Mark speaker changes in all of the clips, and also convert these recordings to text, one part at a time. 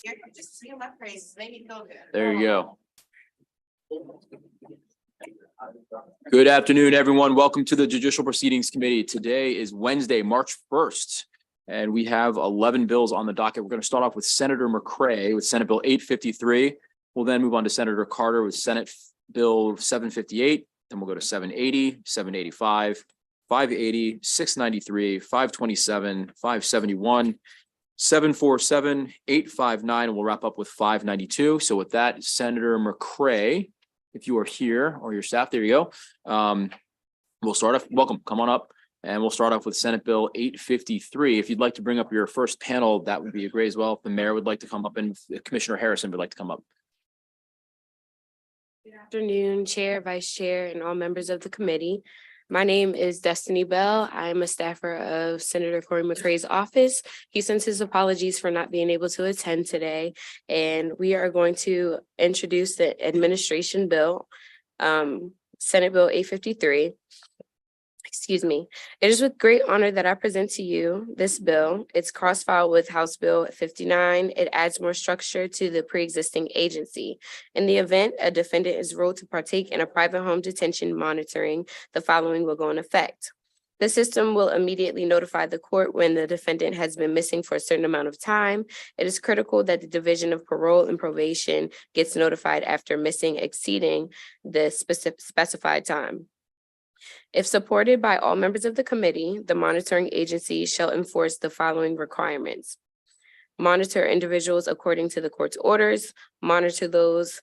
Speaker 1: You're just seeing my praises, make me feel good.
Speaker 2: There you go. Good afternoon, everyone. Welcome to the Judicial Proceedings Committee. Today is Wednesday, March 1st, and we have 11 bills on the docket. We're going to start off with Senator McCray with Senate Bill 853. We'll then move on to Senator Carter with Senate Bill 758. Then we'll go to 780, 785, 580, 693, 527, 571, 747, 859, and we'll wrap up with 592. So with that, Senator McCray, if you are here, or your staff, there you go. We'll start off, welcome, come on up, and we'll start off with Senate Bill 853. If you'd like to bring up your first panel, that would be great as well. If the mayor would like to come up and Commissioner Harrison would like to come up.
Speaker 3: Good afternoon, Chair, Vice Chair, and all members of the committee. My name is Destiny Bell. I am a staffer of Senator Corey McCray's office. He sends his apologies for not being able to attend today, and we are going to introduce the administration bill, Senate Bill 853. Excuse me. It is with great honor that I present to you this bill. It's cross-filed with House Bill 59. It adds more structure to the pre-existing agency. In the event a defendant is ruled to partake in a private home detention monitoring, the following will go in effect. The system will immediately notify the court when the defendant has been missing for a certain amount of time. It is critical that the Division of Parole and Probation gets notified after missing exceeding the specified time. If supported by all members of the committee, the monitoring agency shall enforce the following requirements: monitor individuals according to the court's orders, monitor those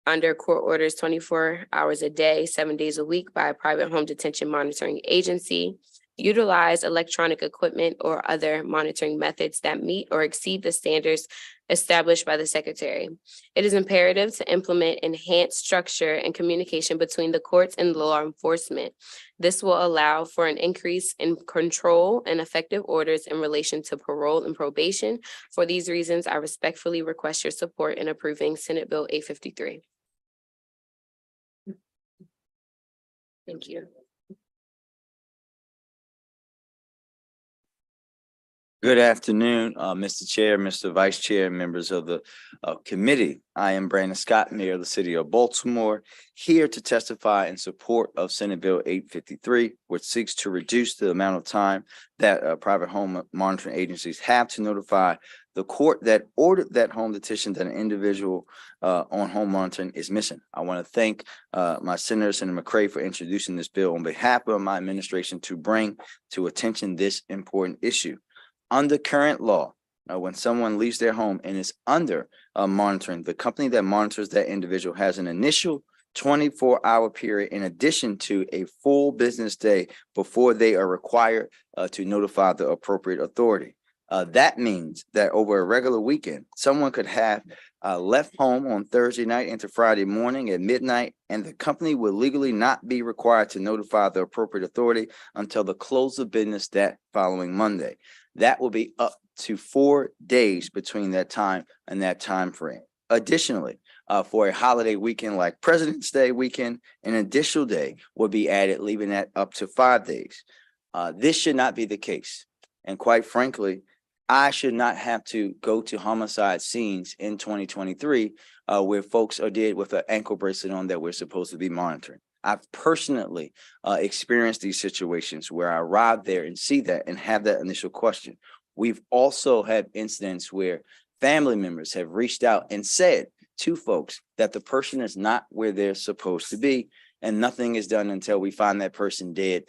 Speaker 3: under court orders 24 hours a day, 7 days a week by a private home detention monitoring agency, utilize electronic equipment or other monitoring methods that meet or exceed the standards established by the Secretary. It is imperative to implement enhanced structure and communication between the courts and law enforcement. This will allow for an increase in control and effective orders in relation to parole and probation. For these reasons, I respectfully request your support in approving Senate Bill 853. Thank you.
Speaker 4: Good afternoon, Mr. Chair, Mr. Vice Chair, members of the committee. I am Brandon Scott, Mayor of the City of Baltimore, here to testify in support of Senate Bill 853, which seeks to reduce the amount of time that private home monitoring agencies have to notify the court that ordered that home detention that an individual on home monitoring is missing. I want to thank my Senator McCray, for introducing this bill on behalf of my administration to bring to attention this important issue. Under current law, when someone leaves their home and is under monitoring, the company that monitors that individual has an initial 24-hour period in addition to a full business day before they are required to notify the appropriate authority. That means that over a regular weekend, someone could have left home on Thursday night into Friday morning at midnight, and the company will legally not be required to notify the appropriate authority until the close of business that following Monday. That will be up to 4 days between that time and that time frame. Additionally, for a holiday weekend like President's Day weekend, an additional day will be added, leaving that up to 5 days. This should not be the case. And quite frankly, I should not have to go to homicide scenes in 2023 where folks are dead with an ankle bracelet on that we're supposed to be monitoring. I've personally experienced these situations where I arrive there and see that and have that initial question. We've also had incidents where family members have reached out and said to folks that the person is not where they're supposed to be, and nothing is done until we find that person dead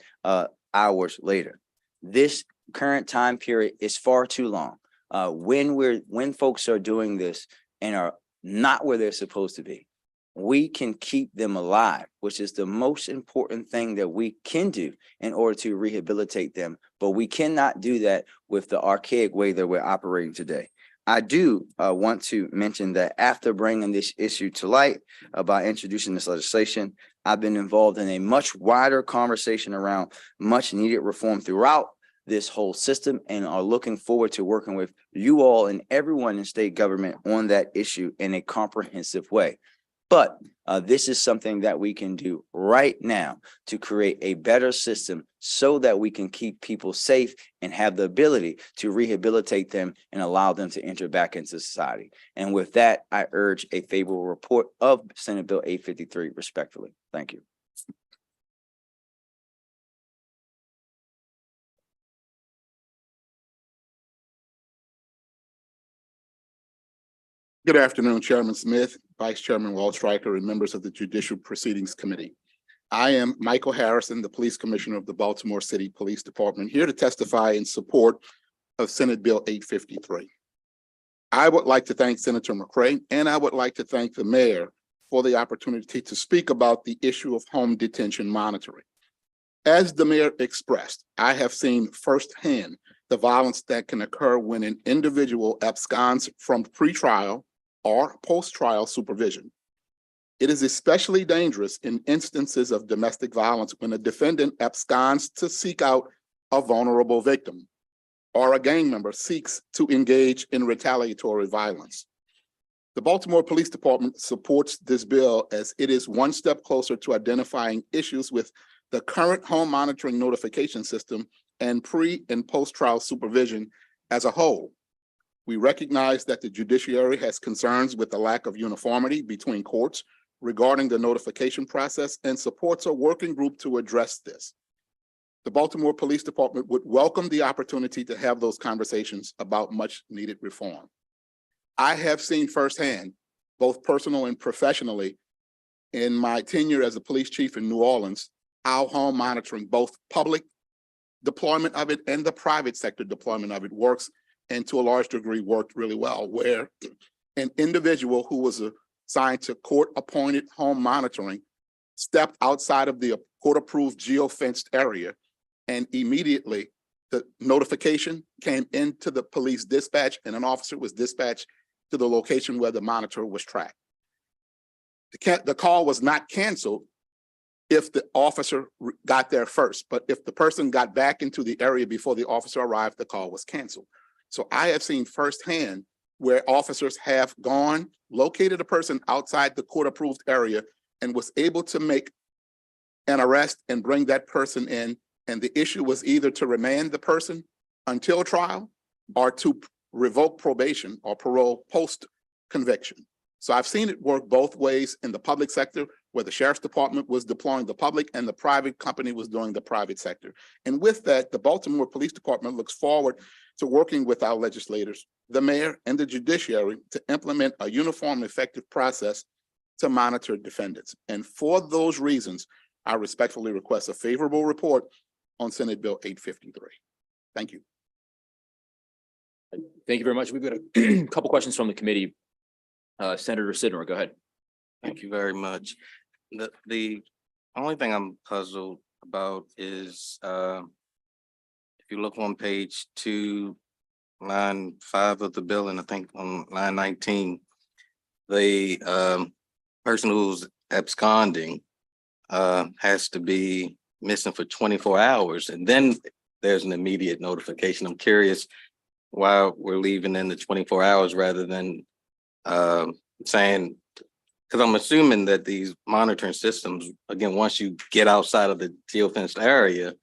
Speaker 4: hours later. This current time period is far too long. When folks are doing this and are not where they're supposed to be, we can keep them alive, which is the most important thing that we can do in order to rehabilitate them. But we cannot do that with the archaic way that we're operating today. I do want to mention that after bringing this issue to light by introducing this legislation, I've been involved in a much wider conversation around much needed reform throughout this whole system, and are looking forward to working with you all and everyone in state government on that issue in a comprehensive way. But this is something that we can do right now to create a better system so that we can keep people safe and have the ability to rehabilitate them and allow them to enter back into society. And with that, I urge a favorable report of Senate Bill 853 respectfully. Thank you.
Speaker 5: Good afternoon, Chairman Smith, Vice Chairman Waldstreicher, and members of the Judicial Proceedings Committee. I am Michael Harrison, the Police Commissioner of the Baltimore City Police Department, here to testify in support of Senate Bill 853. I would like to thank Senator McCray, and I would like to thank the mayor for the opportunity to speak about the issue of home detention monitoring. As the mayor expressed, I have seen firsthand the violence that can occur when an individual absconds from pretrial or post-trial supervision. It is especially dangerous in instances of domestic violence when a defendant absconds to seek out a vulnerable victim or a gang member seeks to engage in retaliatory violence. The Baltimore Police Department supports this bill as it is one step closer to identifying issues with the current home monitoring notification system and pre- and post-trial supervision as a whole. We recognize that the judiciary has concerns with the lack of uniformity between courts regarding the notification process and supports a working group to address this. The Baltimore Police Department would welcome the opportunity to have those conversations about much needed reform. I have seen firsthand, both personal and professionally, in my tenure as a police chief in New Orleans, how home monitoring, both public deployment of it and the private sector deployment of it works, and to a large degree worked really well, where an individual who was assigned to court-appointed home monitoring stepped outside of the court-approved geo-fenced area, and immediately the notification came into the police dispatch and an officer was dispatched to the location where the monitor was tracked. The call was not canceled if the officer got there first, but if the person got back into the area before the officer arrived, the call was canceled. So I have seen firsthand where officers have gone, located a person outside the court-approved area and was able to make an arrest and bring that person in. And the issue was either to remand the person until trial or to revoke probation or parole post-conviction. So I've seen it work both ways in the public sector, where the sheriff's department was deploying the public and the private company was doing the private sector. And with that, the Baltimore Police Department looks forward to working with our legislators, the mayor, and the judiciary to implement a uniform, effective process to monitor defendants. And for those reasons, I respectfully request a favorable report on Senate Bill 853. Thank you.
Speaker 2: Thank you very much. We've got a couple questions from the committee. Senator Sidner, go ahead.
Speaker 6: Thank you very much. The only thing I'm puzzled about is if you look on page 2, line 5 of the bill, and I think on line 19, the person who's absconding has to be missing for 24 hours, and then there's an immediate notification. I'm curious why we're leaving in the 24 hours rather than saying, because I'm assuming that these monitoring systems, again, once you get outside of the geofenced area,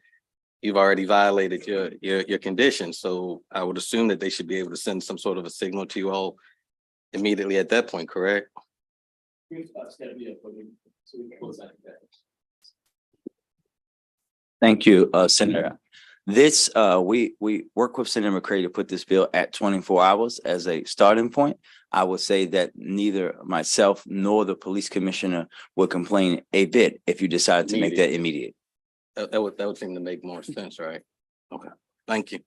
Speaker 6: you've already violated your conditions. So I would assume that they should be able to send some sort of a signal to you all immediately at that point, correct?
Speaker 4: Thank you, Senator. This, we work with Senator McCray to put this bill at 24 hours as a starting point. I would say that neither myself nor the police commissioner would complain a bit if you decided to make that immediate.
Speaker 6: That would seem to make more sense, right? Okay, thank you.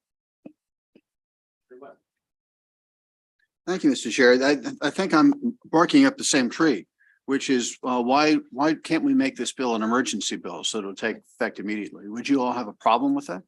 Speaker 7: Thank you, Mr. Chair. I think I'm barking up the same tree, which is why can't we make this bill an emergency bill so it'll take effect immediately? Would you all have a problem with that?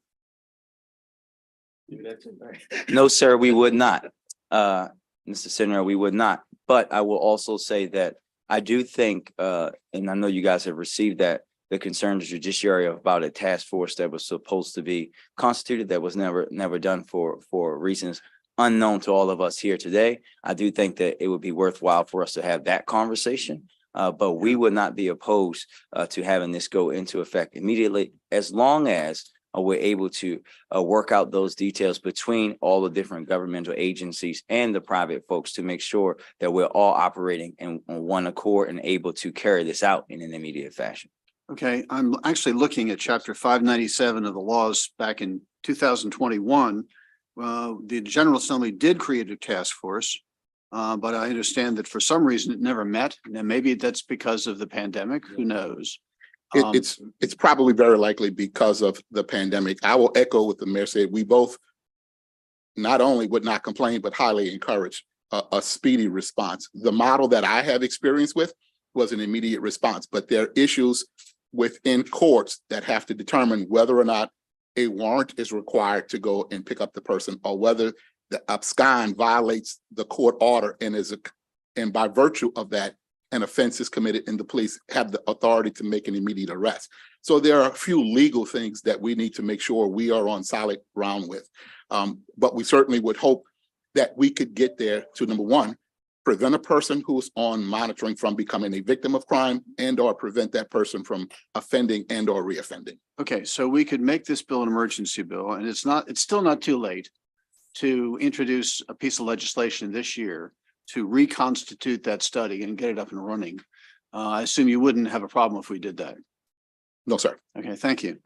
Speaker 4: No, sir, we would not. Mr. Senator, we would not. But I will also say that I do think, and I know you guys have received that, the concerns of judiciary about a task force that was supposed to be constituted that was never done for reasons unknown to all of us here today. I do think that it would be worthwhile for us to have that conversation. But we would not be opposed to having this go into effect immediately, as long as we're able to work out those details between all the different governmental agencies and the private folks to make sure that we're all operating in on one accord and able to carry this out in an immediate fashion.
Speaker 7: Okay, I'm actually looking at chapter 597 of the laws back in 2021. The General Assembly did create a task force, but I understand that for some reason it never met. And maybe that's because of the pandemic, who knows?
Speaker 5: It's probably very likely because of the pandemic. I will echo what the mayor said. We both not only would not complain, but highly encourage a speedy response. The model that I have experience with was an immediate response, but there are issues within courts that have to determine whether or not a warrant is required to go and pick up the person, or whether the abscond violates the court order and by virtue of that, an offense is committed and the police have the authority to make an immediate arrest. So there are a few legal things that we need to make sure we are on solid ground with. But we certainly would hope that we could get there to, number one, prevent a person who's on monitoring from becoming a victim of crime, and or prevent that person from offending and or reoffending.
Speaker 7: Okay, so we could make this bill an emergency bill, and it's still not too late to introduce a piece of legislation this year to reconstitute that study and get it up and running. I assume you wouldn't have a problem if we did that.
Speaker 5: No, sir.
Speaker 7: Okay, thank you.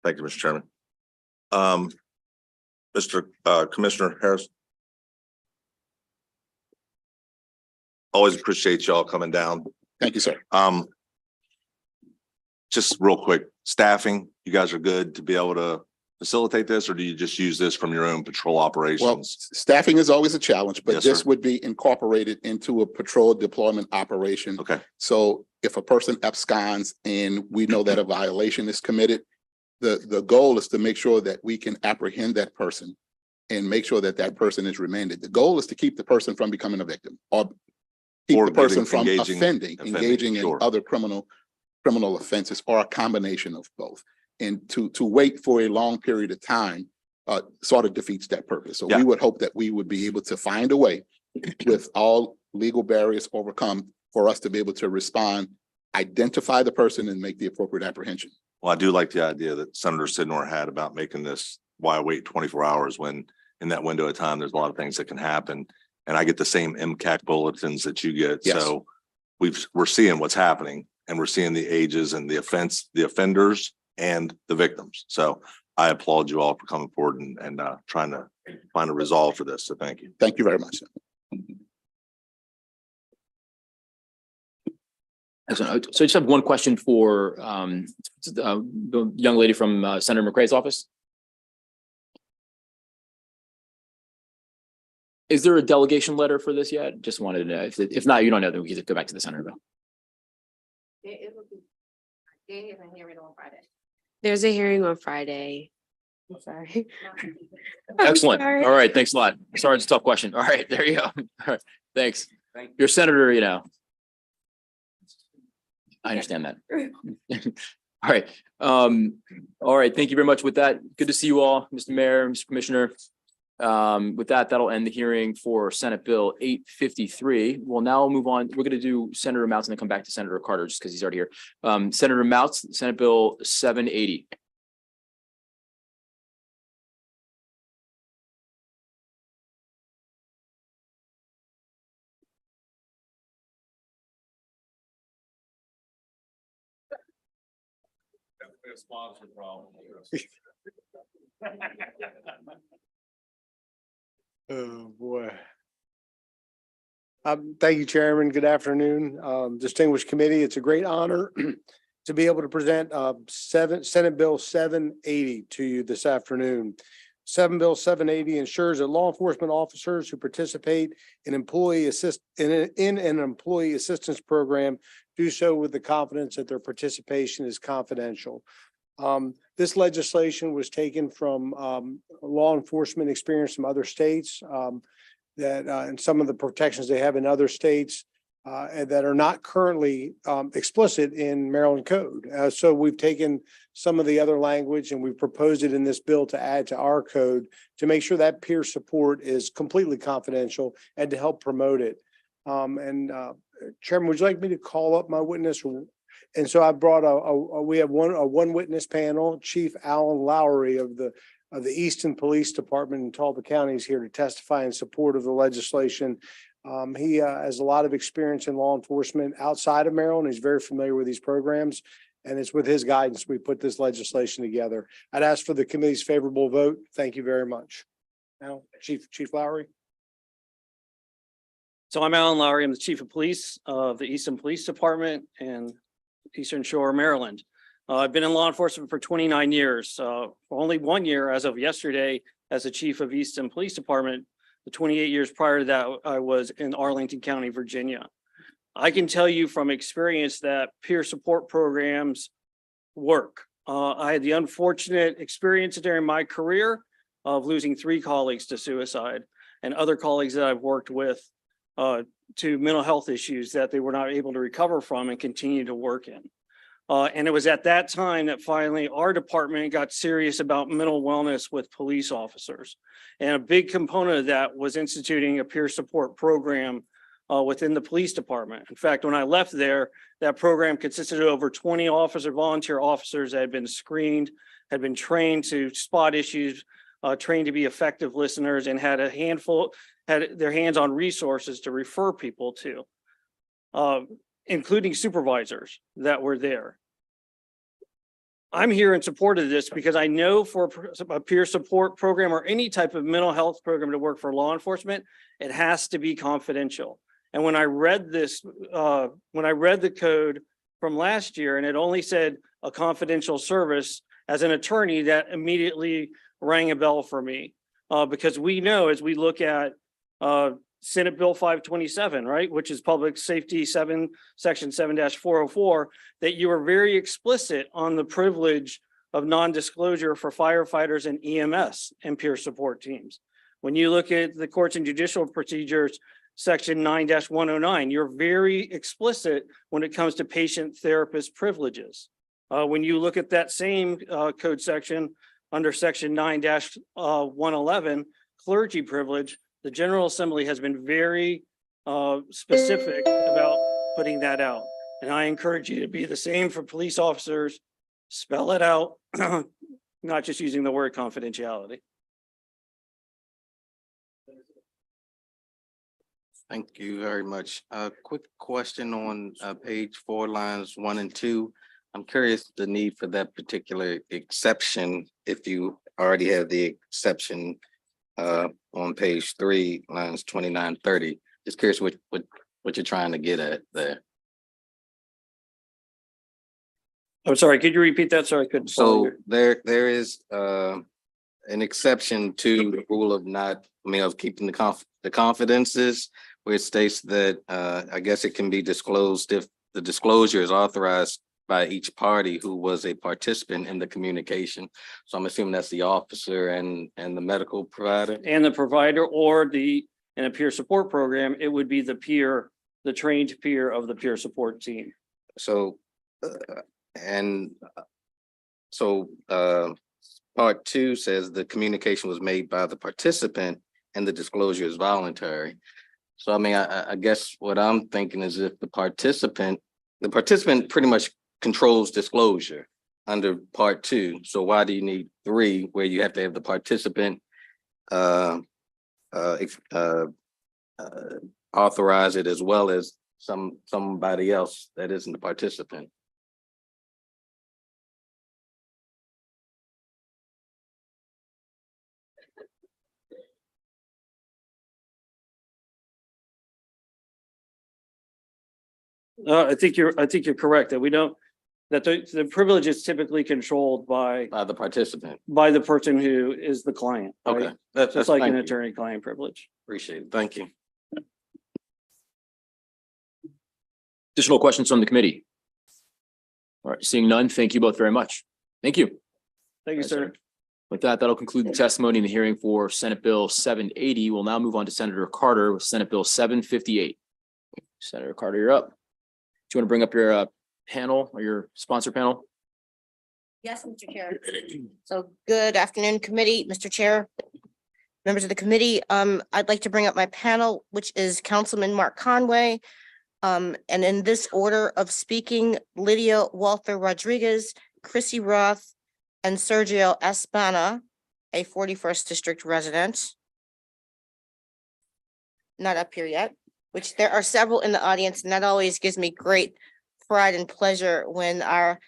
Speaker 8: Thank you, Mr. Chairman. Mr. Commissioner Harris. Always appreciate y'all coming down.
Speaker 5: Thank you, sir.
Speaker 8: Just real quick, staffing, you guys are good to be able to facilitate this, or do you just use this from your own patrol
Speaker 5: Well,
Speaker 8: operations?
Speaker 5: staffing is always a challenge, but
Speaker 8: Yes,
Speaker 5: this
Speaker 8: sir.
Speaker 5: would be incorporated into a patrol deployment operation.
Speaker 8: Okay,
Speaker 5: So if a person absconds and we know that a violation is committed, the goal is to make sure that we can apprehend that person and make sure that that person is remanded. The goal is to keep the person from becoming a victim, or keep
Speaker 8: Or
Speaker 5: the person
Speaker 8: getting-
Speaker 5: from
Speaker 8: engaging-
Speaker 5: engaging in
Speaker 8: sure.
Speaker 5: other criminal offenses, or a combination of both. And to wait for a long period of time sort of defeats that purpose. So
Speaker 8: Yeah.
Speaker 5: we would hope that we would be able to find a way, with all legal barriers overcome, for us to be able to respond, identify the person, and make the appropriate apprehension.
Speaker 8: well, I do like the idea that Senator Sidnor had about making this, why wait 24 hours when in that window of time, there's a lot of things that can happen. And I get the same MCAC bulletins that you get.
Speaker 5: Yes.
Speaker 8: So we're seeing what's happening, and we're seeing the ages and the offenders and the victims. So I applaud you all for coming forward and trying to find a resolve for this. So thank you.
Speaker 5: Thank you very much.
Speaker 2: Excellent. So I just have one question for the young lady from Senator McCrae's office. Is there a delegation letter for this yet? Just wanted to know. If not, you don't know, then we can go back to the Senator bill.
Speaker 1: It will be. They have a hearing on Friday.
Speaker 3: There's a hearing on Friday. I'm sorry.
Speaker 2: Excellent.
Speaker 3: sorry.
Speaker 2: All right. Thanks a lot. Sorry, it's a tough question. All right, there you go. All right. Thanks. Your senator, you know. I understand that. All right. All right. Thank you very much with that. Good to see you all, Mr. Mayor, Mr. Commissioner. With that, that'll end the hearing for Senate Bill 853. We'll now move on. We're going to do Senator Mouts and then come back to Senator Carter just because he's already here. Senator Mouts, Senate Bill 780.
Speaker 9: Oh, boy. Thank you, Chairman. Good afternoon. Distinguished committee, it's a great honor to be able to present Senate Bill 780 to you this afternoon. Bill 780 ensures that law enforcement officers who participate in an employee assistance program do so with the confidence that their participation is confidential. This legislation was taken from law enforcement experience from other states and some of the protections they have in other states and that are not currently explicit in Maryland code. So we've taken some of the other language and we've proposed it in this bill to add to our code to make sure that peer support is completely confidential and to help promote it. Chairman, would you like me to call up my witness? And so I brought we have one witness panel, Chief Alan Lowry of the Easton Police Department in Talbot County is here to testify in support of the legislation. He has a lot of experience in law enforcement outside of Maryland. He's very familiar with these programs. And it's with his guidance we put this legislation together. I'd ask for the committee's favorable vote. Thank you very much. Now, Chief Lowry.
Speaker 10: So I'm Alan Lowry. I'm the Chief of Police of the Easton Police Department in Eastern Shore, Maryland. I've been in law enforcement for 29 years, for only 1 year as of yesterday as the Chief of Easton Police Department. The 28 years prior to that, I was in Arlington County, Virginia. I can tell you from experience that peer support programs work. I had the unfortunate experience during my career of losing 3 colleagues to suicide and other colleagues that I've worked with to mental health issues that they were not able to recover from and continue to work in. And it was at that time that finally our department got serious about mental wellness with police officers. And a big component of that was instituting a peer support program within the police department. In fact, when I left there, that program consisted of over 20 volunteer officers that had been screened, had been trained to spot issues, trained to be effective listeners, and had their hands on resources to refer people to, including supervisors that were there. I'm here in support of this because I know for a peer support program or any type of mental health program to work for law enforcement, it has to be confidential. And when I read this, when I read the code from last year and it only said a confidential service, as an attorney, that immediately rang a bell for me. Because we know as we look at Senate Bill 527, right, which is Public Safety 7, Section 7-404, that you are very explicit on the privilege of non-disclosure for firefighters and EMS and peer support teams. When you look at the Courts and Judicial Procedures, Section 9-109, you're very explicit when it comes to patient therapist privileges. When you look at that same code section under Section 9-111, clergy privilege, the General Assembly has been very specific about putting that out. And I encourage you to be the same for police officers, spell it out, not just using the word confidentiality.
Speaker 6: Thank you very much. A quick question on page 4, lines 1 and 2. I'm curious the need for that particular exception, if you already have the exception on page 3, lines 29-30. Just curious what you're trying to get at there.
Speaker 10: I'm sorry, could you repeat that? Sorry, I couldn't. follow
Speaker 6: So there is an exception to the rule of of keeping the confidences, where it states that I guess it can be disclosed if the disclosure is authorized by each party who was a participant in the communication. So I'm assuming that's the officer and the medical provider.
Speaker 10: and the provider, or in a peer support program, it would be the trained peer of the peer support team.
Speaker 6: So part 2 says the communication was made by the participant and the disclosure is voluntary. So I mean, I guess what I'm thinking is if the participant pretty much controls disclosure under part 2. So why do you need 3 where you have to have the participant authorize it as well as somebody else that isn't the participant?
Speaker 10: I think you're correct that the privilege is typically controlled by
Speaker 6: By the participant.
Speaker 10: the person who is the client. right?
Speaker 6: Okay. That's
Speaker 10: Just like an
Speaker 6: thank you.
Speaker 10: attorney-client privilege.
Speaker 6: Appreciate it. Thank you.
Speaker 2: Additional questions from the committee? All right, seeing none, thank you both very much. Thank you.
Speaker 10: Thank you,
Speaker 2: Yes,
Speaker 10: sir.
Speaker 2: With that, that'll conclude the testimony in the hearing for Senate Bill 780. We'll now move on to Senator Carter with Senate Bill 758. Senator Carter, you're up. Do you want to bring up your panel or your sponsor panel?
Speaker 1: Yes, Mr. Chair. So good afternoon, committee, Mr. Chair.
Speaker 11: Members of the committee, I'd like to bring up my panel, which is Councilman Mark Conway. And in this order of speaking, Lydia Walther Rodriguez, Chrissy Roth, and Sergio Espana, a 41st District resident. Not up here yet, which there are several in the audience, and that always gives me great pride and pleasure when our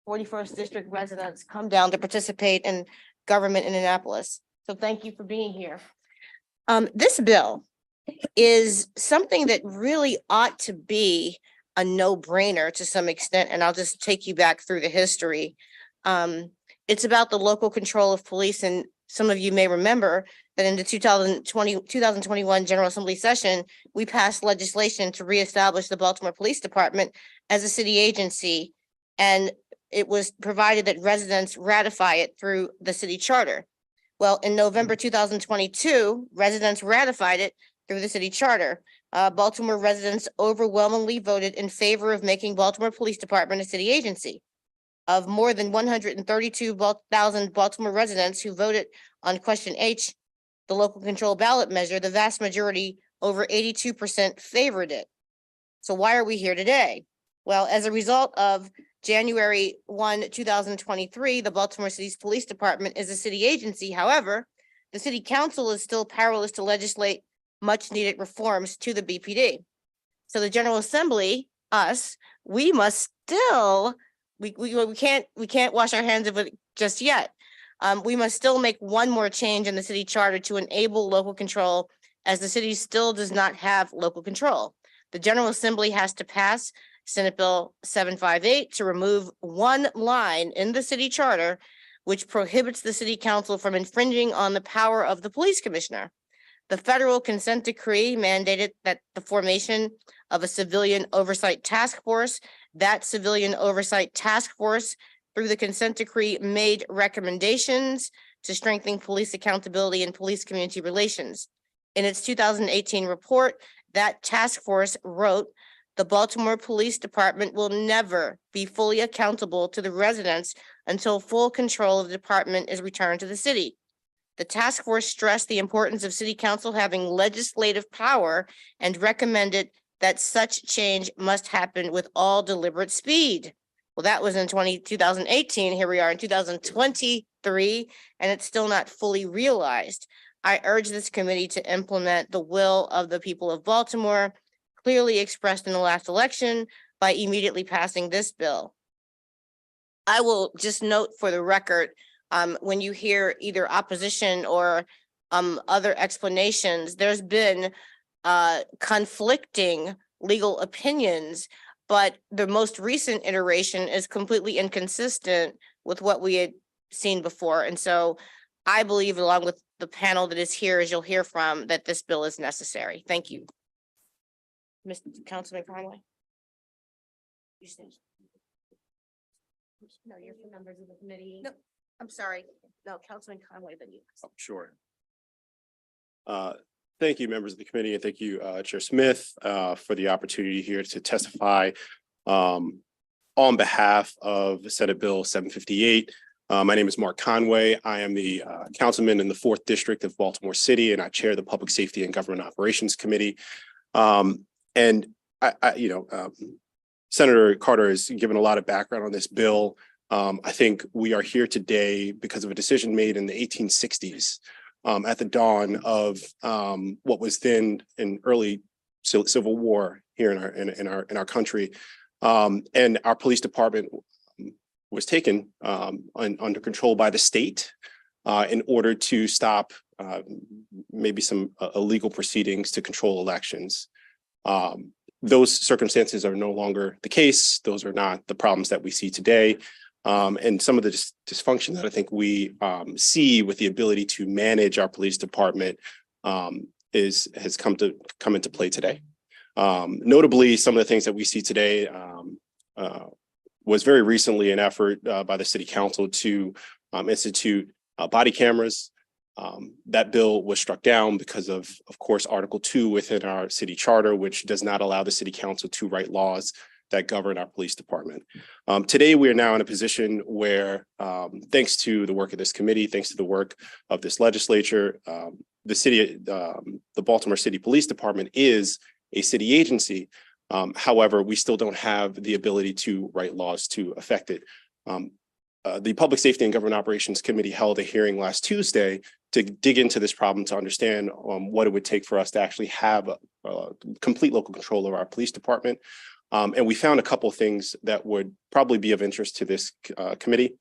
Speaker 11: 41st District residents come down to participate in government in Annapolis. So thank you for being here. This bill is something that really ought to be a no-brainer to some extent, and I'll just take you back through the history. It's about the local control of police, and some of you may remember that in the 2021 General Assembly session, we passed legislation to reestablish the Baltimore Police Department as a city agency, and it was provided that residents ratify it through the city charter. Well, in November 2022, residents ratified it through the city charter. Baltimore residents overwhelmingly voted in favor of making Baltimore Police Department a city agency. Of more than 132,000 Baltimore residents who voted on question H, the local control ballot measure, the vast majority, over 82%, favored it. So why are we here today? Well, as a result of January 1, 2023, the Baltimore City's Police Department is a city agency. However, the city council is still powerless to legislate much needed reforms to the BPD. So the General Assembly, us, we must still, we can't wash our hands of it just yet. We must still make one more change in the city charter to enable local control, as the city still does not have local control. The General Assembly has to pass Senate Bill 758 to remove one line in the city charter which prohibits the city council from infringing on the power of the police commissioner. The federal consent decree mandated that the formation of a civilian oversight task force. That civilian oversight task force, through the consent decree, made recommendations to strengthen police accountability and police community relations. In its 2018 report, that task force wrote, "The Baltimore Police Department will never be fully accountable to the residents until full control of the department is returned to the city." The task force stressed the importance of city council having legislative power and recommended that such change must happen with all deliberate speed. Well, that was in 2018. Here we are in 2023, and it's still not fully realized. I urge this committee to implement the will of the people of Baltimore, clearly expressed in the last election, by immediately passing this bill. I will just note for the record, when you hear either opposition or other explanations, there's been conflicting legal opinions, but the most recent iteration is completely inconsistent with what we had seen before. And so I believe, along with the panel that is here, as you'll hear from, that this bill is necessary. Thank you. Mr. Councilman Conway. No, you're for members of the committee. No, I'm sorry. No, Councilman Conway, then you.
Speaker 12: Oh, sure. Thank you, members of the committee, and thank you, Chair Smith, for the opportunity here to testify on behalf of Senate Bill 758. My name is Mark Conway. I am the councilman in the 4th District of Baltimore City, and I chair the Public Safety and Government Operations Committee. And Senator Carter has given a lot of background on this bill. I think we are here today because of a decision made in the 1860s at the dawn of what was then an early civil war here in our country, and our police department was taken under control by the state in order to stop maybe some illegal proceedings to control elections. Those circumstances are no longer the case. Those are not the problems that we see today. And some of the dysfunction that I think we see with the ability to manage our police department has come into play today. Notably, some of the things that we see today was very recently an effort by the city council to institute body cameras. That bill was struck down because of course, Article 2 within our city charter, which does not allow the city council to write laws that govern our police department. Today, we are now in a position where, thanks to the work of this committee, thanks to the work of this legislature, the Baltimore City Police Department is a city agency. However, we still don't have the ability to write laws to affect it. The Public Safety and Government Operations Committee held a hearing last Tuesday to dig into this problem, to understand what it would take for us to actually have complete local control over our police department. And we found a couple of things that would probably be of interest to this committee.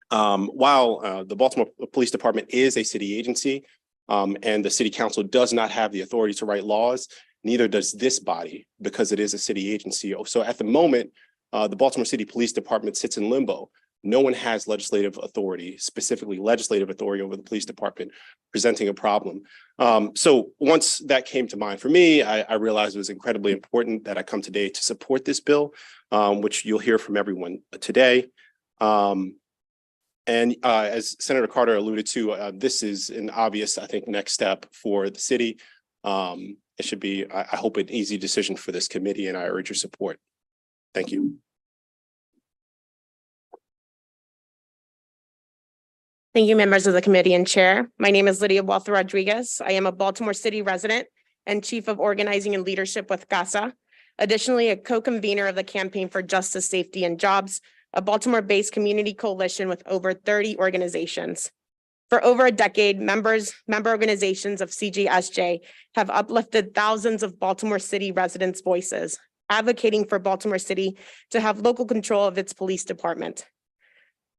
Speaker 12: While the Baltimore Police Department is a city agency, and the city council does not have the authority to write laws, neither does this body, because it is a city agency. So at the moment, the Baltimore City Police Department sits in limbo. No one has legislative authority, specifically legislative authority over the police department, presenting a problem. So once that came to mind for me, I realized it was incredibly important that I come today to support this bill, which you'll hear from everyone today. And as Senator Carter alluded to, this is an obvious, I think, next step for the city. It should be, I hope, an easy decision for this committee, and I urge your support. Thank you.
Speaker 13: Thank you, members of the committee and chair. My name is Lydia Walther Rodriguez. I am a Baltimore City resident and Chief of Organizing and Leadership with CASA. Additionally, a co-convener of the Campaign for Justice, Safety, and Jobs, a Baltimore-based community coalition with over 30 organizations. For over a decade, member organizations of CGSJ have uplifted thousands of Baltimore City residents' voices, advocating for Baltimore City to have local control of its police department,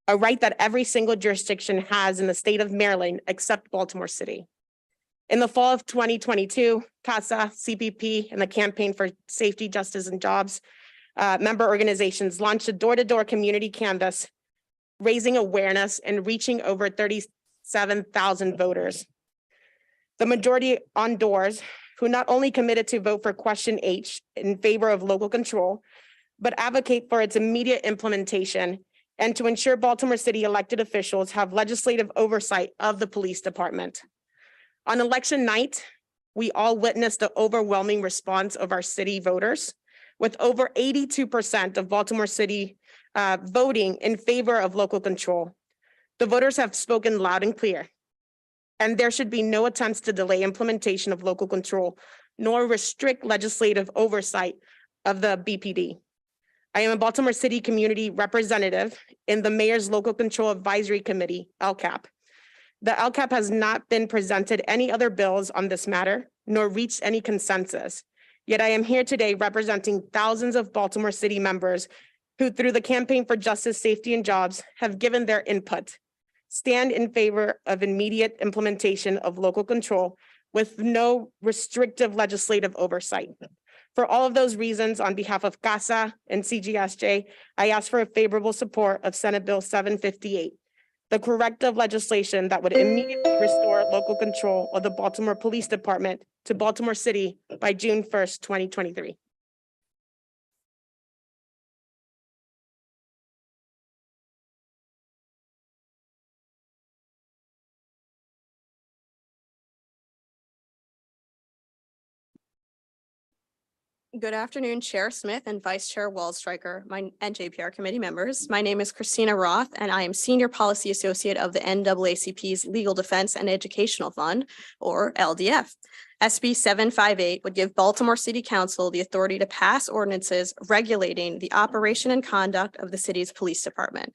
Speaker 13: a right that every single jurisdiction has in the state of Maryland except Baltimore City. In the fall of 2022, CASA, CPP, and the Campaign for Safety, Justice, and Jobs member organizations launched a door-to-door community canvass, raising awareness and reaching over 37,000 voters. The majority on doors, who not only committed to vote for question H in favor of local control, but advocate for its immediate implementation and to ensure Baltimore City elected officials have legislative oversight of the police department. On election night, we all witnessed the overwhelming response of our city voters, with over 82% of Baltimore City voting in favor of local control. The voters have spoken loud and clear, and there should be no attempts to delay implementation of local control, nor restrict legislative oversight of the BPD. I am a Baltimore City community representative in the Mayor's Local Control Advisory Committee, LCAP. The LCAP has not been presented any other bills on this matter, nor reached any consensus. Yet I am here today representing thousands of Baltimore City members who, through the Campaign for Justice, Safety, and Jobs, have given their input, stand in favor of immediate implementation of local control with no restrictive legislative oversight. For all of those reasons, on behalf of CASA and CGSJ, I ask for a favorable support of Senate Bill 758, the corrective legislation that would immediately restore local control of the Baltimore Police Department to Baltimore City by June 1st, 2023.
Speaker 14: Good afternoon, Chair Smith and Vice Chair Waldstreicher, and JPR committee members. My name is Christina Roth, and I am Senior Policy Associate of the NAACP's Legal Defense and Educational Fund, or LDF. SB 758 would give Baltimore City Council the authority to pass ordinances regulating the operation and conduct of the city's police department,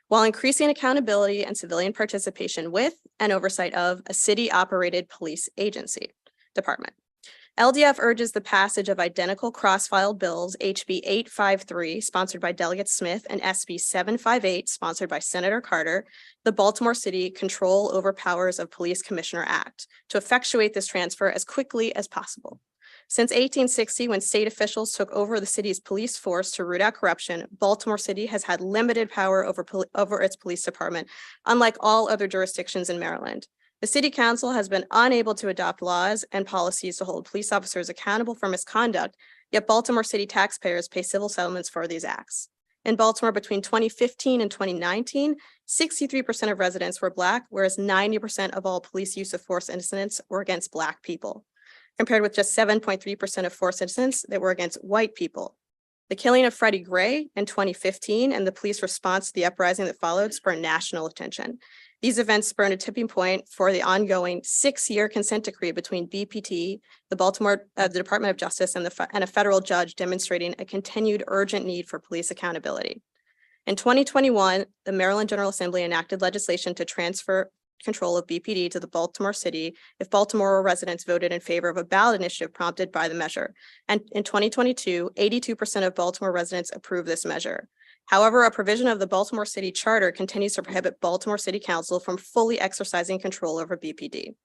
Speaker 14: while increasing accountability and civilian participation with and oversight of a city-operated police agency department. LDF urges the passage of identical cross-filed bills, HB 853, sponsored by Delegate Smith, and SB 758, sponsored by Senator Carter, the Baltimore City Control Over Powers of Police Commissioner Act, to effectuate this transfer as quickly as possible. Since 1860, when state officials took over the city's police force to root out corruption, Baltimore City has had limited power over its police department, unlike all other jurisdictions in Maryland. The city council has been unable to adopt laws and policies to hold police officers accountable for misconduct, yet Baltimore City taxpayers pay civil settlements for these acts. In Baltimore, between 2015 and 2019, 63% of residents were Black, whereas 90% of all police use of force incidents were against Black people, compared with just 7.3% of force incidents that were against white people. The killing of Freddie Gray in 2015 and the police response to the uprising that followed spurred national attention. These events spurred a tipping point for the ongoing 6-year consent decree between BPT, the Department of Justice, and a federal judge, demonstrating a continued urgent need for police accountability. In 2021, the Maryland General Assembly enacted legislation to transfer control of BPD to the Baltimore City if Baltimore residents voted in favor of a ballot initiative prompted by the measure. And in 2022, 82% of Baltimore residents approved this measure. However, a provision of the Baltimore City Charter continues to prohibit Baltimore City Council from fully exercising control over BPD.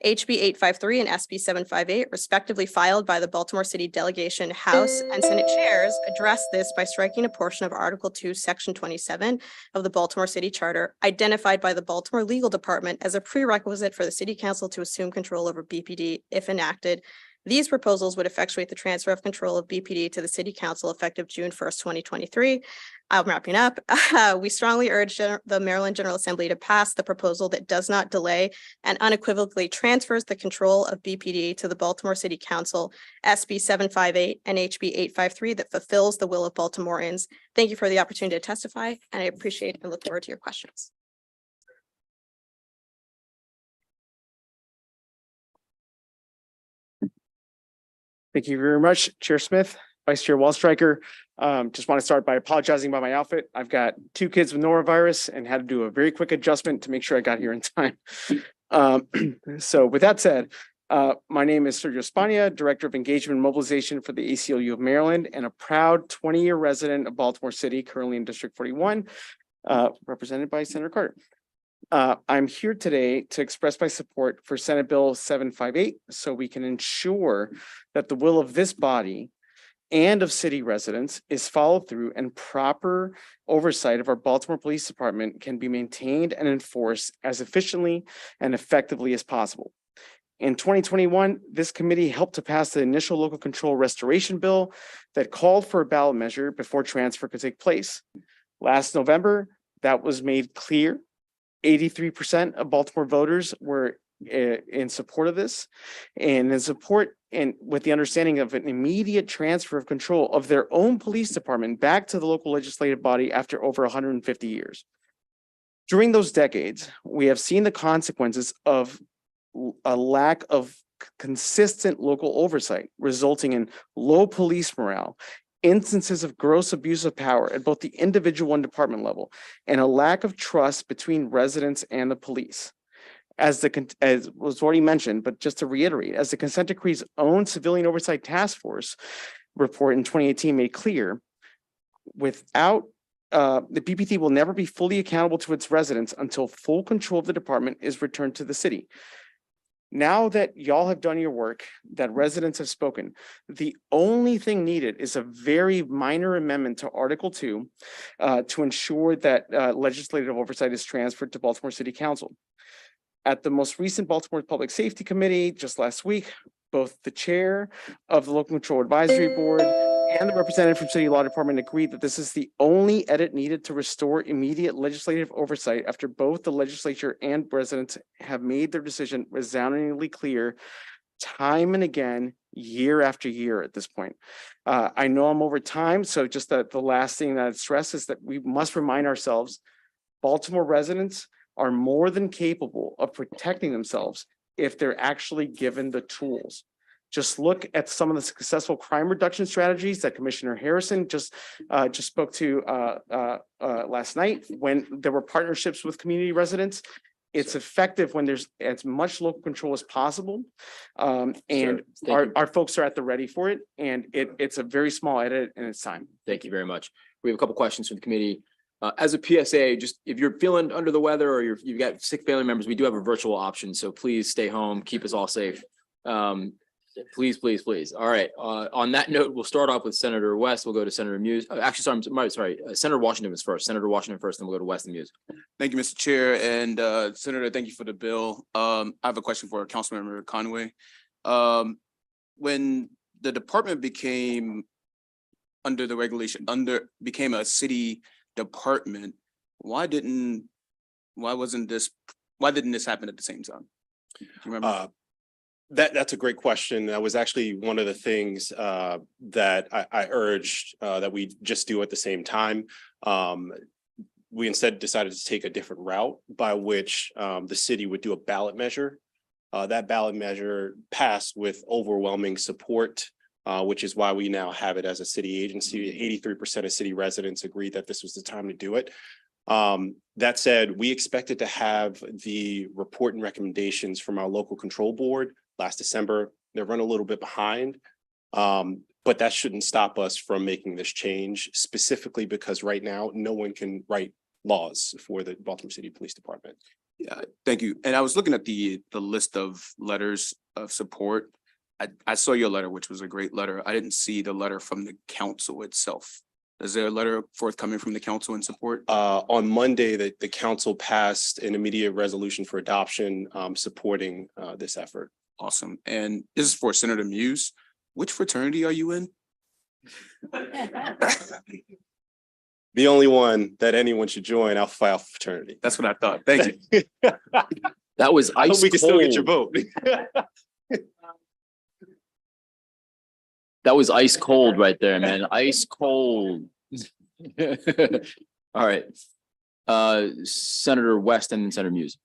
Speaker 14: HB 853 and SB 758, respectively filed by the Baltimore City Delegation, House, and Senate chairs, address this by striking a portion of Article 2, Section 27 of the Baltimore City Charter, identified by the Baltimore Legal Department as a prerequisite for the City Council to assume control over BPD if enacted. These proposals would effectuate the transfer of control of BPD to the City Council effective June 1st, 2023. I'm wrapping up. We strongly urge the Maryland General Assembly to pass the proposal that does not delay and unequivocally transfers the control of BPD to the Baltimore City Council, SB 758 and HB 853, that fulfills the will of Baltimoreans. Thank you for the opportunity to testify, and I appreciate and look forward to your questions.
Speaker 9: Thank you very much, Chair Smith, Vice Chair Wallstreicher. Just want to start by apologizing about my outfit. I've got 2 kids with norovirus and had to do a very quick adjustment to make sure I got here in time. So with that said, my name is Sergio Spania, Director of Engagement and Mobilization for the ACLU of Maryland, and a proud 20-year resident of Baltimore City, currently in District 41, represented by Senator Carter. I'm here today to express my support for Senate Bill 758 so we can ensure that the will of this body and of city residents is followed through and proper oversight of our Baltimore Police Department can be maintained and enforced as efficiently and effectively as possible. In 2021, this committee helped to pass the initial local control restoration bill that called for a ballot measure before transfer could take place. Last November, that was made clear. 83% of Baltimore voters were in support of this, and in support and with the understanding of an immediate transfer of control of their own police department back to the local legislative body after over 150 years. During those decades, we have seen the consequences of a lack of consistent local oversight, resulting in low police morale, instances of gross abuse of power at both the individual and department level, and a lack of trust between residents and the police. As was already mentioned, but just to reiterate, as the consent decree's own Civilian Oversight Task Force report in 2018 made clear, without the BPD will never be fully accountable to its residents until full control of the department is returned to the city. Now that y'all have done your work, that residents have spoken, the only thing needed is a very minor amendment to Article 2 to ensure that legislative oversight is transferred to Baltimore City Council. At the most recent Baltimore Public Safety Committee just last week, both the chair of the Local Control Advisory Board and the representative from City Law Department agreed that this is the only edit needed to restore immediate legislative oversight after both the legislature and residents have made their decision resoundingly clear time and again, year after year at this point. I know I'm over time, so just the last thing that I'd stress is that we must remind ourselves, Baltimore residents are more than capable of protecting themselves if they're actually given the tools. Just look at some of the successful crime reduction strategies that Commissioner Harrison just spoke to last night when there were partnerships with community residents. It's effective when there's as much local control as possible. And our folks are at the ready for it. And it's a very small edit and it's time.
Speaker 2: Thank you very much. We have a couple questions from the committee. As a PSA, just if you're feeling under the weather or you've got sick family members, we do have a virtual option. So please stay home, keep us all safe. Please, please, please. All right. On that note, we'll start off with Senator West. We'll go to Senator Muse. Actually, sorry. Senator Washington was first. Senator Washington first, then we'll go to West and Muse.
Speaker 15: Thank you, Mr. Chair. And Senator, thank you for the bill. I have a question for Councilmember Conway. When the department became under the regulation, became a city department, why didn't this happen at the same time? Do you remember?
Speaker 12: That's a great question. That was actually one of the things that I urged that we just do at the same time. We instead decided to take a different route by which the city would do a ballot measure. That ballot measure passed with overwhelming support, which is why we now have it as a city agency. 83% of city residents agreed that this was the time to do it. That said, we expected to have the report and recommendations from our local control board last December. They're run a little bit behind, but that shouldn't stop us from making this change, specifically because right now no one can write laws for the Baltimore City Police Department.
Speaker 15: Yeah, thank you. And I was looking at the list of letters of support. I saw your letter, which was a great letter. I didn't see the letter from the council itself. Is there a letter forthcoming from the council in support?
Speaker 12: On Monday, the council passed an immediate resolution for adoption supporting this effort.
Speaker 15: Awesome. And this is for Senator Muse. Which fraternity are you in?
Speaker 12: The only one that anyone should join, Alpha Phi Alpha fraternity.
Speaker 15: That's what I thought. Thank you.
Speaker 2: That was
Speaker 12: I hope
Speaker 2: ice
Speaker 12: we can still get your
Speaker 2: cold.
Speaker 12: vote.
Speaker 2: That was ice cold right there, man. Ice cold. All right. Senator West and then Senator Muse.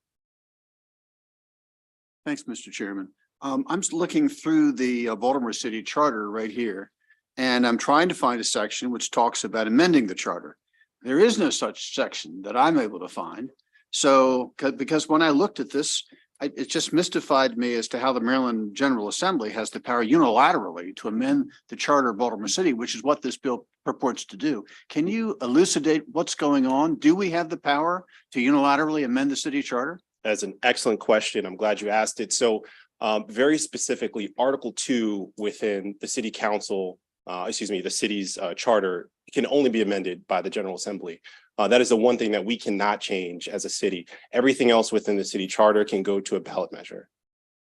Speaker 7: Thanks, Mr. Chairman. I'm just looking through the Baltimore City Charter right here, and I'm trying to find a section which talks about amending the charter. There is no such section that I'm able to find. So, because when I looked at this, it just mystified me as to how the Maryland General Assembly has the power unilaterally to amend the charter of Baltimore City, which is what this bill purports to do. Can you elucidate what's going on? Do we have the power to unilaterally amend the city charter?
Speaker 12: That's an excellent question. I'm glad you asked it. So very specifically, Article 2 within the city council, the city's charter can only be amended by the General Assembly. That is the one thing that we cannot change as a city. Everything else within the city charter can go to a ballot measure.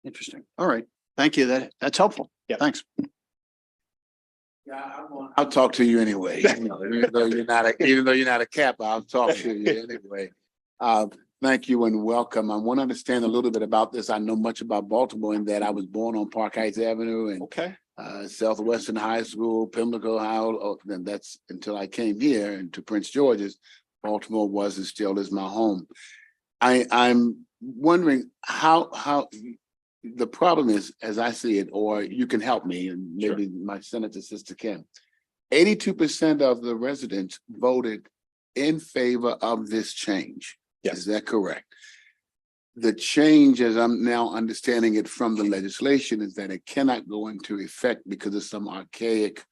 Speaker 7: Interesting. All right. Thank you. That's helpful.
Speaker 12: Yeah.
Speaker 7: Thanks.
Speaker 5: Yeah, I'll talk to you anyway. Even though you're not a cap, I'll talk to you anyway. Thank you and welcome. I want to understand a little bit about this. I know much about Baltimore in that I was born on Park Heights Avenue and
Speaker 12: Okay.
Speaker 5: Southwestern High School, Pimlico High. Then that's until I came here and to Prince George's. Baltimore was and still is my home. I'm wondering how the problem is, as I see it, or you can help me, and maybe my senator sister can. 82% of the residents voted in favor of this change.
Speaker 12: Yes.
Speaker 5: Is that correct? The change, as I'm now understanding it from the legislation, is that it cannot go into effect because of some archaic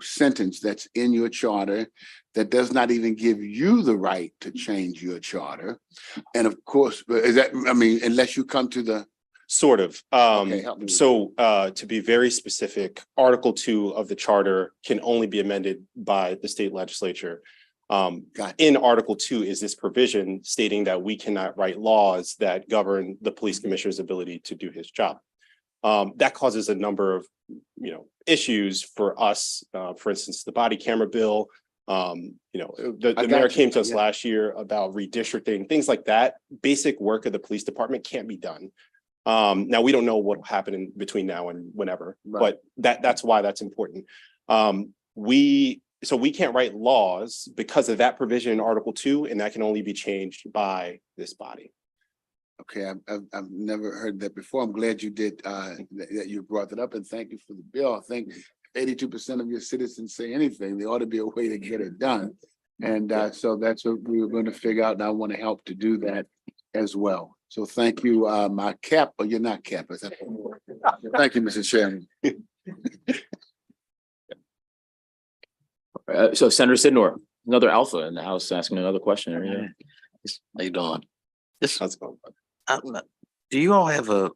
Speaker 5: sentence that's in your charter that does not even give you the right to change your charter. And of course, is that, I mean, unless you come to the
Speaker 12: Sort of.
Speaker 5: Okay, help me with
Speaker 12: So to be very specific, Article 2 of the charter can only be amended by the state legislature.
Speaker 5: Gotcha.
Speaker 12: In Article 2 is this provision stating that we cannot write laws that govern the police commissioner's ability to do his job. That causes a number of, issues for us. For instance, the body camera bill. The mayor came to us last year about redistricting, things like that. Basic work of the police department can't be done. Now we don't know what will happen in between now and whenever,
Speaker 5: Right.
Speaker 12: but that's why that's important. So we can't write laws because of that provision in Article 2, and that can only be changed by this body.
Speaker 5: Okay, I've never heard that before. I'm glad you did, that you brought that up, and thank you for the bill. I think 82% of your citizens say anything, there ought to be a way to get it done. And so that's what we were going to figure out, and I want to help to do that as well. So thank you, my cap, or you're not cap. Is that? Thank you, Mr. Chairman.
Speaker 2: So Senator Sidnor, another alpha in the House, asking another question.
Speaker 6: How you doing?
Speaker 12: How's it going?
Speaker 6: Do you all have or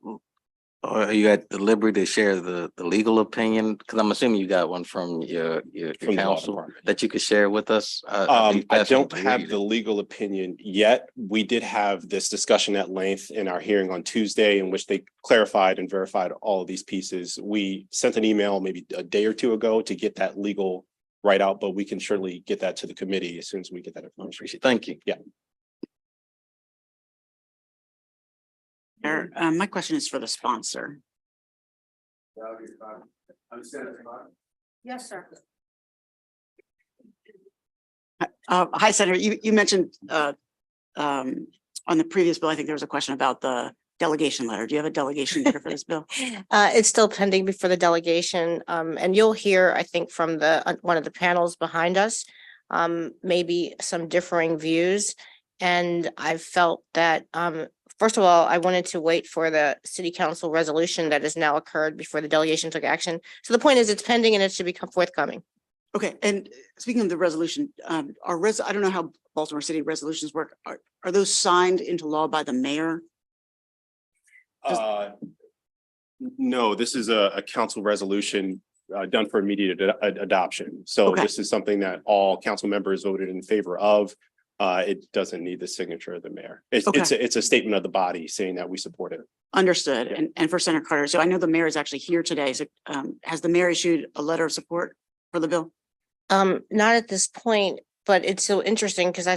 Speaker 6: are you at the liberty to share the legal opinion? Because I'm assuming you got one from your
Speaker 12: From the law
Speaker 6: counsel
Speaker 12: department.
Speaker 6: that you could share with us.
Speaker 12: I don't have the legal opinion yet. We did have this discussion at length in our hearing on Tuesday, in which they clarified and verified all of these pieces. We sent an email maybe a day or two ago to get that legal write out, but we can surely get that to the committee as soon as we get that information.
Speaker 6: Thank you.
Speaker 12: Yeah.
Speaker 16: My question is for the sponsor.
Speaker 11: Yes, sir.
Speaker 16: Hi, Senator, you mentioned on the previous bill, I think there was a question about the delegation letter. Do you have a delegation letter for this bill?
Speaker 11: It's still pending before the delegation, and you'll hear, I think, from the, one of the panels behind us, maybe some differing views. And I felt that, first of all, I wanted to wait for the city council resolution that has now occurred before the delegation took action. So the point is, it's pending and it should become forthcoming.
Speaker 16: Okay, and speaking of the resolution, I don't know how Baltimore City resolutions work. Are those signed into law by the mayor?
Speaker 12: No, this is a council resolution done for immediate adoption. So
Speaker 16: Okay.
Speaker 12: this is something that all council members voted in favor of. It doesn't need the signature of the mayor. It's a statement of the body saying that we support it.
Speaker 16: Understood.
Speaker 12: Yeah.
Speaker 16: And for Senator Carter, so I know the mayor is actually here today. So has the mayor issued a letter of support for the bill?
Speaker 11: Not at this point, but it's so interesting because I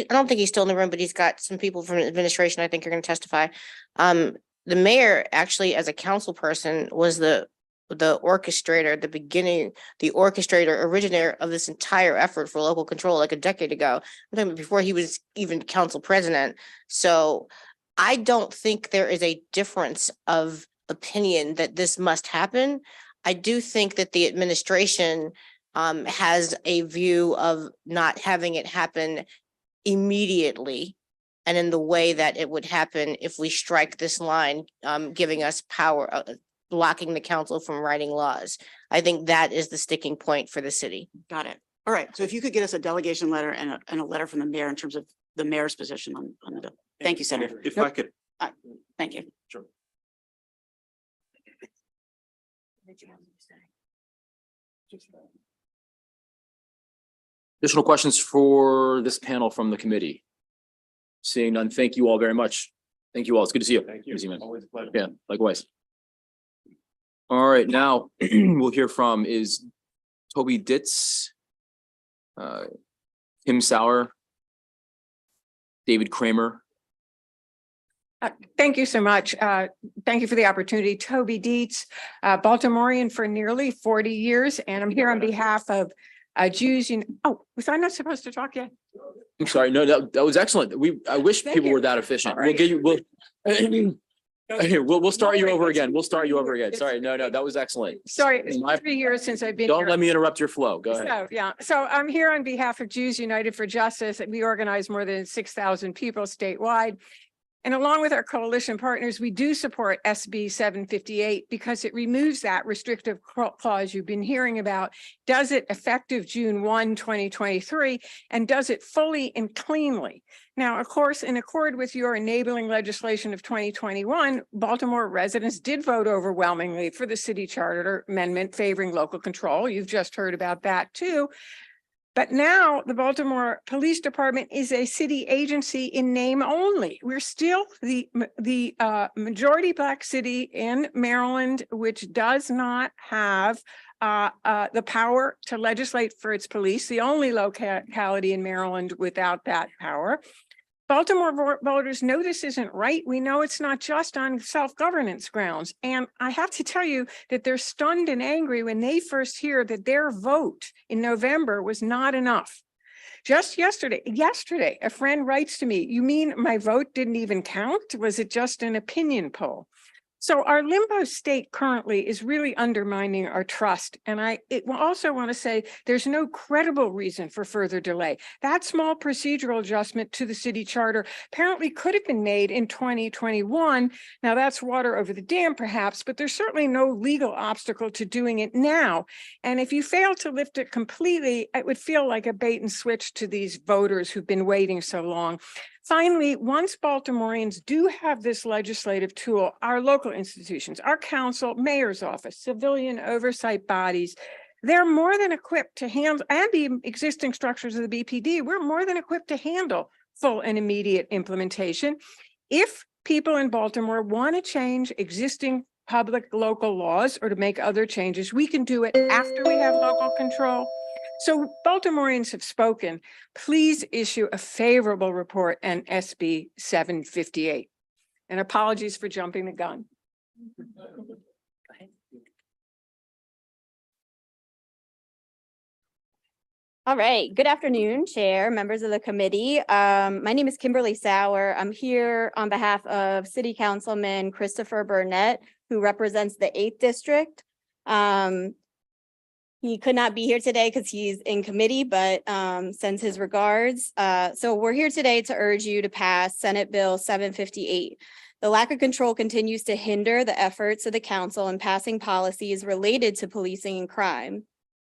Speaker 11: don't think he's still in the room, but he's got some people from administration I think are going to testify. The mayor actually, as a council person, was the orchestrator at the beginning, the orchestrator, originator of this entire effort for local control like a decade ago, before he was even council president. So I don't think there is a difference of opinion that this must happen. I do think that the administration has a view of not having it happen immediately and in the way that it would happen if we strike this line, giving us power, blocking the council from writing laws. I think that is the sticking point for the city.
Speaker 16: Got it. All right. So if you could get us a delegation letter and a letter from the mayor in terms of the mayor's position on the bill. Thank you, Senator.
Speaker 12: If I could.
Speaker 16: Thank you.
Speaker 12: Sure.
Speaker 2: Additional questions for this panel from the committee? Seeing none, thank you all very much. Thank you all. It's good to see you.
Speaker 12: Thank
Speaker 2: Good to see you, man.
Speaker 12: Always a pleasure.
Speaker 2: Yeah, likewise. All right, now we'll hear from is Toby Ditz, Tim Sauer, David Kramer.
Speaker 17: Thank you so much. Thank you for the opportunity. Toby Dietz, Baltimorean for nearly 40 years, and I'm here on behalf of Jews. Oh, was I not supposed to talk yet?
Speaker 2: I'm sorry, no, that was excellent. I wish
Speaker 17: Thank
Speaker 2: people
Speaker 17: you.
Speaker 2: were that efficient.
Speaker 17: All
Speaker 2: We'll
Speaker 17: right.
Speaker 2: get you, we'll start you over again. We'll start you over again. Sorry, no, that was excellent.
Speaker 17: Sorry, it's
Speaker 2: My-
Speaker 17: 3 years since I've been
Speaker 2: Don't
Speaker 17: here.
Speaker 2: let me interrupt your flow. Go ahead.
Speaker 17: So, yeah, so I'm here on behalf of Jews United for Justice. We organize more than 6,000 people statewide. And along with our coalition partners, we do support SB 758 because it removes that restrictive clause you've been hearing about, does it effective June 1, 2023, and does it fully and cleanly. Now, of course, in accord with your enabling legislation of 2021, Baltimore residents did vote overwhelmingly for the city charter amendment favoring local control. You've just heard about that too. But now the Baltimore Police Department is a city agency in name only. We're still the majority Black city in Maryland, which does not have the power to legislate for its police, the only locality in Maryland without that power. Baltimore voters know this isn't right. We know it's not just on self-governance grounds. And I have to tell you that they're stunned and angry when they first hear that their vote in November was not enough. Just yesterday, a friend writes to me, "You mean my vote didn't even count? Was it just an opinion poll?" So our limbo state currently is really undermining our trust. And I also want to say there's no credible reason for further delay. That small procedural adjustment to the city charter apparently could have been made in 2021. Now that's water over the dam perhaps, but there's certainly no legal obstacle to doing it now. And if you fail to lift it completely, it would feel like a bait and switch to these voters who've been waiting so long. Finally, once Baltimoreans do have this legislative tool, our local institutions, our council, mayor's office, civilian oversight bodies, they're more than equipped to handle, and the existing structures of the BPD, we're more than equipped to handle full and immediate implementation. If people in Baltimore want to change existing public local laws or to make other changes, we can do it after we have local control. So Baltimoreans have spoken. Please issue a favorable report on SB 758. And apologies for jumping the gun.
Speaker 14: All right, good afternoon, Chair, members of the committee. My name is Kimberly Sauer. I'm here on behalf of City Councilman Christopher Burnett, who represents the 8th District. He could not be here today because he's in committee, but sends his regards. So we're here today to urge you to pass Senate Bill 758. The lack of control continues to hinder the efforts of the council in passing policies related to policing and crime.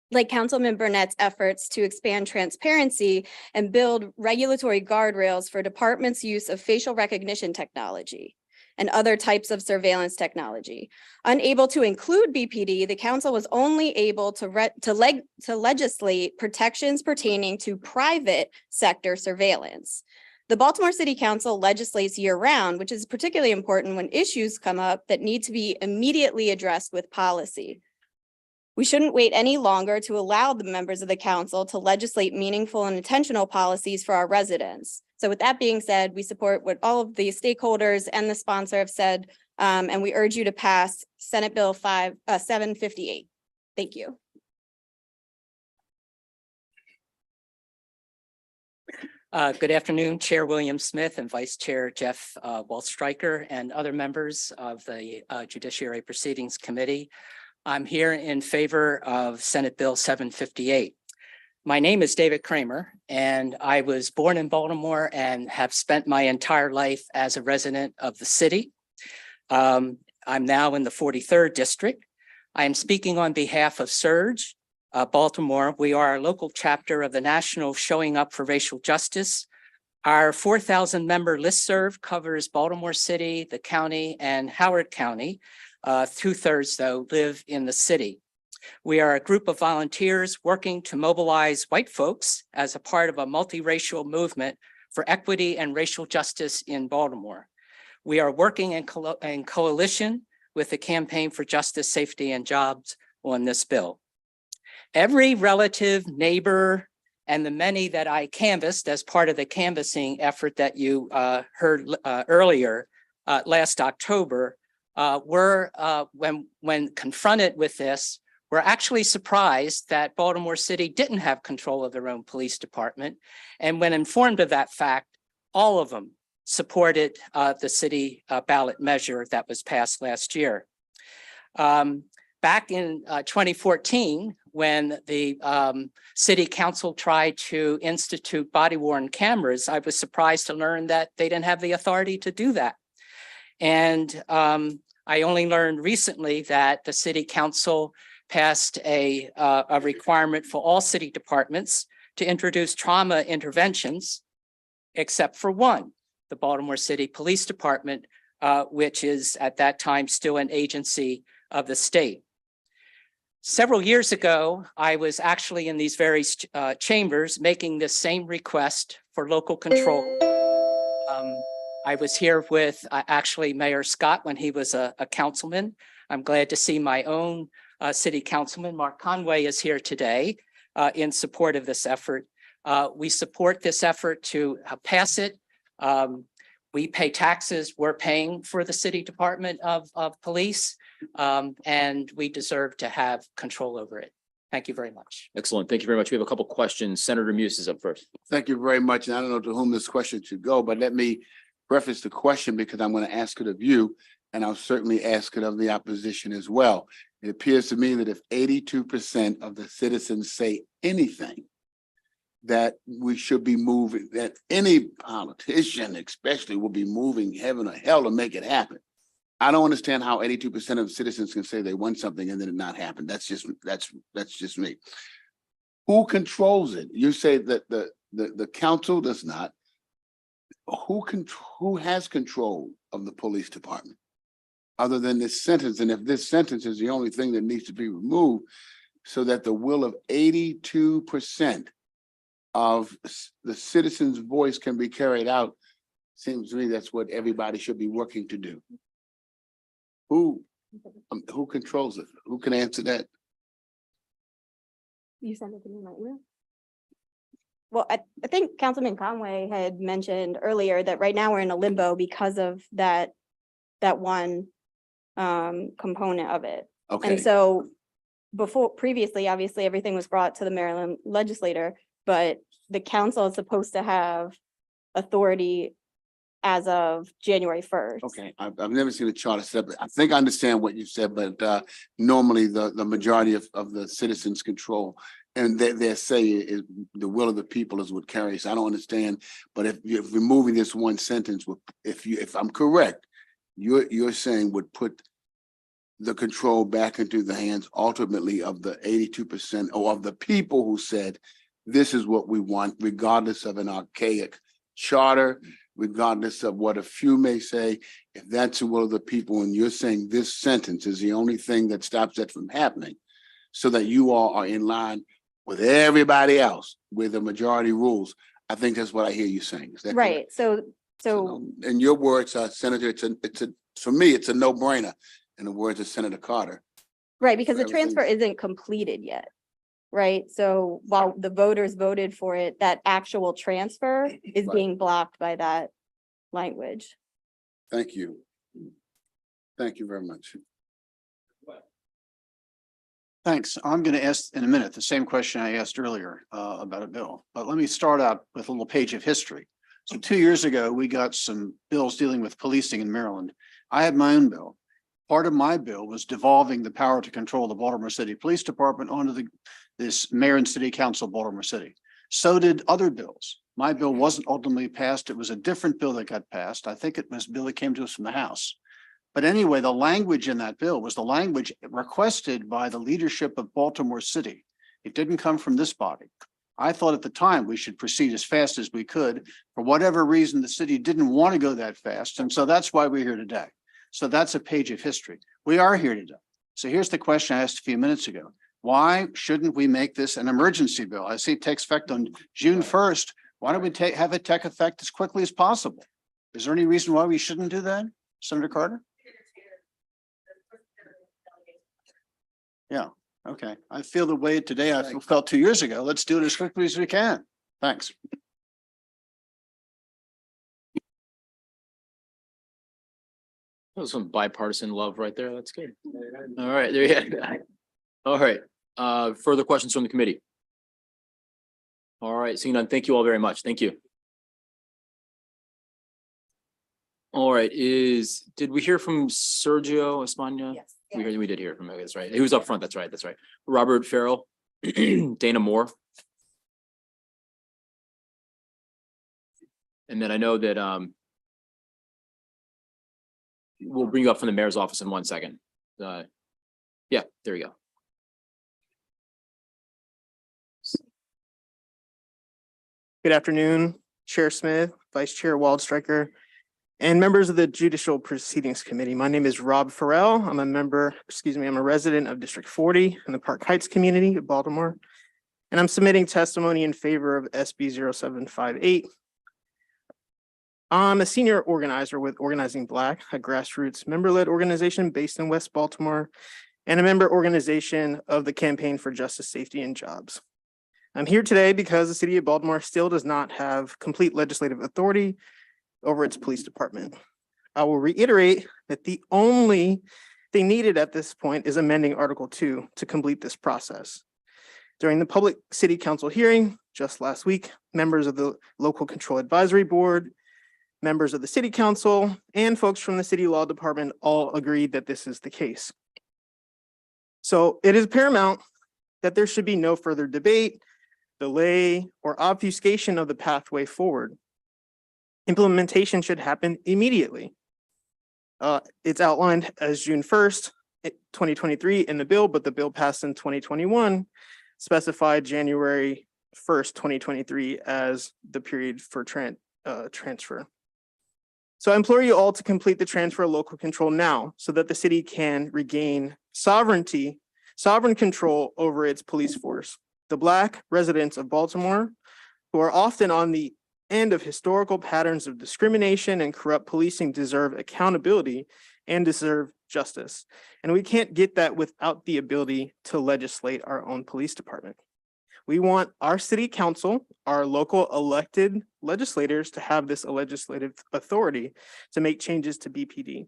Speaker 14: Like Councilman Burnett's efforts to expand transparency and build regulatory guardrails for departments' use of facial recognition technology and other types of surveillance technology. Unable to include BPD, the council was only able to legislate protections pertaining to private sector surveillance. The Baltimore City Council legislates year-round, which is particularly important when issues come up that need to be immediately addressed with policy. We shouldn't wait any longer to allow the members of the council to legislate meaningful and intentional policies for our residents. So with that being said, we support what all of the stakeholders and the sponsor have said, and we urge you to pass Senate Bill 758. Thank you.
Speaker 18: Good afternoon, Chair William Smith and Vice Chair Jeff Waldstreicher and other members of the Judiciary Proceedings Committee. I'm here in favor of Senate Bill 758. My name is David Kramer, and I was born in Baltimore and have spent my entire life as a resident of the city. I'm now in the 43rd District. I am speaking on behalf of Surge, Baltimore. We are a local chapter of the National Showing Up for Racial Justice. Our 4,000 member listserv covers Baltimore City, the county, and Howard County. 2/3, though, live in the city. We are a group of volunteers working to mobilize white folks as a part of a multiracial movement for equity and racial justice in Baltimore. We are working in coalition with the Campaign for Justice, Safety, and Jobs on this bill. Every relative, neighbor, and the many that I canvassed as part of the canvassing effort that you heard earlier last October, when confronted with this, were actually surprised that Baltimore City didn't have control of their own police department. And when informed of that fact, all of them supported the city ballot measure that was passed last year. Back in 2014, when the city council tried to institute body-worn cameras, I was surprised to learn that they didn't have the authority to do that. And I only learned recently that the city council passed a requirement for all city departments to introduce trauma interventions, except for one, the Baltimore City Police Department, which is at that time still an agency of the state. Several years ago, I was actually in these very chambers making this same request for local control. I was here with actually Mayor Scott when he was a councilman. I'm glad to see my own city councilman, Mark Conway, is here today in support of this effort. We support this effort to pass it. We pay taxes. We're paying for the city department of police, and we deserve to have control over it. Thank you very much.
Speaker 2: Excellent. Thank you very much. We have a couple questions. Senator Muse is up first.
Speaker 5: Thank you very much. And I don't know to whom this question should go, but let me preface the question because I'm going to ask it of you, and I'll certainly ask it of the opposition as well. It appears to me that if 82% of the citizens say anything, that we should be moving, that any politician especially will be moving heaven or hell to make it happen. I don't understand how 82% of citizens can say they want something and then it not happen. That's just me. Who controls it? You say that the council does not. Who has control of the police department other than this sentence? And if this sentence is the only thing that needs to be removed so that the will of 82% of the citizen's voice can be carried out, seems to me that's what everybody should be working to do. Who controls it? Who can answer that?
Speaker 14: You sent it to me, right? Well, I think Councilman Conway had mentioned earlier that right now we're in a limbo because of that
Speaker 19: that one component of it.
Speaker 7: Okay.
Speaker 19: And so previously, obviously, everything was brought to the Maryland legislator, but the council is supposed to have authority as of January 1st.
Speaker 5: Okay, I've never seen a charter set up. I think I understand what you said, but normally the majority of the citizens control. And their say is the will of the people is what carries. I don't understand, but if removing this one sentence, if I'm correct, you're saying would put the control back into the hands ultimately of the 82% or of the people who said, this is what we want, regardless of an archaic charter, regardless of what a few may say. If that's the will of the people, and you're saying this sentence is the only thing that stops that from happening, so that you all are in line with everybody else, with the majority rules, I think that's what I hear you saying. Is that correct?
Speaker 19: Right. So
Speaker 5: In your words, Senator, for me, it's a no-brainer. In the words of Senator Carter.
Speaker 19: right, because the
Speaker 5: everything's-
Speaker 19: transfer isn't completed yet. Right. So while the voters voted for it, that actual transfer is
Speaker 5: Right.
Speaker 19: being blocked by that language.
Speaker 5: Thank you. Thank you very much.
Speaker 7: Thanks. I'm going to ask in a minute the same question I asked earlier about a bill, but let me start out with a little page of history. So 2 years ago, we got some bills dealing with policing in Maryland. I had my own bill. Part of my bill was devolving the power to control the Baltimore City Police Department onto this mayor and city council of Baltimore City. So did other bills. My bill wasn't ultimately passed. It was a different bill that got passed. I think it was a bill that came to us from the House. But anyway, the language in that bill was the language requested by the leadership of Baltimore City. It didn't come from this body. I thought at the time we should proceed as fast as we could. For whatever reason, the city didn't want to go that fast. And so that's why we're here today. So that's a page of history. We are here today. So here's the question I asked a few minutes ago. Why shouldn't we make this an emergency bill? I see it takes effect on June 1st. Why don't we have it take effect as quickly as possible? Is there any reason why we shouldn't do that, Senator Carter? Yeah, okay. I feel the way today I felt 2 years ago. Let's do it as quickly as we can. Thanks.
Speaker 2: That was some bipartisan love right there. That's good. All right, there you go. All right, further questions from the committee? All right, seeing none, thank you all very much. Thank you. All right, did we hear from Sergio Espana?
Speaker 19: Yes.
Speaker 2: We did hear from him, that's right. He was up front, that's right, that's right. Robert Farrell, Dana Moore. And then I know that we'll bring you up from the mayor's office in 1 second. Yeah, there you go.
Speaker 9: Good afternoon, Chair Smith, Vice Chair Waldstreicher, and members of the Judicial Proceedings Committee. My name is Rob Farrell. I'm a resident of District 40 in the Park Heights community of Baltimore. And I'm submitting testimony in favor of SB 0758. I'm a senior organizer with Organizing Black, a grassroots member-led organization based in West Baltimore, and a member organization of the Campaign for Justice, Safety, and Jobs. I'm here today because the city of Baltimore still does not have complete legislative authority over its police department. I will reiterate that the only thing needed at this point is amending Article 2 to complete this process. During the public city council hearing just last week, members of the Local Control Advisory Board, members of the city council, and folks from the city law department all agreed that this is the case. So it is paramount that there should be no further debate, delay, or obfuscation of the pathway forward. Implementation should happen immediately. It's outlined as June 1st, 2023 in the bill, but the bill passed in 2021 specified January 1st, 2023 as the period for transfer. So I implore you all to complete the transfer of local control now so that the city can regain sovereign control over its police force. The Black residents of Baltimore, who are often on the end of historical patterns of discrimination and corrupt policing, deserve accountability and deserve justice. And we can't get that without the ability to legislate our own police department. We want our city council, our local elected legislators, to have this legislative authority to make changes to BPD.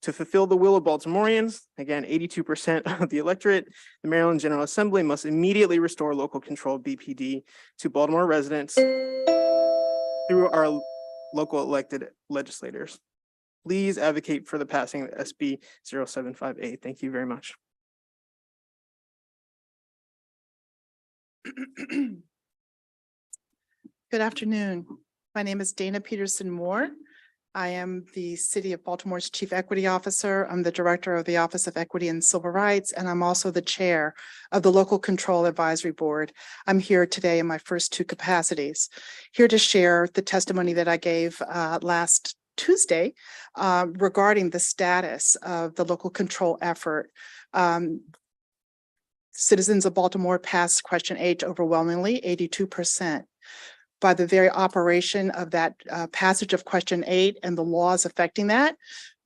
Speaker 20: To fulfill the will of Baltimoreans, again, 82% of the electorate, the Maryland General Assembly must immediately restore local control of BPD to Baltimore residents through our local elected legislators. Please advocate for the passing of SB 075A. Thank you very much.
Speaker 21: Good afternoon. My name is Dana Peterson Moore. I am the City of Baltimore's Chief Equity Officer. I'm the Director of the Office of Equity and Civil Rights, and I'm also the Chair of the Local Control Advisory Board. I'm here today in my first two capacities, here to share the testimony that I gave last Tuesday regarding the status of the local control effort. Citizens of Baltimore passed question 8 overwhelmingly, 82%. By the very operation of that passage of question 8 and the laws affecting that,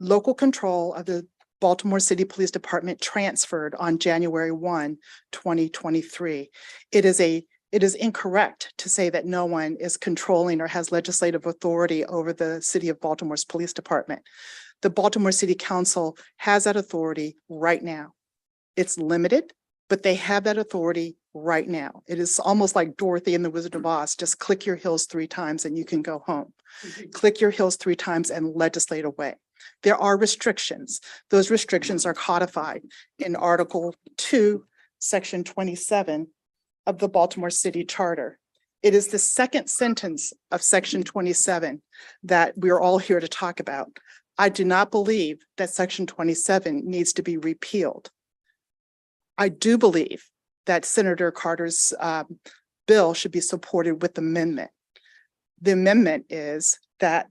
Speaker 21: local control of the Baltimore City Police Department transferred on January 1, 2023. It is incorrect to say that no one is controlling or has legislative authority over the City of Baltimore's Police Department. The Baltimore City Council has that authority right now. It's limited, but they have that authority right now. It is almost like Dorothy and the Wizard of Oz. Just click your heels 3 times and you can go home. Click your heels 3 times and legislate away. There are restrictions. Those restrictions are codified in Article 2, Section 27 of the Baltimore City Charter. It is the second sentence of Section 27 that we are all here to talk about. I do not believe that Section 27 needs to be repealed. I do believe that Senator Carter's bill should be supported with amendment. The amendment is that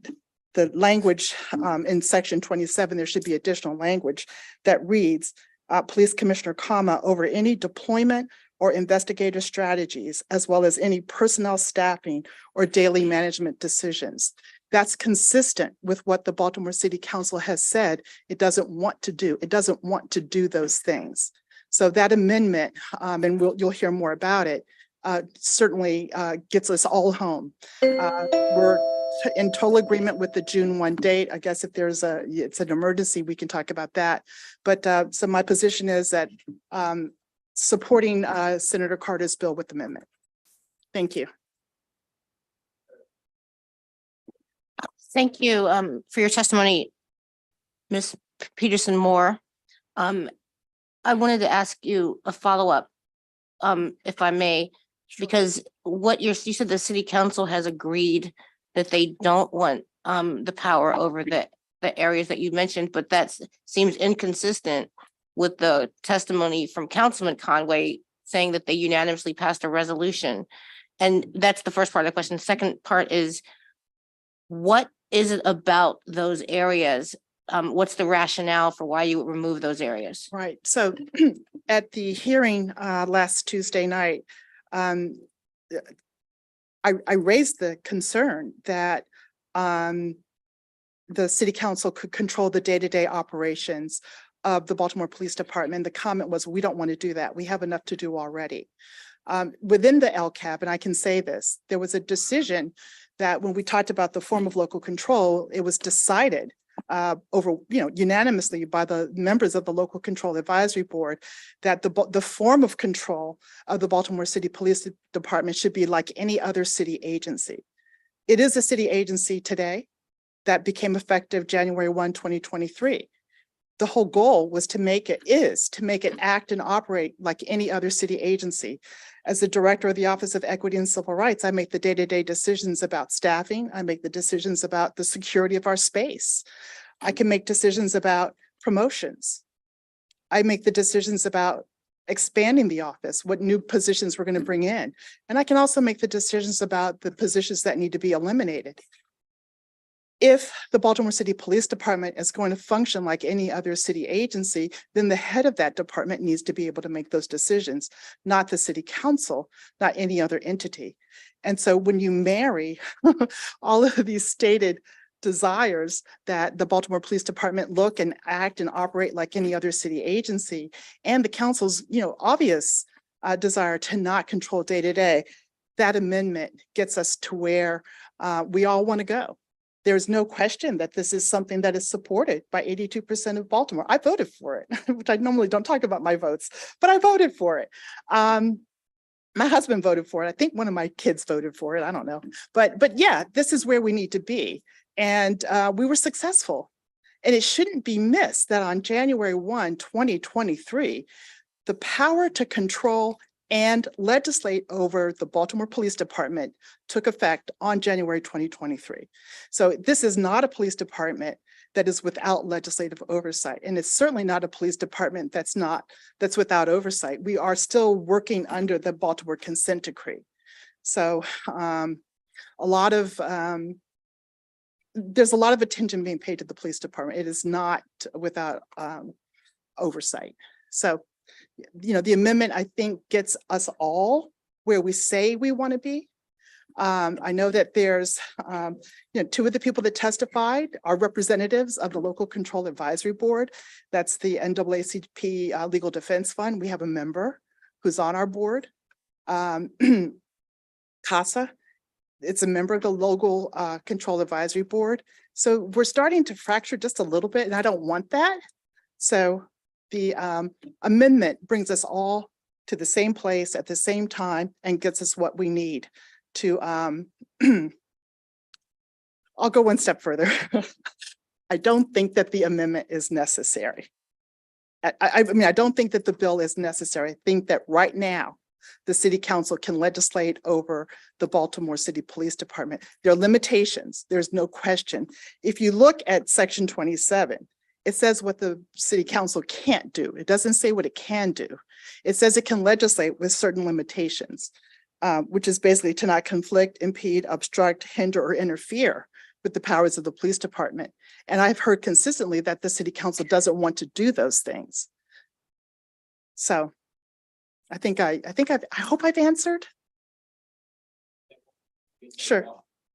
Speaker 21: the language in Section 27, there should be additional language that reads, Police Commissioner, over any deployment or investigative strategies, as well as any personnel staffing or daily management decisions. That's consistent with what the Baltimore City Council has said it doesn't want to do. It doesn't want to do those things. So that amendment, and you'll hear more about it, certainly gets us all home. We're in total agreement with the June 1 date. I guess if it's an emergency, we can talk about that. But so my position is that supporting Senator Carter's bill with amendment. Thank you.
Speaker 11: Thank you for your testimony, Ms. Peterson Moore. I wanted to ask you a follow-up, if I may, because you said the city council has agreed that they don't want the power over the areas that you mentioned, but that seems inconsistent with the testimony from Councilman Conway saying that they unanimously passed a resolution. And that's the first part of the question. Second part is, what is it about those areas? What's the rationale for why you would remove those areas?
Speaker 21: Right. So at the hearing last Tuesday night, I raised the concern that the city council could control the day-to-day operations of the Baltimore Police Department. The comment was, we don't want to do that. We have enough to do already. Within the LCAP, and I can say this, there was a decision that when we talked about the form of local control, it was decided unanimously by the members of the Local Control Advisory Board that the form of control of the Baltimore City Police Department should be like any other city agency. It is a city agency today that became effective January 1, 2023. The whole goal was to make it act and operate like any other city agency. As the director of the Office of Equity and Civil Rights, I make the day-to-day decisions about staffing. I make the decisions about the security of our space. I can make decisions about promotions. I make the decisions about expanding the office, what new positions we're going to bring in. And I can also make the decisions about the positions that need to be eliminated. If the Baltimore City Police Department is going to function like any other city agency, then the head of that department needs to be able to make those decisions, not the city council, not any other entity. And so when you marry all of these stated desires that the Baltimore Police Department look and act and operate like any other city agency, and the council's obvious desire to not control day to day, that amendment gets us to where we all want to go. There's no question that this is something that is supported by 82% of Baltimore. I voted for it, which I normally don't talk about my votes, but I voted for it. My husband voted for it. I think one of my kids voted for it. I don't know. But yeah, this is where we need to be. And we were successful. And it shouldn't be missed that on January 1, 2023, the power to control and legislate over the Baltimore Police Department took effect on January 2023. So this is not a police department that is without legislative oversight. And it's certainly not a police department that's without oversight. We are still working under the Baltimore consent decree. So there's a lot of attention being paid to the police department. It is not without oversight. So, the amendment, I think, gets us all where we say we want to be. I know that there's, two of the people that testified are representatives of the Local Control Advisory Board. That's the NAACP Legal Defense Fund. We have a member who's on our board. CASA, it's a member of the Local Control Advisory Board. So we're starting to fracture just a little bit, and I don't want that. So the amendment brings us all to the same place at the same time and gets us what we need to, I'll go one step further. I don't think that the amendment is necessary. I mean, I don't think that the bill is necessary. I think that right now, the city council can legislate over the Baltimore City Police Department. There are limitations, there's no question. If you look at section 27, it says what the city council can't do. It doesn't say what it can do. It says it can legislate with certain limitations, which is basically to not conflict, impede, obstruct, hinder, or interfere with the powers of the police department. And I've heard consistently that the city council doesn't want to do those things. So I hope I've answered. Sure.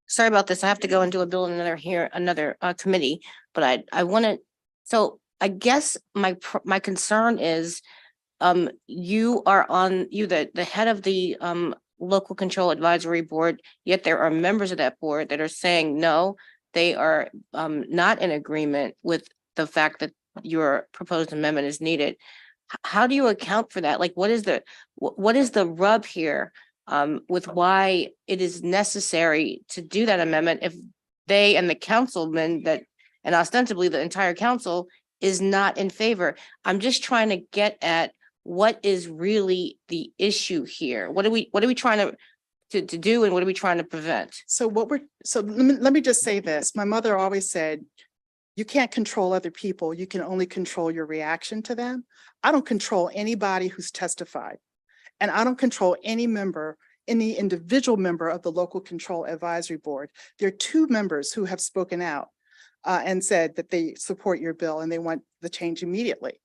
Speaker 11: Sorry about this. I have to go and do a bill in another committee, but I want to, so I guess my concern is you are the head of the Local Control Advisory Board, yet there are members of that board that are saying no, they are not in agreement with the fact that your proposed amendment is needed. How do you account for that? Like, what is the rub here with why it is necessary to do that amendment if they and the councilmen and ostensibly the entire council is not in favor? I'm just trying to get at what is really the issue here. What are we trying to do, and what are we trying to prevent?
Speaker 21: So let me just say this. My mother always said, you can't control other people. You can only control your reaction to them. I don't control anybody who's testified, and I don't control any individual member of the Local Control Advisory Board. There are two members who have spoken out and said that they support your bill and they want the change immediately.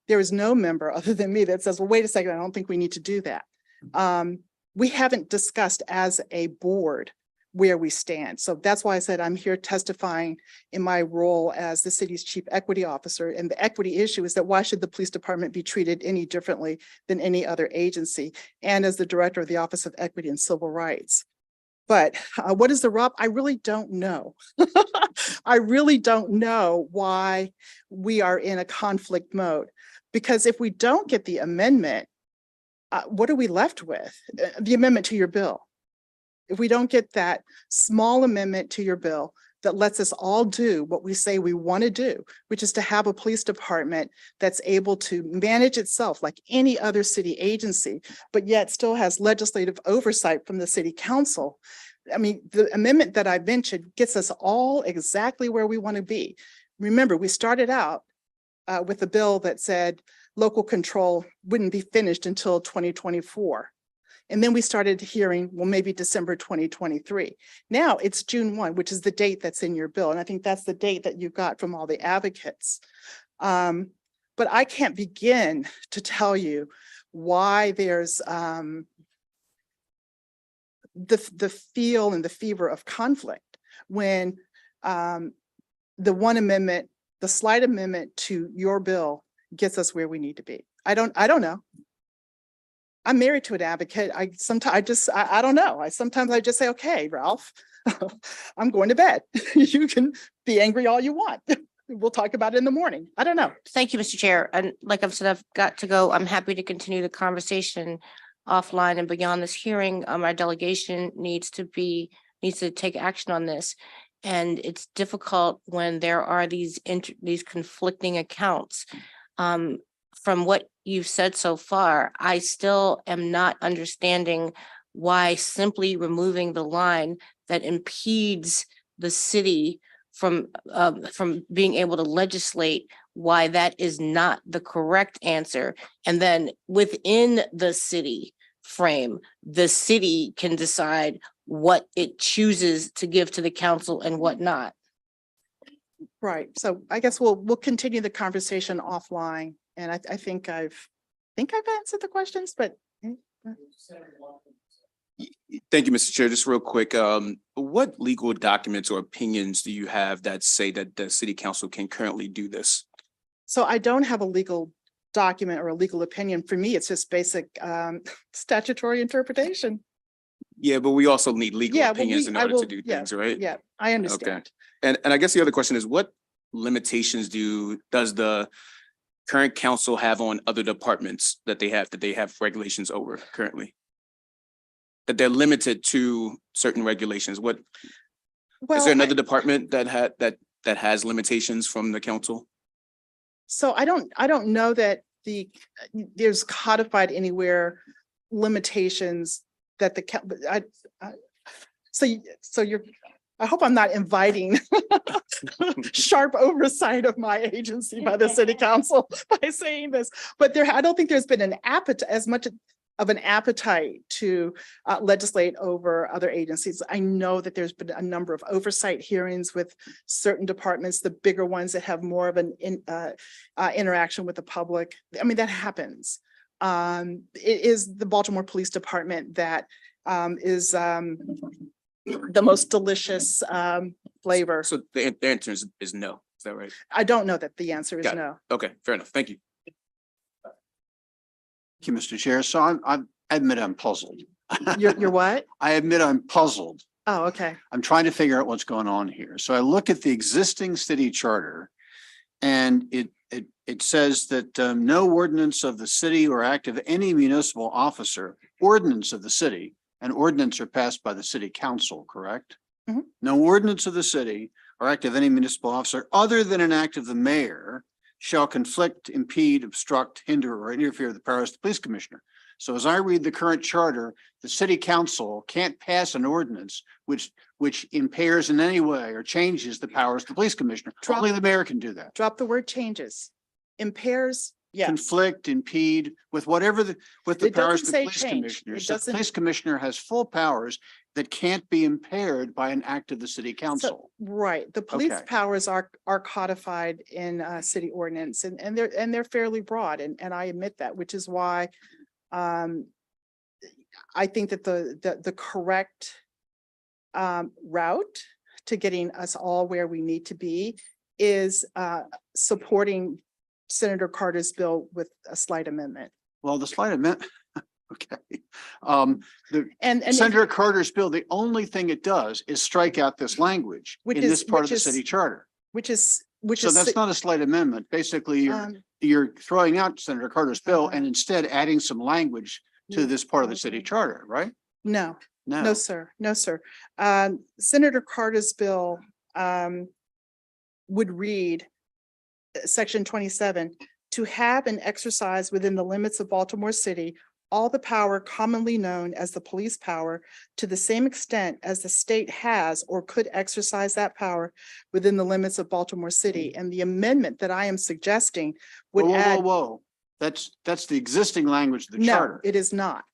Speaker 21: There is no member other than me that says, well, wait a second, I don't think we need to do that. We haven't discussed as a board where we stand. So that's why I said I'm here testifying in my role as the city's chief equity officer. And the equity issue is that why should the police department be treated any differently than any other agency? And as the director of the Office of Equity and Civil Rights. But what is the rub? I really don't know. I really don't know why we are in a conflict mode. Because if we don't get the amendment, what are we left with? The amendment to your bill. If we don't get that small amendment to your bill that lets us all do what we say we want to do, which is to have a police department that's able to manage itself like any other city agency, but yet still has legislative oversight from the city council. I mean, the amendment that I mentioned gets us all exactly where we want to be. Remember, we started out with a bill that said local control wouldn't be finished until 2024. And then we started hearing, well, maybe December 2023. Now it's June 1, which is the date that's in your bill. And I think that's the date that you got from all the advocates. But I can't begin to tell you why there's the feel and the fever of conflict when the one amendment, the slight amendment to your bill gets us where we need to be. I don't know. I'm married to an advocate. I don't know. Sometimes I just say, okay, Ralph, I'm going to bed. You can be angry all you want. We'll talk about it in the morning. I don't know.
Speaker 11: Thank you, Mr. Chair. And like I've said, I've got to go. I'm happy to continue the conversation offline and beyond this hearing. Our delegation needs to take action on this. And it's difficult when there are these conflicting accounts. From what you've said so far, I still am not understanding why simply removing the line that impedes the city from being able to legislate, why that is not the correct answer. And then within the city frame, the city can decide what it chooses to give to the council and what not.
Speaker 21: Right. So I guess we'll continue the conversation offline. And I think I've answered the questions, but
Speaker 15: Thank you, Mr. Chair. Just real quick, what legal documents or opinions do you have that say that the city council can currently do this?
Speaker 21: so I don't have a legal document or a legal opinion. For me, it's just basic statutory interpretation.
Speaker 15: Yeah, but we also need legal
Speaker 21: Yeah, well,
Speaker 15: opinions in
Speaker 21: I
Speaker 15: order
Speaker 21: will-
Speaker 15: to do
Speaker 21: yeah,
Speaker 15: things, right?
Speaker 21: Yeah, I
Speaker 15: Okay.
Speaker 21: understand.
Speaker 15: And I guess the other question is, what limitations does the current council have on other departments that they have regulations over currently? That they're limited to certain regulations. What, is
Speaker 21: Well,
Speaker 15: there another department that has limitations from the council?
Speaker 21: so I don't know that there's codified anywhere limitations that I hope I'm not inviting sharp oversight of my agency by the city council by saying this, but I don't think there's been an appetite, as much of an appetite to legislate over other agencies. I know that there's been a number of oversight hearings with certain departments, the bigger ones that have more of an interaction with the public. I mean, that happens. It is the Baltimore Police Department that is the most delicious flavor.
Speaker 15: So the answer is no. Is that right?
Speaker 21: I don't know that the answer is
Speaker 15: Got it.
Speaker 21: no.
Speaker 15: Okay, fair enough. Thank you.
Speaker 7: Thank you, Mr. Chair. So I admit I'm puzzled.
Speaker 21: You're what?
Speaker 7: I admit I'm puzzled.
Speaker 21: Oh, okay.
Speaker 7: I'm trying to figure out what's going on here. So I look at the existing city charter and it says that no ordinance of the city or act of any municipal officer, ordinance of the city, and ordinance are passed by the city council, correct?
Speaker 21: Mhm.
Speaker 7: No ordinance of the city or act of any municipal officer other than an act of the mayor shall conflict, impede, obstruct, hinder, or interfere with the powers of the police commissioner. So as I read the current charter, the city council can't pass an ordinance which impairs in any way or changes the powers of the police commissioner. Only the mayor can do that.
Speaker 21: Drop the word changes. Impairs, yes.
Speaker 7: Conflict, impede with whatever with the
Speaker 21: It
Speaker 7: powers
Speaker 21: doesn't
Speaker 7: of the
Speaker 21: say
Speaker 7: police
Speaker 21: change.
Speaker 7: commissioner.
Speaker 21: It
Speaker 7: So the
Speaker 21: doesn't-
Speaker 7: police commissioner has full powers that can't be impaired by an act of the city council.
Speaker 21: Right, the police
Speaker 7: Okay.
Speaker 21: powers are codified in city ordinance and they're fairly broad and I admit that, which is why I think that the correct route to getting us all where we need to be is supporting Senator Carter's bill with a slight amendment.
Speaker 7: Well, the slight amendment, okay.
Speaker 21: And
Speaker 7: Senator Carter's bill, the only thing it does is strike out this language
Speaker 21: Which
Speaker 7: in
Speaker 21: is-
Speaker 7: this part of
Speaker 21: which
Speaker 7: the
Speaker 21: is-
Speaker 7: city charter.
Speaker 21: which is
Speaker 7: So that's not a slight amendment. Basically, you're throwing out Senator Carter's bill and instead adding some language to this part of the city charter, right?
Speaker 21: No,
Speaker 7: No.
Speaker 21: no, sir. No, sir. Senator Carter's bill would read section 27, to have and exercise within the limits of Baltimore City all the power commonly known as the police power to the same extent as the state has or could exercise that power within the limits of Baltimore City. And the amendment that I am suggesting would
Speaker 7: Whoa, whoa,
Speaker 21: add.
Speaker 7: whoa. That's the existing language of the
Speaker 21: No,
Speaker 7: charter.
Speaker 21: it is not.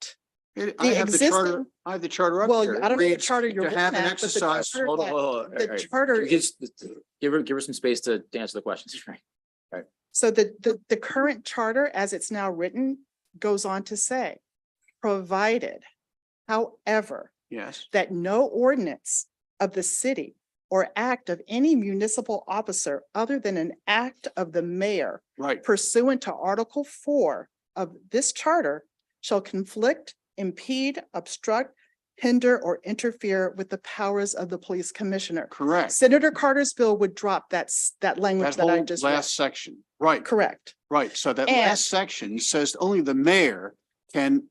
Speaker 7: I have the charter, I have the charter up
Speaker 21: Well,
Speaker 7: here.
Speaker 21: I don't know the
Speaker 7: Reads,
Speaker 21: charter you're
Speaker 7: to
Speaker 21: looking
Speaker 7: have an
Speaker 21: at, but the
Speaker 7: exercise.
Speaker 21: charter
Speaker 2: Hold on,
Speaker 21: that-
Speaker 2: hold on.
Speaker 21: the
Speaker 2: All right.
Speaker 21: charter-
Speaker 2: Give her some space to answer the questions. Right.
Speaker 21: So the current charter, as it's now written, goes on to say, provided, however,
Speaker 7: Yes.
Speaker 21: that no ordinance of the city or act of any municipal officer other than an act of the mayor
Speaker 7: Right.
Speaker 21: pursuant to Article 4 of this charter shall conflict, impede, obstruct, hinder, or interfere with the powers of the police commissioner.
Speaker 7: Correct.
Speaker 21: Senator Carter's bill would drop that language
Speaker 7: That
Speaker 21: that I
Speaker 7: whole
Speaker 21: just read.
Speaker 7: last section, right,
Speaker 21: Correct.
Speaker 7: right. So that
Speaker 21: And-
Speaker 7: last section says only the mayor can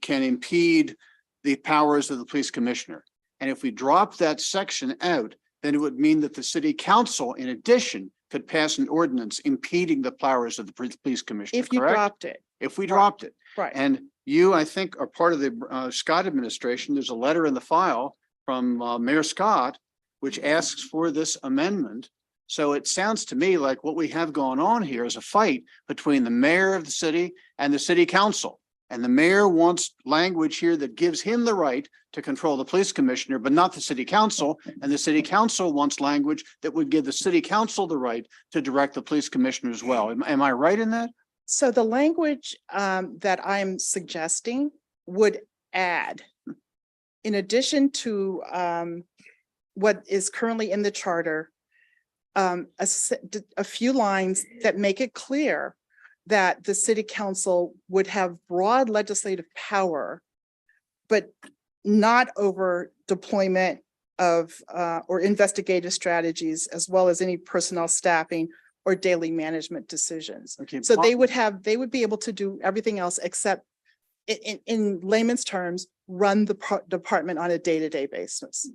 Speaker 7: impede the powers of the police commissioner. And if we drop that section out, then it would mean that the city council, in addition, could pass an ordinance impeding the powers of the police commissioner,
Speaker 21: If you
Speaker 7: correct?
Speaker 21: dropped it.
Speaker 7: If we
Speaker 21: Right.
Speaker 7: dropped it.
Speaker 21: Right.
Speaker 7: And you, I think, are part of the Scott administration. There's a letter in the file from Mayor Scott, which asks for this amendment. So it sounds to me like what we have going on here is a fight between the mayor of the city and the city council. And the mayor wants language here that gives him the right to control the police commissioner, but not the city council. And the city council wants language that would give the city council the right to direct the police commissioner as well. Am I right in that?
Speaker 21: So the language that I'm suggesting would add, in addition to what is currently in the charter, a few lines that make it clear that the city council would have broad legislative power, but not over deployment of or investigative strategies, as well as any personnel staffing or daily management decisions.
Speaker 7: Okay.
Speaker 21: So they would be able to do everything else except in layman's terms, run the department on a day-to-day basis.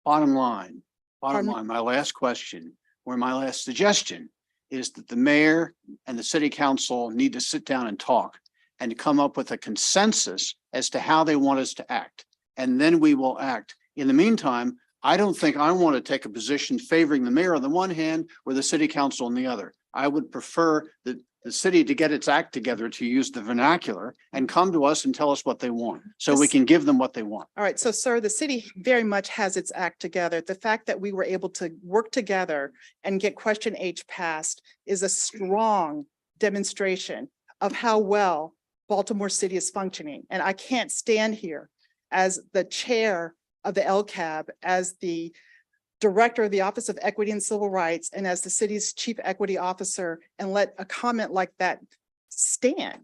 Speaker 7: Bottom line,
Speaker 21: Pardon?
Speaker 7: my last question, or my last suggestion is that the mayor and the city council need to sit down and talk and come up with a consensus as to how they want us to act. And then we will act. In the meantime, I don't think I want to take a position favoring the mayor on the one hand or the city council on the other. I would prefer the city to get its act together, to use the vernacular, and come to us and tell us what they want, so we can give them what they want.
Speaker 21: All right, so sir, the city very much has its act together. The fact that we were able to work together and get question H passed is a strong demonstration of how well Baltimore City is functioning. And I can't stand here as the chair of the LCAB, as the director of the Office of Equity and Civil Rights, and as the city's chief equity officer, and let a comment like that stand.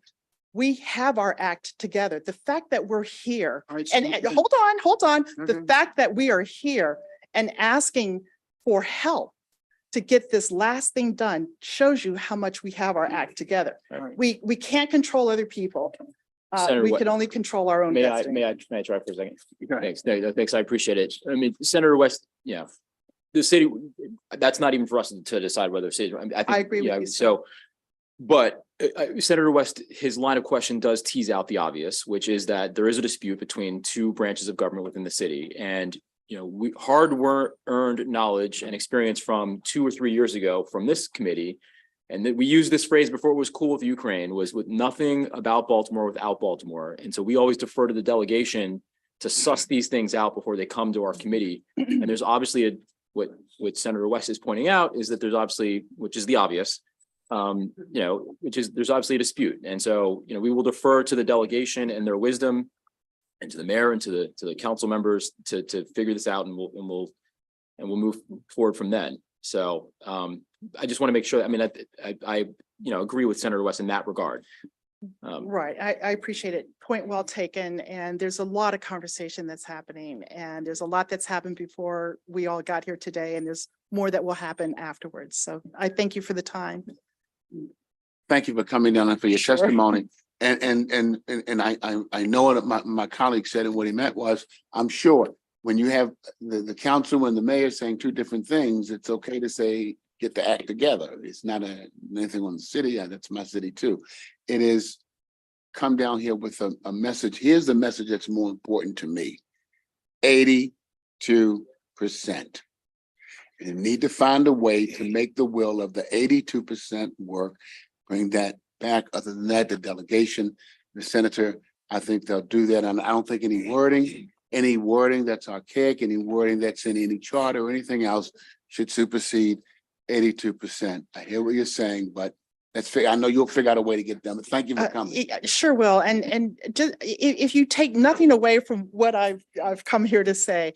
Speaker 21: We have our act together. The fact that we're here,
Speaker 7: All right,
Speaker 21: and
Speaker 7: so-
Speaker 21: hold on. The
Speaker 7: Okay.
Speaker 21: fact that we are here and asking for help to get this last thing done shows you how much we have our act together.
Speaker 7: Right.
Speaker 21: We can't control other people.
Speaker 2: Senator,
Speaker 21: We
Speaker 2: what-
Speaker 21: can only control our own
Speaker 2: May I
Speaker 21: destiny.
Speaker 2: try for a second?
Speaker 7: Go ahead.
Speaker 2: Thanks. No, thanks. I appreciate it. I mean, Senator West, yeah. The city, that's not even for us to decide whether city, I think.
Speaker 21: I agree with
Speaker 2: yeah,
Speaker 21: you, sir.
Speaker 2: So, but Senator West, his line of question does tease out the obvious, which is that there is a dispute between two branches of government within the city. And, you know, we earned knowledge and experience from 2 or 3 years ago from this committee. And that we used this phrase before it was cool with Ukraine, was with nothing about Baltimore without Baltimore. And so we always defer to the delegation to suss these things out before they come to our committee. And there's obviously what Senator West is pointing out is that there's obviously, which is the obvious, there's obviously a dispute. And so, we will defer to the delegation and their wisdom, and to the mayor and to the council members to figure this out, and we'll move forward from then. So I just want to make sure, I agree with Senator West in that regard.
Speaker 21: Right, I appreciate it. Point well taken. And there's a lot of conversation that's happening, and there's a lot that's happened before we all got here today, and there's more that will happen afterwards. So I thank you for the time.
Speaker 5: Thank you for coming down and for your
Speaker 21: Sure.
Speaker 5: testimony. And I know what my colleague said, and what he meant was, I'm sure when you have the council and the mayor saying two different things, it's okay to say, get the act together. It's not anything on the city. That's my city too. It is come down here with a message. Here's the message that's more important to me. 82%. You need to find a way to make the will of the 82% work, bring that back. Other than that, the delegation, the senator, I think they'll do that. And I don't think any wording that's archaic, any wording that's in any charter or anything else should supersede 82%. I hear what you're saying, but I know you'll figure out a way to get it done, but thank you for coming.
Speaker 21: Sure will. And just if you take nothing away from what I've come here to say,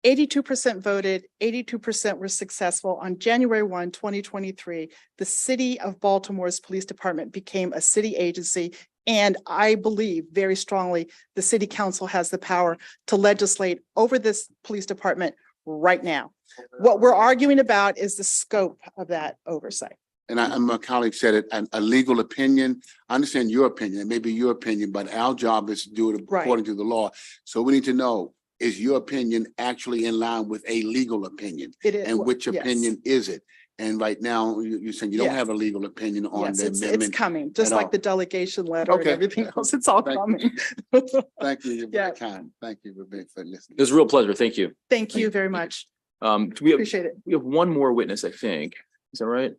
Speaker 21: 82% voted, 82% were successful. On January 1, 2023, the city of Baltimore's police department became a city agency. And I believe very strongly the city council has the power to legislate over this police department right now. What we're arguing about is the scope of that oversight.
Speaker 5: And my colleague said it, a legal opinion. I understand your opinion, it may be your opinion, but our job is to do it
Speaker 21: Right.
Speaker 5: according to the law. So we need to know, is your opinion actually in line with a legal opinion?
Speaker 21: It is.
Speaker 5: And which
Speaker 21: yes.
Speaker 5: opinion is it? And right now, you're saying you don't
Speaker 21: Yes.
Speaker 5: have a legal opinion on
Speaker 21: Yes,
Speaker 5: the
Speaker 21: it's
Speaker 5: amendment.
Speaker 21: coming, just
Speaker 5: at
Speaker 21: like
Speaker 5: all.
Speaker 21: the delegation letter and
Speaker 5: Okay.
Speaker 21: everything else. It's all
Speaker 5: Thank you.
Speaker 21: coming.
Speaker 5: Thank you, you're very
Speaker 21: Yeah.
Speaker 5: kind. Thank you for listening.
Speaker 2: It was a real pleasure. Thank you.
Speaker 21: Thank you very much.
Speaker 2: Do we have,
Speaker 21: Appreciate it.
Speaker 2: we have one more witness, I think. Is that right?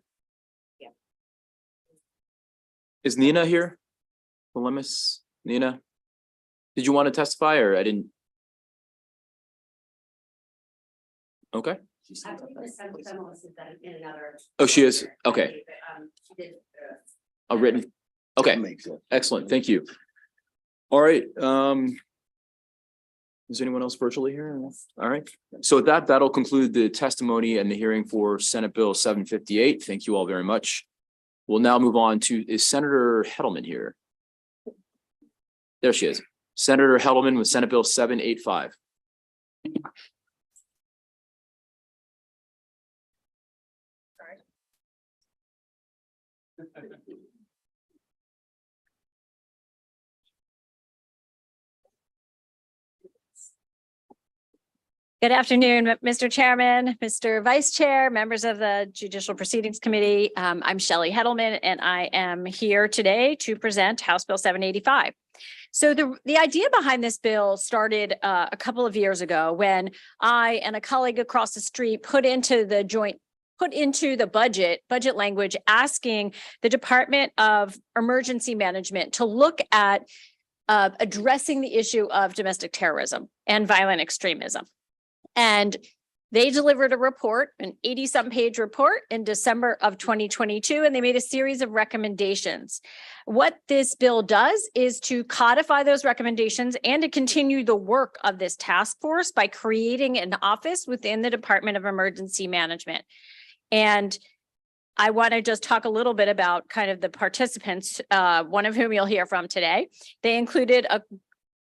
Speaker 11: Yeah.
Speaker 2: Is Nina here? Lemus, Nina? Did you want to testify or I didn't? Okay. Oh, she is? Okay. A written, okay,
Speaker 5: Makes sense.
Speaker 2: excellent, thank you. All right, is anyone else virtually here? All right, so with that, that'll conclude the testimony and the hearing for Senate Bill 758. Thank you all very much. We'll now move on to, is Senator Heddleman here? There she is. Senator Heddleman with Senate Bill 785.
Speaker 4: Good afternoon, Mr. Chairman, Mr. Vice Chair, members of the Judicial Proceedings Committee. I'm Shelley Heddleman, and I am here today to present House Bill 785. So the idea behind this bill started a couple of years ago when I and a colleague across the street put into the budget language asking the Department of Emergency Management to look at addressing the issue of domestic terrorism and violent extremism. And they delivered a report, an 80-some page report in December of 2022, and they made a series of recommendations. What this bill does is to codify those recommendations and to continue the work of this task force by creating an office within the Department of Emergency Management. And I want to just talk a little bit about kind of the participants, one of whom you'll hear from today. They included a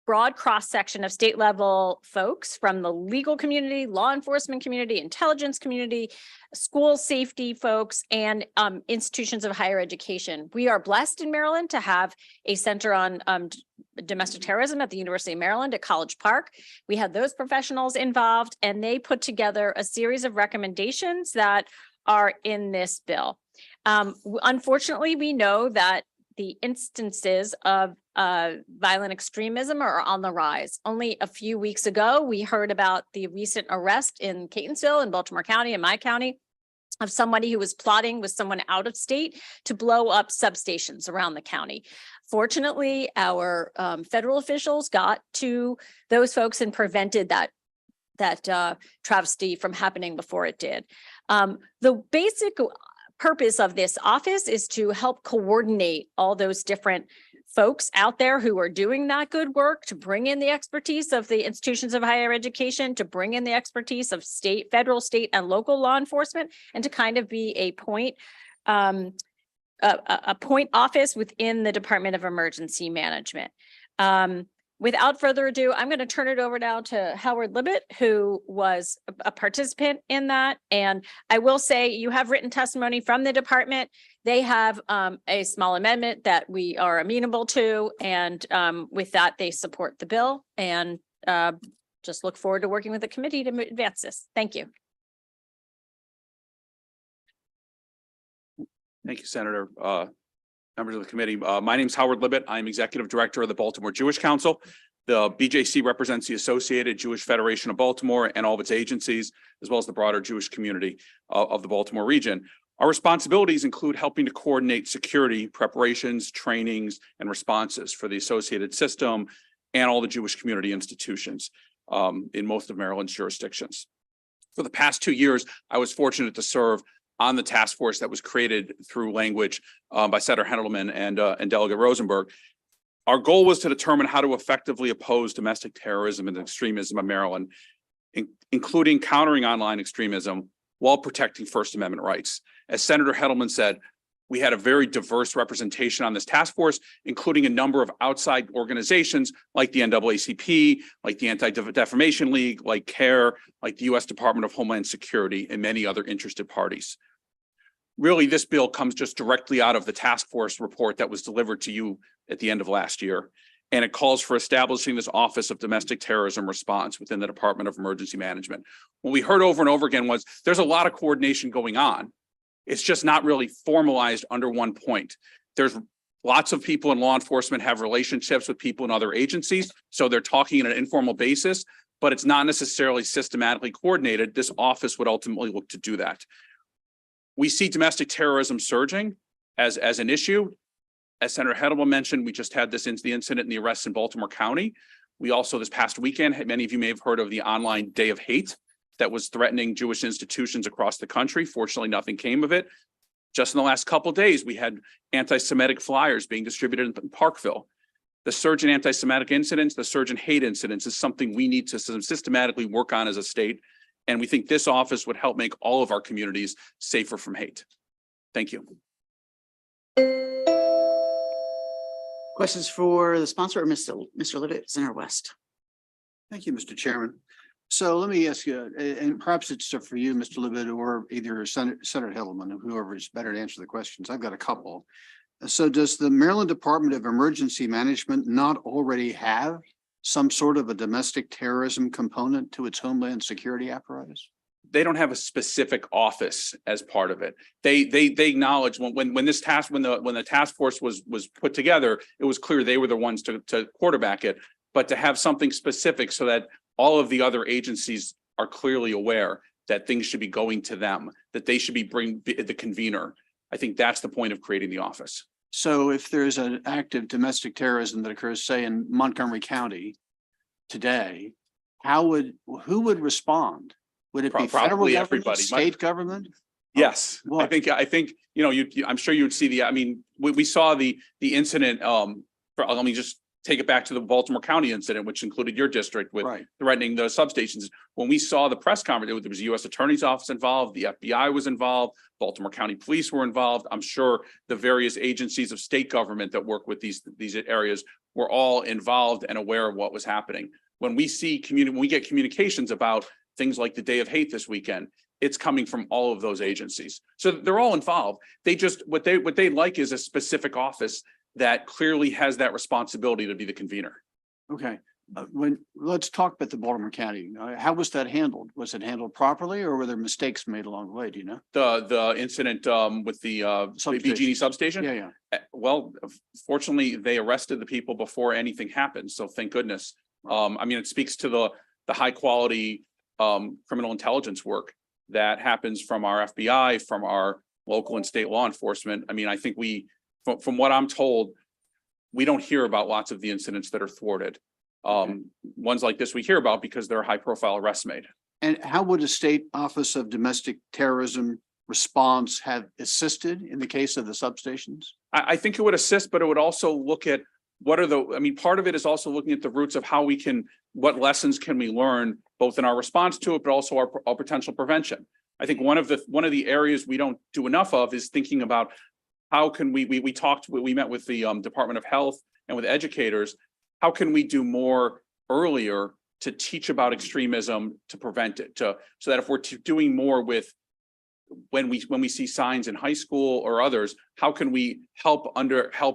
Speaker 4: broad cross-section of state level folks from the legal community, law enforcement community, intelligence community, school safety folks, and institutions of higher education. We are blessed in Maryland to have a center on domestic terrorism at the University of Maryland at College Park. We had those professionals involved, and they put together a series of recommendations that are in this bill. Unfortunately, we know that the instances of violent extremism are on the rise. Only a few weeks ago, we heard about the recent arrest in Catonsville in Baltimore County and my county of somebody who was plotting with someone out of state to blow up substations around the county. Fortunately, our federal officials got to those folks and prevented that travesty from happening before it did. The basic purpose of this office is to help coordinate all those different folks out there who are doing that good work, to bring in the expertise of the institutions of higher education, to bring in the expertise of federal, state, and local law enforcement, and to kind of be a point office within the Department of Emergency Management. Without further ado, I'm going to turn it over now to Howard Libet, who was a participant in that. And I will say you have written testimony from the department. They have a small amendment that we are amenable to. And with that, they support the bill, and just look forward to working with the committee to advance this. Thank you.
Speaker 15: Thank you, Senator. Members of the committee, my name is Howard Libet. I'm Executive Director of the Baltimore Jewish Council. The BJC represents the Associated Jewish Federation of Baltimore and all of its agencies, as well as the broader Jewish community of the Baltimore region. Our responsibilities include helping to coordinate security preparations, trainings, and responses for the associated system and all the Jewish community institutions in most of Maryland's jurisdictions. For the past 2 years, I was fortunate to serve on the task force that was created through language by Senator Heddleman and Delegate Rosenberg. Our goal was to determine how to effectively oppose domestic terrorism and extremism in Maryland, including countering online extremism while protecting First Amendment rights. As Senator Heddleman said, We had a very diverse representation on this task force, including a number of outside organizations like the NAACP, like the Anti-Defamation League, like CARE, like the U.S. Department of Homeland Security, and many other interested parties. Really, this bill comes just directly out of the task force report that was delivered to you at the end of last year. And it calls for establishing this Office of Domestic Terrorism Response within the Department of Emergency Management. What we heard over and over again was there's a lot of coordination going on. It's just not really formalized under one point. There's lots of people in law enforcement have relationships with people in other agencies, so they're talking on an informal basis, but it's not necessarily systematically coordinated. This office would ultimately look to do that. We see domestic terrorism surging as an issue. As Senator Hedelman mentioned, we just had the incident and the arrests in Baltimore County. We also, this past weekend, many of you may have heard of the online Day of Hate that was threatening Jewish institutions across the country. Fortunately, nothing came of it. Just in the last couple of days, we had anti-Semitic flyers being distributed in Parkville. The surge in anti-Semitic incidents, the surge in hate incidents is something we need to systematically work on as a state. And we think this office would help make all of our communities safer from hate. Thank you.
Speaker 16: Questions for the sponsor or Mr. Levitt, Senator West?
Speaker 7: Thank you, Mr. Chairman. So let me ask you, and perhaps it's for you, Mr. Levitt, or either Senator Hedelman, or whoever is better to answer the questions. I've got a couple. So does the Maryland Department of Emergency Management not already have some sort of a domestic terrorism component to its Homeland Security apparatus?
Speaker 15: They don't have a specific office as part of it. They acknowledge when the task force was put together, it was clear they were the ones to quarterback it, but to have something specific so that all of the other agencies are clearly aware that things should be going to them, that they should be the convener. I think that's the point of creating the office.
Speaker 7: So if there's an act of domestic terrorism that occurs, say, in Montgomery County today, who would respond? Would it be federal
Speaker 15: Probably
Speaker 7: government,
Speaker 15: everybody.
Speaker 7: state government?
Speaker 15: Yes,
Speaker 7: What?
Speaker 15: I think, you know, I'm sure you would see we saw the incident, let me just take it back to the Baltimore County incident, which included your district with threatening those substations. When we saw the press conference, there was a U.S. Attorney's Office involved, the FBI was involved, Baltimore County Police were involved. I'm sure the various agencies of state government that work with these areas were all involved and aware of what was happening. When we see when we get communications about things like the Day of Hate this weekend, it's coming from all of those agencies. So they're all involved. They just, what they like is a specific office that clearly has that responsibility to be the convener.
Speaker 7: Okay, let's talk about the Baltimore County. How was that handled? Was it handled properly, or were there mistakes made along the way? Do you know?
Speaker 15: The incident with the BG&E substation?
Speaker 7: Yeah.
Speaker 15: Well, fortunately, they arrested the people before anything happened. So thank goodness. It speaks to the high quality criminal intelligence work that happens from our FBI, from our local and state law enforcement. I think from what I'm told, we don't hear about lots of the incidents that are thwarted. Ones like this we hear about because there are high profile arrests made.
Speaker 7: And how would a state office of domestic terrorism response have assisted in the case of the substations?
Speaker 15: I think it would assist, but it would also look at part of it is also looking at the roots of what lessons can we learn, both in our response to it, but also our potential prevention. I think one of the areas we don't do enough of is thinking about how can we met with the Department of Health and with educators. How can we do more earlier to teach about extremism, to prevent it, so that if we're doing more with when we see signs in high school or others, how can we help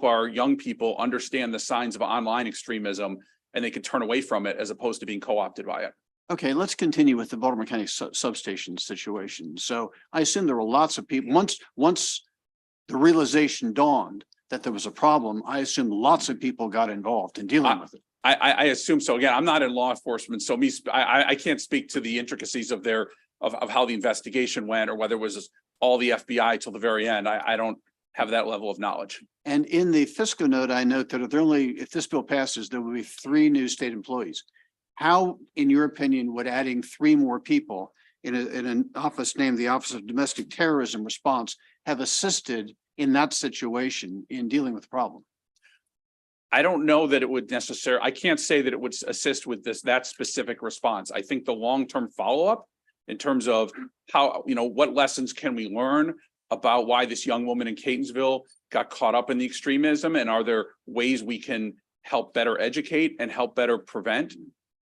Speaker 15: our young people understand the signs of online extremism and they can turn away from it as opposed to being co-opted by it?
Speaker 7: Okay, let's continue with the Baltimore County substation situation. So I assume there were lots of people, once the realization dawned that there was a problem, I assume lots of people got involved in dealing with it.
Speaker 15: I assume so. Again, I'm not in law enforcement, so I can't speak to the intricacies of how the investigation went or whether it was all the FBI till the very end. I don't have that level of knowledge.
Speaker 7: And in the fiscal note, I note that if this bill passes, there will be 3 new state employees. How, in your opinion, would adding 3 more people in an office named the Office of Domestic Terrorism Response have assisted in that situation in dealing with the problem?
Speaker 15: I don't know that it would I can't say that it would assist with that specific response. I think the long-term follow-up in terms of how, what lessons can we learn?
Speaker 8: about why this young woman in Catonsville got caught up in the extremism, and are there ways we can help better educate and help better prevent,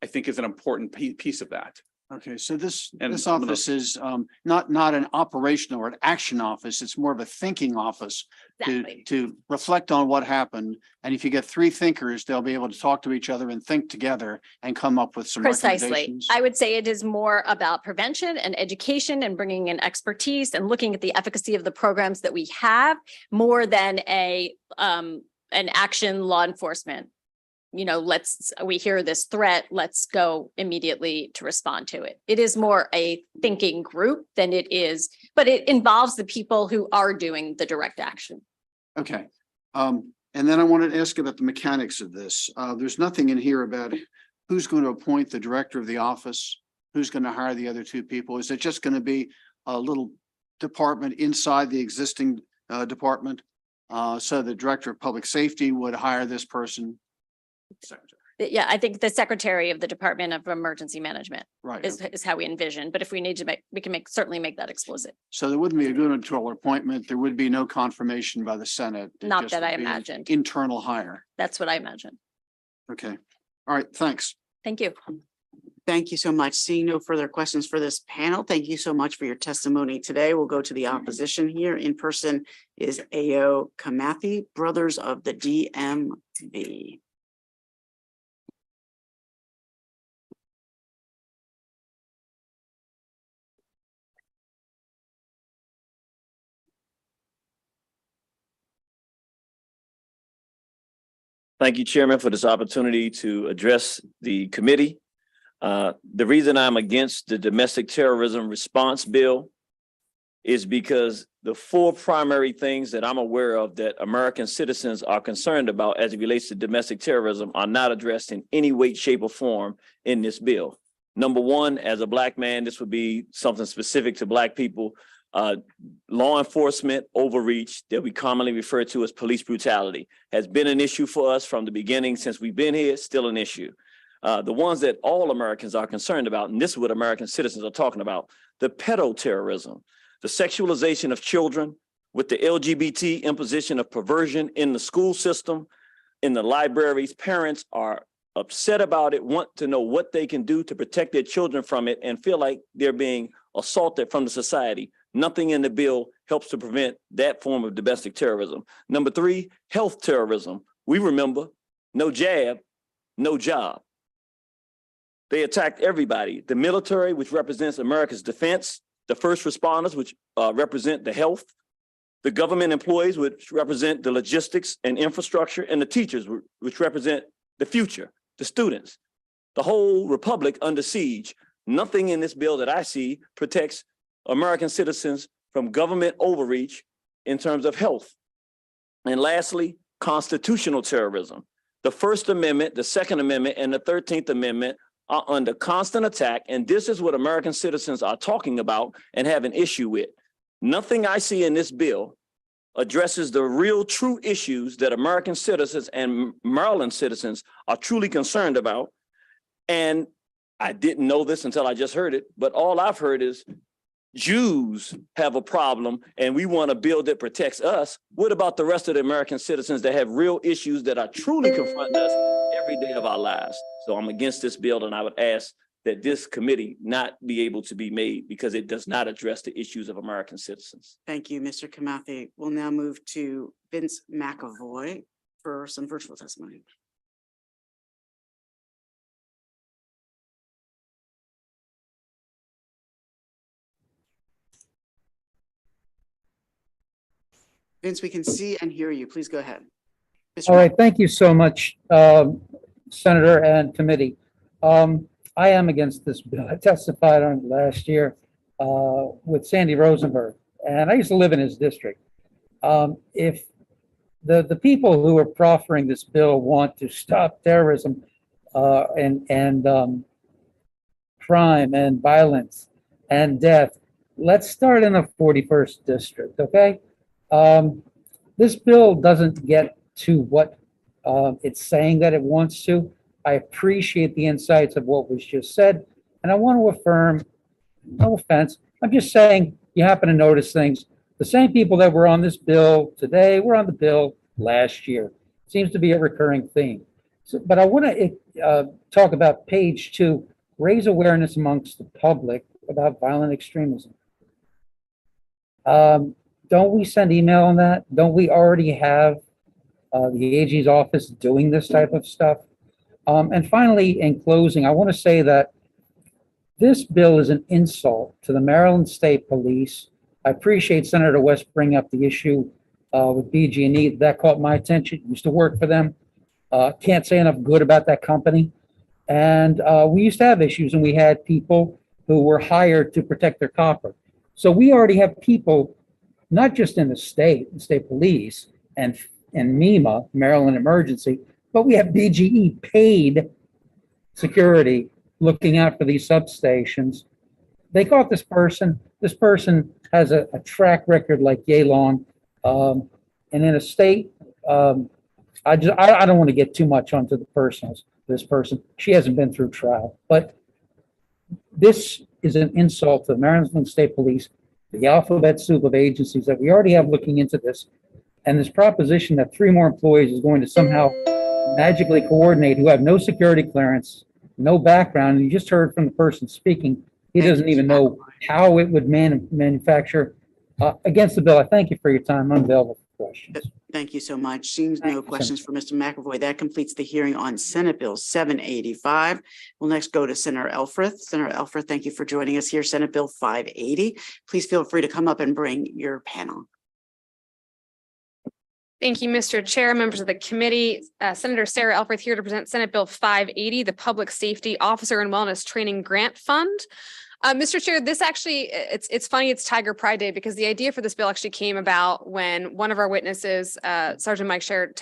Speaker 8: I think is an important piece of that.
Speaker 7: Okay, so this
Speaker 8: And
Speaker 7: this
Speaker 8: I'm gonna-
Speaker 7: office is not an operational or an action office. It's more of a thinking office to reflect on what happened. And if you get three thinkers, they'll be able to talk to each other and think together and come up with some
Speaker 4: Precisely.
Speaker 7: recommendations.
Speaker 4: I would say it is more about prevention and education and bringing in expertise and looking at the efficacy of the programs that we have more than an action law enforcement. You know, we hear this threat, let's go immediately to respond to it. It is more a thinking group than it is, but it involves the people who are doing the direct action.
Speaker 7: Okay, and then I wanted to ask about the mechanics of this. There's nothing in here about who's going to appoint the director of the office, who's going to hire the other two people. Is it just going to be a little department inside the existing department? So the director of public safety would hire this person?
Speaker 8: Secretary.
Speaker 4: Yeah, I think the secretary of the Department of Emergency Management
Speaker 7: Right.
Speaker 4: is how we envision, but if we need to we can certainly make that explicit.
Speaker 7: So there wouldn't be a gubernatorial appointment. There would be no confirmation by the Senate. It
Speaker 4: Not
Speaker 7: just
Speaker 4: that I
Speaker 7: would be an
Speaker 4: imagined.
Speaker 7: Internal hire.
Speaker 4: That's what I imagine.
Speaker 7: Okay. All right. Thanks.
Speaker 4: Thank you.
Speaker 16: Thank you so much. Seeing no further questions for this panel, thank you so much for your testimony today. We'll go to the opposition here. In person is A.O. Kamathi, Brothers of the DMV.
Speaker 22: Thank you, Chairman, for this opportunity to address the committee. The reason I'm against the domestic terrorism response bill is because the four primary things that I'm aware of that American citizens are concerned about as it relates to domestic terrorism are not addressed in any way, shape, or form in this bill. Number one, as a Black man, this would be something specific to Black people. Law enforcement overreach that we commonly refer to as police brutality has been an issue for us from the beginning. Since we've been here, it's still an issue. The ones that all Americans are concerned about, and this is what American citizens are talking about, the pedo-terrorism, the sexualization of children with the LGBT imposition of perversion in the school system, in the libraries. Parents are upset about it, want to know what they can do to protect their children from it, and feel like they're being assaulted from the society. Nothing in the bill helps to prevent that form of domestic terrorism. Number three, health terrorism. We remember no jab, no job. They attacked everybody. The military, which represents America's defense, the first responders, which represent the health, the government employees, which represent the logistics and infrastructure, and the teachers, which represent the future, the students. The whole republic under siege. Nothing in this bill that I see protects American citizens from government overreach in terms of health. And lastly, constitutional terrorism. The First Amendment, the Second Amendment, and the 13th Amendment are under constant attack, and this is what American citizens are talking about and have an issue with. Nothing I see in this bill addresses the real true issues that American citizens and Maryland citizens are truly concerned about. And I didn't know this until I just heard it, but all I've heard is Jews have a problem and we want a bill that protects us. What about the rest of the American citizens that have real issues that are truly confronting us every day of our lives? So I'm against this bill, and I would ask that this committee not be able to be made because it does not address the issues of American citizens.
Speaker 16: Thank you, Mr. Kamathi. We'll now move to Vince McAvoy for some virtual testimony. Vince, we can see and hear you. Please go ahead.
Speaker 23: All right, thank you so much, Senator and committee. I am against this bill. I testified on it last year with Sandy Rosenberg, and I used to live in his district. If the people who are proffering this bill want to stop terrorism and crime and violence and death, let's start in the 41st district, okay? This bill doesn't get to what it's saying that it wants to. I appreciate the insights of what was just said, and I want to affirm, no offense, I'm just saying you happen to notice things. The same people that were on this bill today were on the bill last year. Seems to be a recurring theme. So, but I want to talk about page 2, raise awareness amongst the public about violent extremism. Don't we send email on that? Don't we already have the AG's office doing this type of stuff? And finally, in closing, I want to say that this bill is an insult to the Maryland State Police. I appreciate Senator West bringing up the issue with BG&E. That caught my attention. Used to work for them. Can't say enough good about that company. And we used to have issues, and we had people who were hired to protect their copper. So we already have people, not just in the state police and MEMA, Maryland Emergency, but we have BGE paid security looking out for these substations. They caught this person. This person has a track record like yay long. And in a state, I don't want to get too much onto the personals. This person, she hasn't been through trial, but this is an insult to the Maryland State Police, the alphabet soup of agencies that we already have looking into this, and this proposition that 3 more employees is going to somehow magically coordinate who have no security clearance, no background. And you just heard from the person speaking, he doesn't even know how it would manufacture against the bill. I thank you for your time. I'm available for questions.
Speaker 16: Thank you so much. Seems no questions for Mr. McAvoy. That completes the hearing on Senate Bill 785. We'll next go to Senator Elfreth. Senator Elfreth, thank you for joining us here. Senate Bill 580. Please feel free to come up and bring your panel.
Speaker 1: Thank you, Mr. Chair, members of the committee. Senator Sarah Elfreth here to present Senate Bill 580, the Public Safety Officer and Wellness Training Grant Fund. Mr. Chair, this actually, it's funny, it's Tiger Pride Day, because the idea for this bill actually came about when one of our witnesses, Sergeant Mike Sherrod,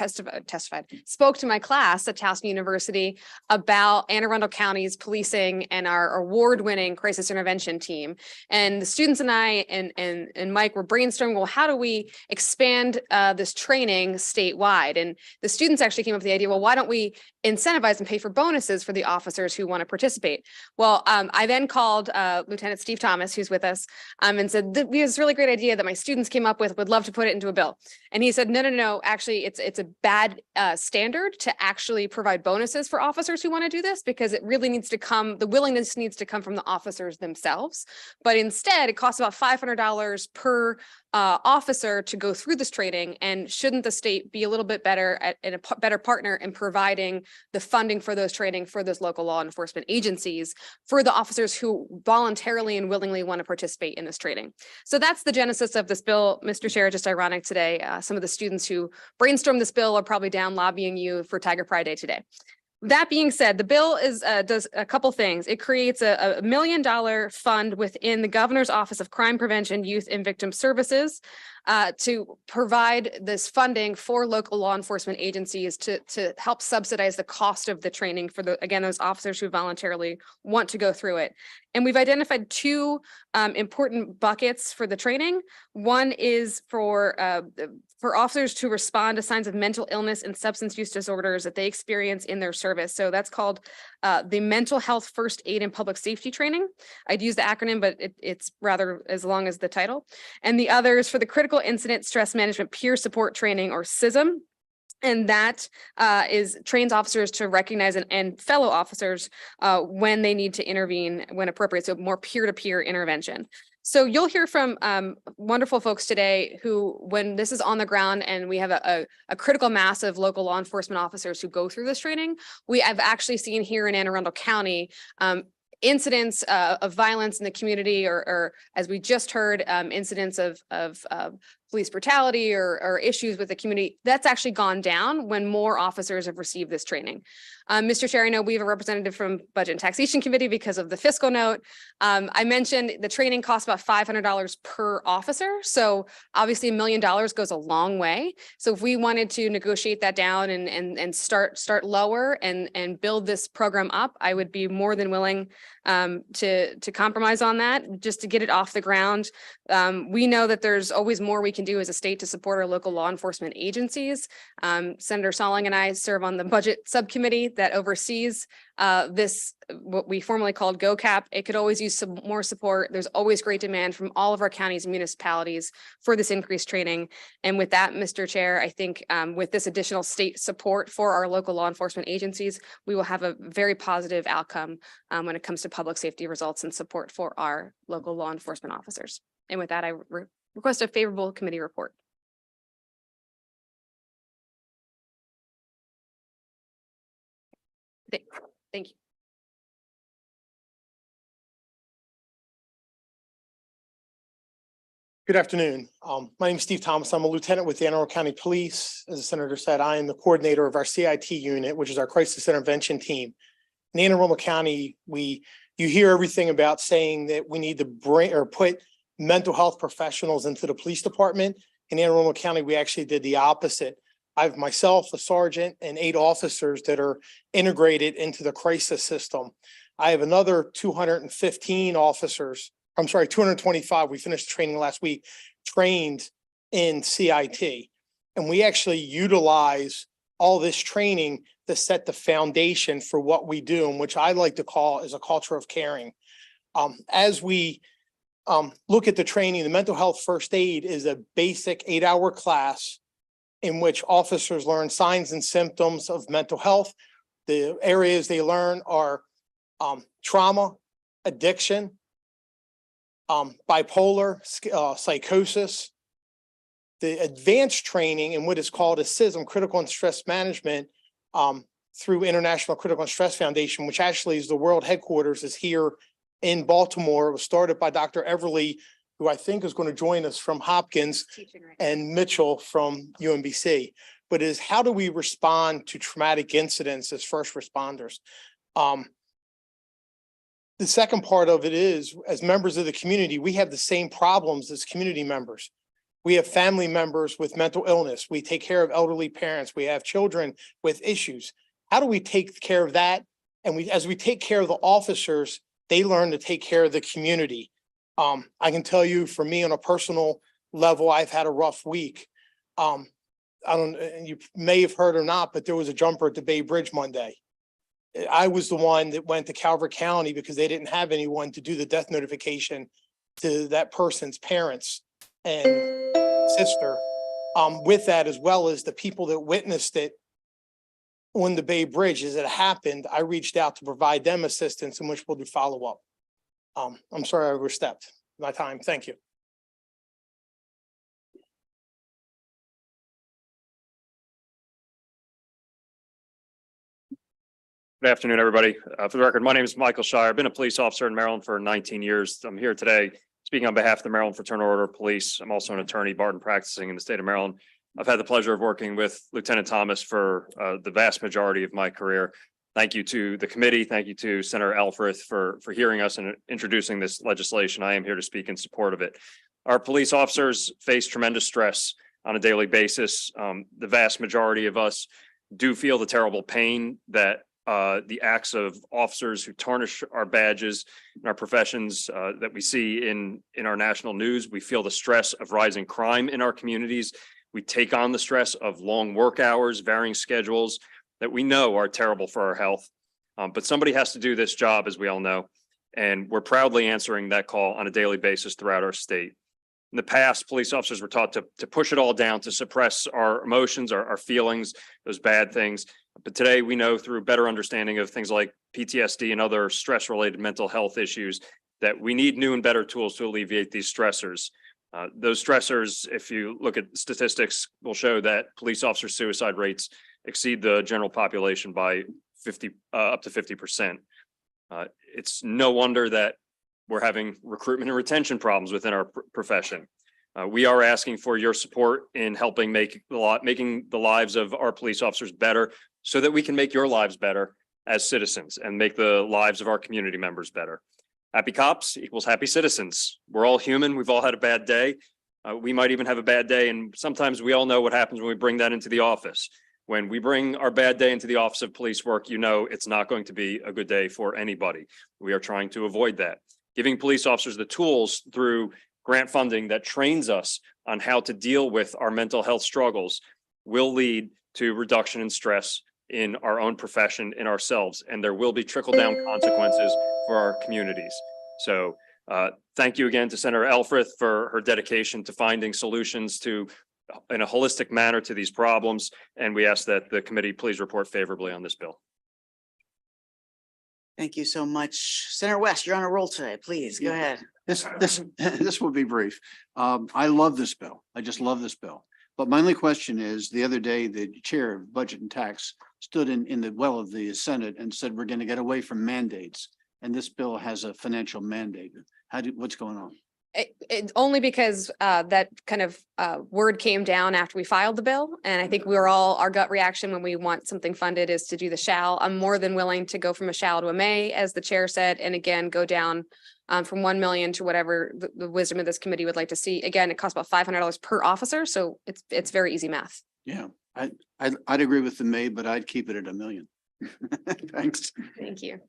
Speaker 1: spoke to my class at Towson University about Anne Arundel County's policing and our award-winning crisis intervention team. And the students and I and Mike were brainstorming, well, how do we expand this training statewide? And the students actually came up with the idea, well, why don't we incentivize and pay for bonuses for the officers who want to participate? Well, I then called Lieutenant Steve Thomas, who's with us, and said, we have this really great idea that my students came up with, would love to put it into a bill. And he said, no, actually, it's a bad standard to actually provide bonuses for officers who want to do this, because it really needs to come, the willingness needs to come from the officers themselves. But instead, it costs about $500 per officer to go through this training. And shouldn't the state be a little bit better and a better partner in providing the funding for those training for those local law enforcement agencies for the officers who voluntarily and willingly want to participate in this training? So that's the genesis of this bill, Mr. Chair. Just ironic today, some of the students who brainstormed this bill are probably down lobbying you for Tiger Pride Day today. That being said, the bill does a couple things. It creates a $1 million fund within the Governor's Office of Crime Prevention, Youth and Victim Services to provide this funding for local law enforcement agencies to help subsidize the cost of the training for those officers who voluntarily want to go through it. And we've identified 2 important buckets for the training. One is for officers to respond to signs of mental illness and substance use disorders that they experience in their service. So that's called the Mental Health First Aid and Public Safety Training. I'd use the acronym, but it's rather as long as the title. And the other is for the Critical Incident Stress Management Peer Support Training, or CISM. And that trains officers to recognize and fellow officers when they need to intervene when appropriate. So more peer-to-peer intervention. So you'll hear from wonderful folks today who, when this is on the ground and we have a critical mass of local law enforcement officers who go through this training, we have actually seen here in Anne Arundel County incidents of violence in the community, or as we just heard, incidents of police brutality or issues with the community. That's actually gone down when more officers have received this training. Mr. Chair, I know we have a representative from Budget and Taxation Committee because of the fiscal note. I mentioned the training costs about $500 per officer. So obviously $1 million goes a long way. So if we wanted to negotiate that down and start lower and build this program up, I would be more than willing to compromise on that just to get it off the ground. We know that there's always more we can do as a state to support our local law enforcement agencies. Senator Salling and I serve on the budget subcommittee that oversees this, what we formerly called GoCap. It could always use some more support. There's always great demand from all of our counties and municipalities for this increased training. And with that, Mr. Chair, I think with this additional state support for our local law enforcement agencies, we will have a very positive outcome when it comes to public safety results and support for our local law enforcement officers. And with that, I request a favorable committee report. Thank you.
Speaker 20: Good afternoon. My name is Steve Thomas. I'm a lieutenant with the Anne Arundel County Police. As the senator said, I am the coordinator of our CIT unit, which is our crisis intervention team. In Anne Arundel County, you hear everything about saying that we need to bring or put mental health professionals into the police department. In Anne Arundel County, we actually did the opposite. I have myself, a sergeant, and 8 officers that are integrated into the crisis system. I have another 215 officers. I'm sorry, 225. We finished training last week, trained in CIT. And we actually utilize all this training to set the foundation for what we do, and which I like to call is a culture of caring. As we look at the training, the mental health first aid is a basic 8-hour class in which officers learn signs and symptoms of mental health. The areas they learn are trauma, addiction, bipolar, psychosis. The advanced training in what is called a CISM, Critical and Stress Management, through International Critical and Stress Foundation, which actually is the world headquarters, is here in Baltimore. It was started by Dr. Everly, who I think is going to join us from Hopkins, and Mitchell from UMBC. But is how do we respond to traumatic incidents as first responders? The second part of it is, as members of the community, we have the same problems as community members. We have family members with mental illness. We take care of elderly parents. We have children with issues. How do we take care of that? And as we take care of the officers, they learn to take care of the community. I can tell you, for me on a personal level, I've had a rough week. You may have heard or not, but there was a jumper at the Bay Bridge Monday. I was the one that went to Calvert County because they didn't have anyone to do the death notification to that person's parents and sister. With that, as well as the people that witnessed it on the Bay Bridge as it happened, I reached out to provide them assistance, in which we'll do follow-up. I'm sorry I overstepped my time. Thank you.
Speaker 3: Good afternoon, everybody. For the record, my name is Michael Shire. I've been a police officer in Maryland for 19 years. I'm here today speaking on behalf of the Maryland Fraternal Order of Police. I'm also an attorney, barred and practicing in the state of Maryland. I've had the pleasure of working with Lieutenant Thomas for the vast majority of my career. Thank you to the committee. Thank you to Senator Elfreth for hearing us and introducing this legislation. I am here to speak in support of it. Our police officers face tremendous stress on a daily basis. The vast majority of us do feel the terrible pain that the acts of officers who tarnish our badges and our professions that we see in our national news. We feel the stress of rising crime in our communities. We take on the stress of long work hours, varying schedules that we know are terrible for our health. But somebody has to do this job, as we all know, and we're proudly answering that call on a daily basis throughout our state. In the past, police officers were taught to push it all down, to suppress our emotions, our feelings, those bad things. But today we know, through better understanding of things like PTSD and other stress-related mental health issues, that we need new and better tools to alleviate these stressors. Those stressors, if you look at statistics, will show that police officer suicide rates exceed the general population by up to 50%. It's no wonder that we're having recruitment and retention problems within our profession. We are asking for your support in helping making the lives of our police officers better, so that we can make your lives better as citizens and make the lives of our community members better. Happy cops equals happy citizens. We're all human. We've all had a bad day. We might even have a bad day, and sometimes we all know what happens when we bring that into the office. When we bring our bad day into the Office of Police Work, you know it's not going to be a good day for anybody. We are trying to avoid that. Giving police officers the tools through grant funding that trains us on how to deal with our mental health struggles will lead to reduction in stress in our own profession, in ourselves, and there will be trickle-down consequences for our communities. So thank you again to Senator Elfreth for her dedication to finding solutions in a holistic manner to these problems. And we ask that the committee please report favorably on this bill.
Speaker 16: Thank you so much. Senator West, you're on a roll today. Please go ahead.
Speaker 7: This will be brief. I love this bill. I just love this bill. But my only question is, the other day, the chair of Budget and Tax stood in the well of the Senate and said, we're going to get away from mandates. And this bill has a financial mandate. What's going on?
Speaker 1: Only because that kind of word came down after we filed the bill. And I think our gut reaction when we want something funded is to do the shall. I'm more than willing to go from a shall to a may, as the chair said, and again, go down from 1 million to whatever the wisdom of this committee would like to see. Again, it costs about $500 per officer. So it's very easy math.
Speaker 7: Yeah, I'd agree with the may, but I'd keep it at $1 million. Thanks.
Speaker 1: Thank you.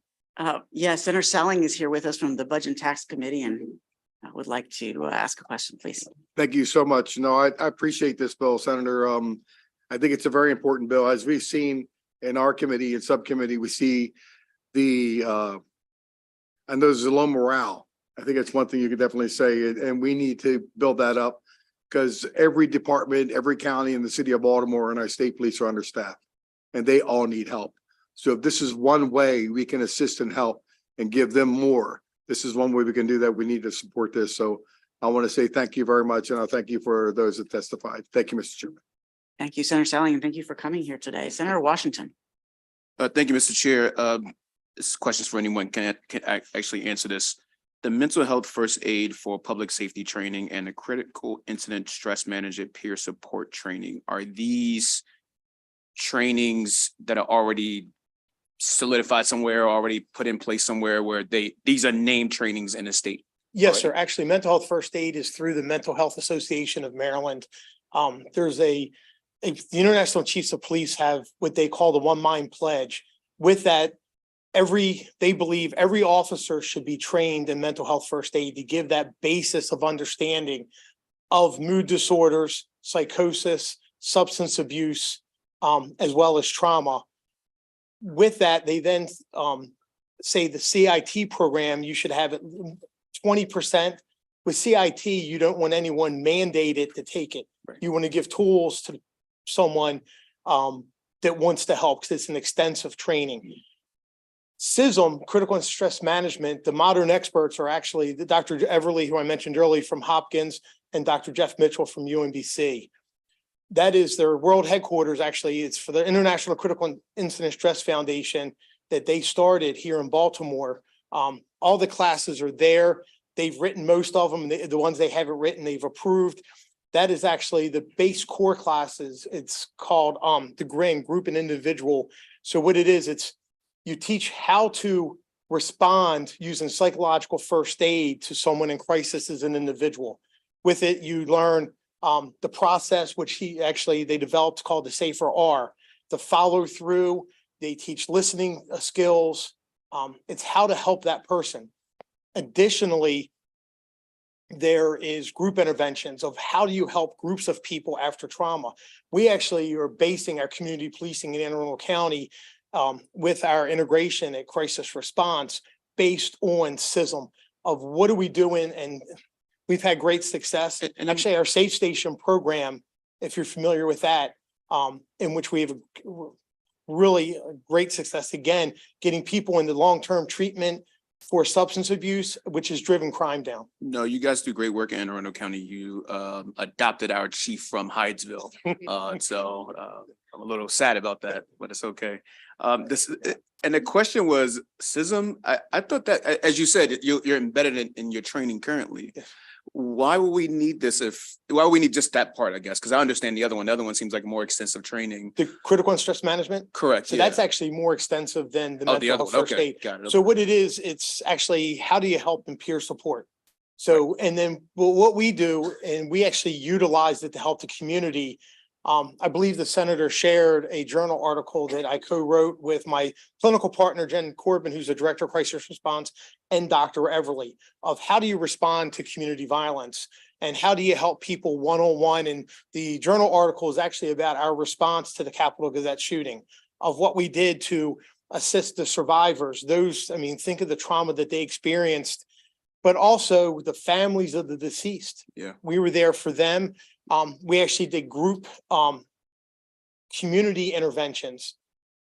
Speaker 16: Yeah, Senator Selling is here with us from the Budget and Tax Committee, and I would like to ask a question, please.
Speaker 6: Thank you so much. No, I appreciate this bill, Senator. I think it's a very important bill. As we've seen in our committee and subcommittee, we see and there's a low morale. I think it's one thing you could definitely say, and we need to build that up because every department, every county in the city of Baltimore and our state police are understaffed and they all need help. So if this is one way we can assist and help and give them more, this is one way we can do that. We need to support this. So I want to say thank you very much. And I thank you for those that testified. Thank you, Mr. Chairman.
Speaker 16: Thank you, Senator Selling, and thank you for coming here today. Senator Washington.
Speaker 15: Thank you, Mr. Chair. This question's for anyone can actually answer this. The mental health first aid for public safety training and the critical incident stress management peer support training, are these trainings that are already solidified somewhere, already put in place somewhere where these are named trainings in the state?
Speaker 9: Yes, sir. Actually, mental health first aid is through the Mental Health Association of Maryland. There's the International Chiefs of Police have what they call the One Mind Pledge. With that, they believe every officer should be trained in mental health first aid to give that basis of understanding of mood disorders, psychosis, substance abuse, as well as trauma. With that, they then say the CIT program, you should have it 20%. With CIT, you don't want anyone mandated to take it. Right. You want to give tools to someone that wants to help because it's an extensive training. CISM, critical and stress management, the modern experts are actually the Dr. Everly, who I mentioned earlier from Hopkins, and Dr. Jeff Mitchell from UMBC. That is their world headquarters. Actually, it's for the International Critical Incident Stress Foundation that they started here in Baltimore. All the classes are there. They've written most of them. The ones they haven't written, they've approved. That is actually the base core classes. It's called the GRIN, Group and Individual. So what it is, it's you teach how to respond using psychological first aid to someone in crisis as an individual. With it, you learn the process, which they developed called the SAFER R, the follow through. They teach listening skills. It's how to help that person. Additionally, there is group interventions of how do you help groups of people after trauma. We actually are basing our community policing in Anne Arundel County with our integration at crisis response based on CISM of what are we doing, and we've had great success. And actually our Safe Station program, if you're familiar with that, in which we have really great success, again, getting people into long-term treatment for substance abuse, which has driven crime down.
Speaker 15: No, you guys do great work in Anne Arundel County. You adopted our chief from Hydesville. So I'm a little sad about that, but it's okay. And the question was CISM. I thought that, as you said, you're embedded in your training currently. Why would we need this why would we need just that part, I guess? Because I understand the other one. The other one seems like more extensive training.
Speaker 9: The critical and stress management?
Speaker 15: Correct.
Speaker 9: So that's actually more extensive than the mental health first aid.
Speaker 15: Got it.
Speaker 9: So what it is, it's actually how do you help in peer support? So, and then what we do, and we actually utilize it to help the community. I believe the senator shared a journal article that I co-wrote with my clinical partner, Jen Corbin, who's the director of crisis response, and Dr. Everly, of how do you respond to community violence and how do you help people one-on-one. And the journal article is actually about our response to the Capitol Gazette shooting. of what we did to assist the survivors. Those, I mean, think of the trauma that they experienced, but also the families of the deceased.
Speaker 15: Yeah.
Speaker 9: We were there for them. We actually did group community interventions.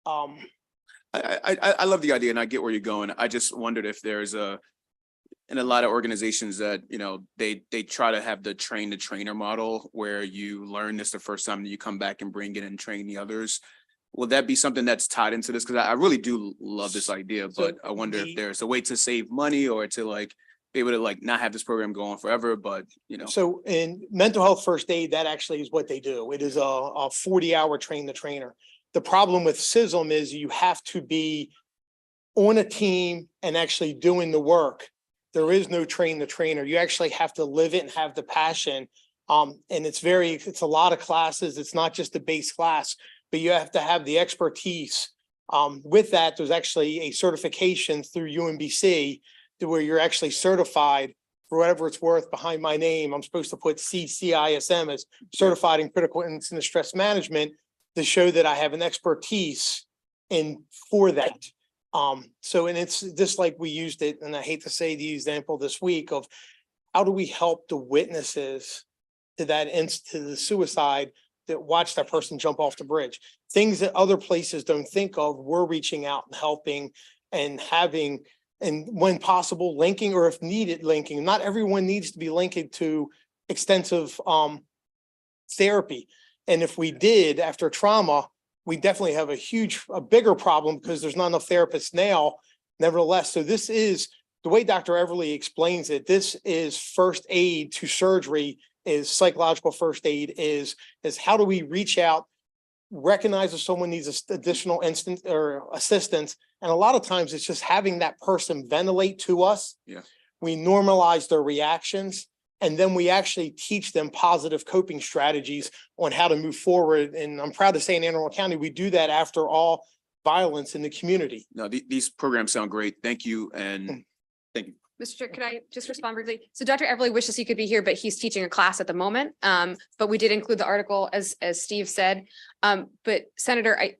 Speaker 15: I love the idea and I get where you're going. I just wondered if there's in a lot of organizations that, you know, they try to have the train the trainer model where you learn this the first time and you come back and bring it and train the others. Will that be something that's tied into this? Because I really do love this idea, but I wonder if there's a way to save money or to like be able to like not have this program go on forever, but you know.
Speaker 9: So in mental health first aid, that actually is what they do. It is a 40-hour train the trainer. The problem with CISM is you have to be on a team and actually doing the work. There is no train the trainer. You actually have to live it and have the passion. And it's a lot of classes. It's not just a base class, but you have to have the expertise. With that, there's actually a certification through UMBC to where you're actually certified for whatever it's worth. Behind my name, I'm supposed to put CCISM as certified in critical incident stress management to show that I have an expertise for that. So, and it's just like we used it, and I hate to say the example this week of how do we help the witnesses to to the suicide that watched that person jump off the bridge. Things that other places don't think of, we're reaching out and helping and having, and when possible, linking, or if needed, linking. Not everyone needs to be linked to extensive therapy. And if we did after trauma, we definitely have a bigger problem because there's not enough therapists now, nevertheless. So this is, the way Dr. Everly explains it, this is first aid to surgery, is psychological first aid, is how do we reach out, recognize if someone needs additional instant or assistance. And a lot of times it's just having that person ventilate to us.
Speaker 15: Yeah.
Speaker 9: We normalize their reactions. And then we actually teach them positive coping strategies on how to move forward. And I'm proud to say in Anne Arundel County, we do that after all violence in the community.
Speaker 15: No, these programs sound great. Thank you. And thank you.
Speaker 1: Mr. Chair, could I just respond briefly? So Dr. Everly wishes he could be here, but he's teaching a class at the moment. But we did include the article as Steve said. But Senator, I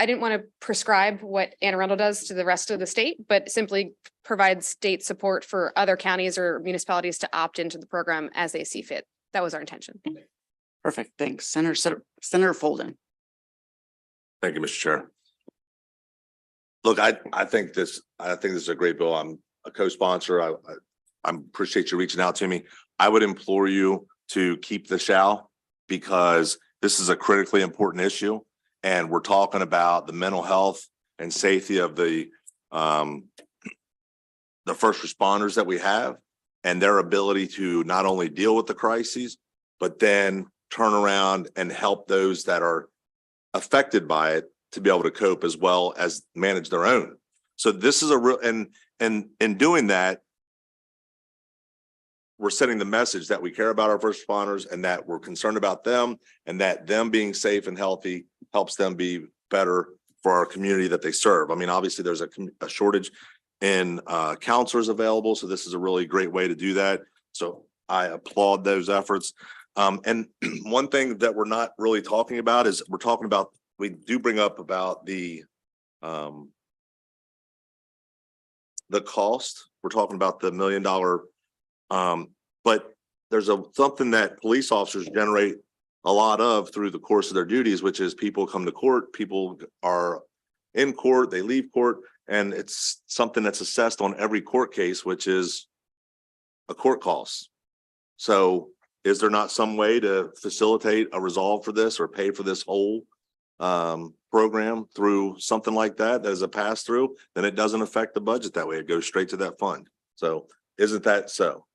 Speaker 1: didn't want to prescribe what Anne Arundel does to the rest of the state, but simply provide state support for other counties or municipalities to opt into the program as they see fit. That was our intention.
Speaker 16: Perfect. Thanks. Senator Folden.
Speaker 10: Thank you, Mr. Chair. Look, I think this is a great bill. I'm a co-sponsor. I appreciate you reaching out to me. I would implore you to keep the shall, because this is a critically important issue. And we're talking about the mental health and safety of the first responders that we have and their ability to not only deal with the crises, but then turn around and help those that are affected by it to be able to cope as well as manage their own. So this is a real, and in doing that, we're sending the message that we care about our first responders and that we're concerned about them, and that them being safe and healthy helps them be better for our community that they serve. I mean, obviously there's a shortage in counselors available. So this is a really great way to do that. So I applaud those efforts. And one thing that we're not really talking about is we do bring up about the cost. We're talking about the $1 million, but there's something that police officers generate a lot of through the course of their duties, which is people come to court, people are in court, they leave court, and it's something that's assessed on every court case, which is a court cost. So is there not some way to facilitate a resolve for this or pay for this whole program through something like that is a pass through? Then it doesn't affect the budget that way. It goes straight to that fund. So isn't that so?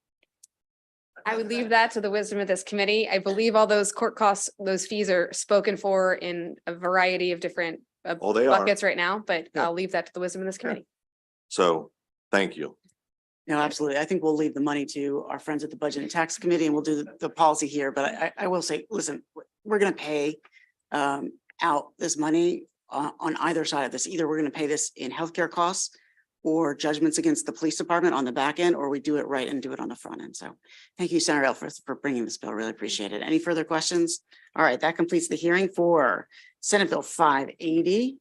Speaker 1: I would leave that to the wisdom of this committee. I believe all those court costs, those fees are spoken for in a variety of different buckets right now, but I'll leave that to the wisdom of this committee.
Speaker 10: So thank you.
Speaker 16: No, absolutely. I think we'll leave the money to our friends at the Budget and Tax Committee, and we'll do the policy here. But I will say, listen, we're going to pay out this money on either side of this. Either we're going to pay this in healthcare costs or judgments against the police department on the back end, or we do it right and do it on the front end. So thank you, Senator Elfreth, for bringing this bill. Really appreciate it. Any further questions? All right, that completes the hearing for Senate Bill 580.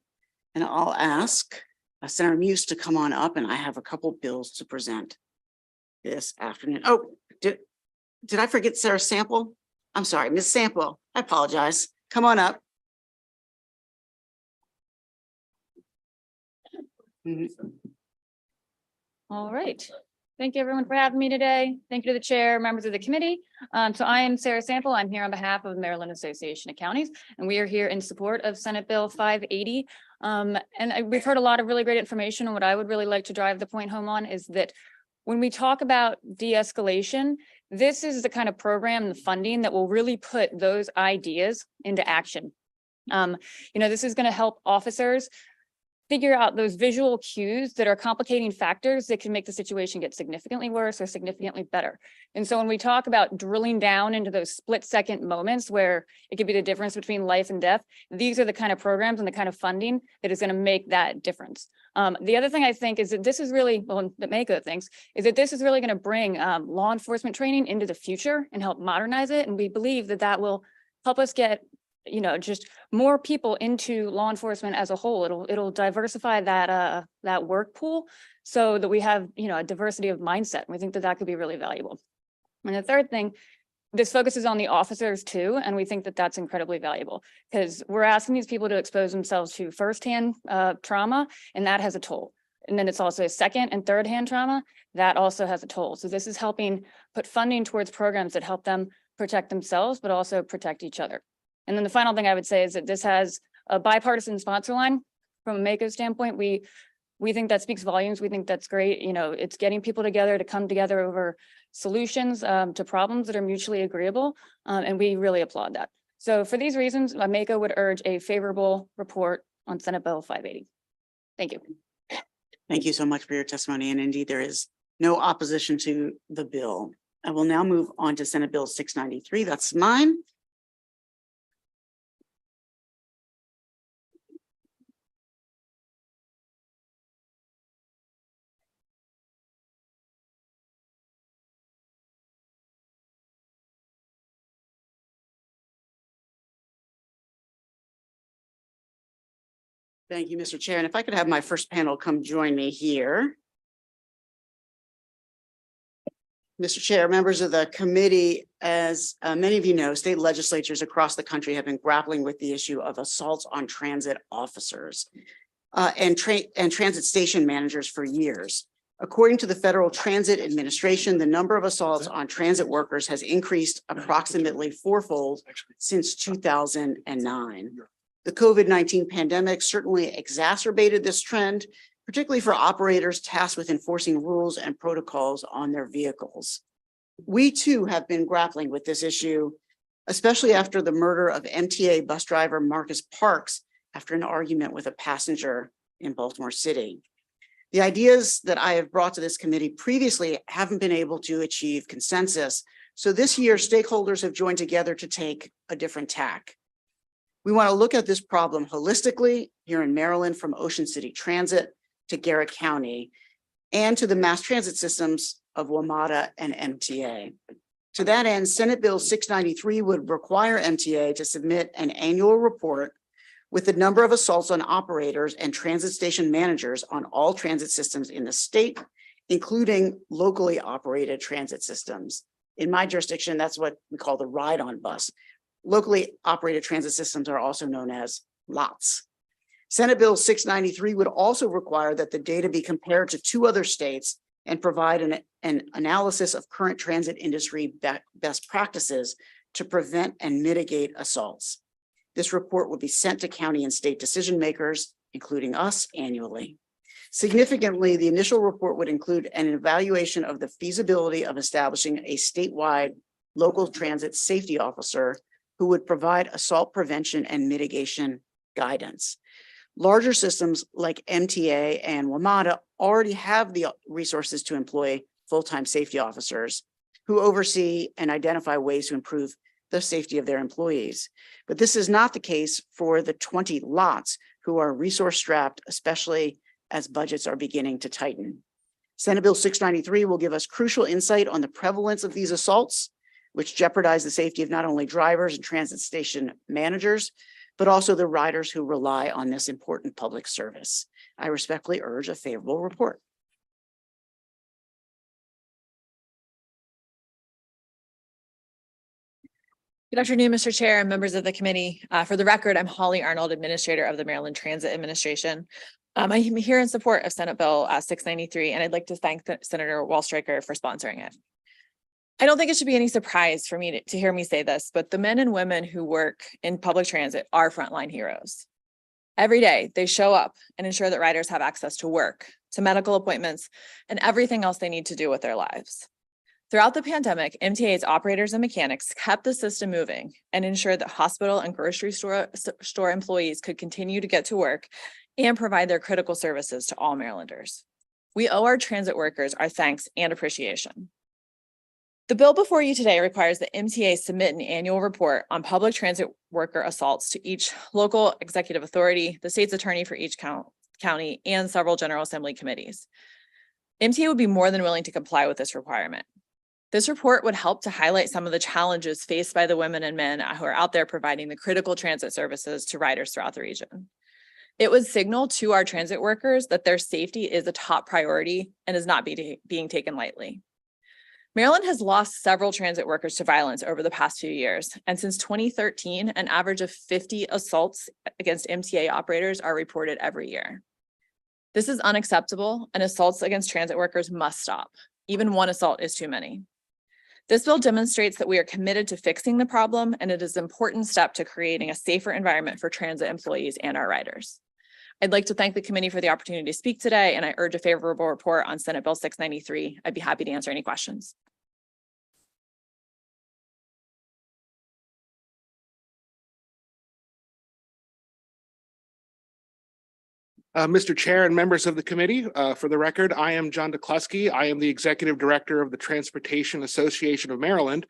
Speaker 16: And I'll ask Senator Muse to come on up, and I have a couple bills to present this afternoon. Oh, did I forget Sarah Sample? I'm sorry, Ms. Sample, I apologize. Come on up.
Speaker 4: All right. Thank you everyone for having me today. Thank you to the chair, members of the committee. So I am Sarah Sample. I'm here on behalf of Maryland Association of Counties, and we are here in support of Senate Bill 580. We've heard a lot of really great information, and what I would really like to drive the point home on is that when we talk about de-escalation, this is the kind of program and the funding that will really put those ideas into action. This is going to help officers figure out those visual cues that are complicating factors that can make the situation get significantly worse or significantly better. And so when we talk about drilling down into those split-second moments where it could be the difference between life and death, these are the kind of programs and the kind of funding that is going to make that difference. The other thing I think is that this is really, well, that Mako thinks, is that this is really going to bring law enforcement training into the future and help modernize it. And we believe that that will help us get just more people into law enforcement as a whole. It'll diversify that work pool so that we have, a diversity of mindset. And we think that that could be really valuable. And the third thing, this focuses on the officers too. And we think that that's incredibly valuable because we're asking these people to expose themselves to firsthand trauma, and that has a toll. And then it's also a second and third hand trauma that also has a toll. So this is helping put funding towards programs that help them protect themselves, but also protect each other. And then the final thing I would say is that this has a bipartisan sponsor line. From a Mako standpoint, we think that speaks volumes. We think that's great. It's getting people together to come together over solutions to problems that are mutually agreeable. And we really applaud that. So for these reasons, Mako would urge a favorable report on Senate Bill 580. Thank you.
Speaker 16: Thank you so much for your testimony. And indeed, there is no opposition to the bill. I will now move on to Senate Bill 693. That's mine. Thank you, Mr. Chair. And if I could have my first panel come join me here. Mr. Chair, members of the committee, as many of you know, state legislatures across the country have been grappling with the issue of assaults on transit officers and transit station managers for years. According to the Federal Transit Administration, the number of assaults on transit workers has increased approximately fourfold since 2009. The COVID-19 pandemic certainly exacerbated this trend, particularly for operators tasked with enforcing rules and protocols on their vehicles. We too have been grappling with this issue, especially after the murder of MTA bus driver Marcus Parks after an argument with a passenger in Baltimore City. The ideas that I have brought to this committee previously haven't been able to achieve consensus. So this year, stakeholders have joined together to take a different tack. We want to look at this problem holistically here in Maryland, from Ocean City Transit to Garrett County and to the mass transit systems of WMATA and MTA. To that end, Senate Bill 693 would require MTA to submit an annual report with the number of assaults on operators and transit station managers on all transit systems in the state, including locally operated transit systems. In my jurisdiction, that's what we call the ride-on bus. Locally operated transit systems are also known as lots. Senate Bill 693 would also require that the data be compared to 2 other states and provide an analysis of current transit industry best practices to prevent and mitigate assaults. This report would be sent to county and state decision makers, including us, annually. Significantly, the initial report would include an evaluation of the feasibility of establishing a statewide local transit safety officer who would provide assault prevention and mitigation guidance. Larger systems like MTA and WMATA already have the resources to employ full-time safety officers who oversee and identify ways to improve the safety of their employees. But this is not the case for the 20 lots who are resource strapped, especially as budgets are beginning to tighten. Senate Bill 693 will give us crucial insight on the prevalence of these assaults, which jeopardize the safety of not only drivers and transit station managers, but also the riders who rely on this important public service. I respectfully urge a favorable report.
Speaker 12: Good afternoon, Mr. Chair and members of the committee. For the record, I'm Holly Arnold, Administrator of the Maryland Transit Administration. I'm here in support of Senate Bill 693, and I'd like to thank Senator Wallstreicher for sponsoring it. I don't think it should be any surprise for me to hear me say this, but the men and women who work in public transit are frontline heroes. Every day, they show up and ensure that riders have access to work, to medical appointments, and everything else they need to do with their lives. Throughout the pandemic, MTA's operators and mechanics kept the system moving and ensured that hospital and grocery store employees could continue to get to work and provide their critical services to all Marylanders. We owe our transit workers our thanks and appreciation. The bill before you today requires that MTA submit an annual report on public transit worker assaults to each local executive authority, the state's attorney for each county, and several General Assembly committees. MTA would be more than willing to comply with this requirement. This report would help to highlight some of the challenges faced by the women and men who are out there providing the critical transit services to riders throughout the region. It would signal to our transit workers that their safety is a top priority and is not being taken lightly. Maryland has lost several transit workers to violence over the past few years, and since 2013, an average of 50 assaults against MTA operators are reported every year. This is unacceptable, and assaults against transit workers must stop. Even one assault is too many. This bill demonstrates that we are committed to fixing the problem, and it is an important step to creating a safer environment for transit employees and our riders. I'd like to thank the committee for the opportunity to speak today, and I urge a favorable report on Senate Bill 693. I'd be happy to answer any questions.
Speaker 13: Mr. Chair and members of the committee, for the record, I am John DeKlusky. I am the Executive Director of the Transportation Association of Maryland,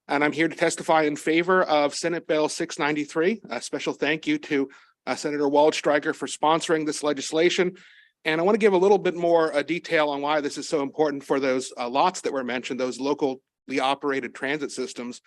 Speaker 13: and I'm here to testify in favor of Senate Bill 693. A special thank you to Senator Waldstreicher for sponsoring this legislation. And I want to give a little bit more detail on why this is so important for those lots that were mentioned, those locally operated transit systems.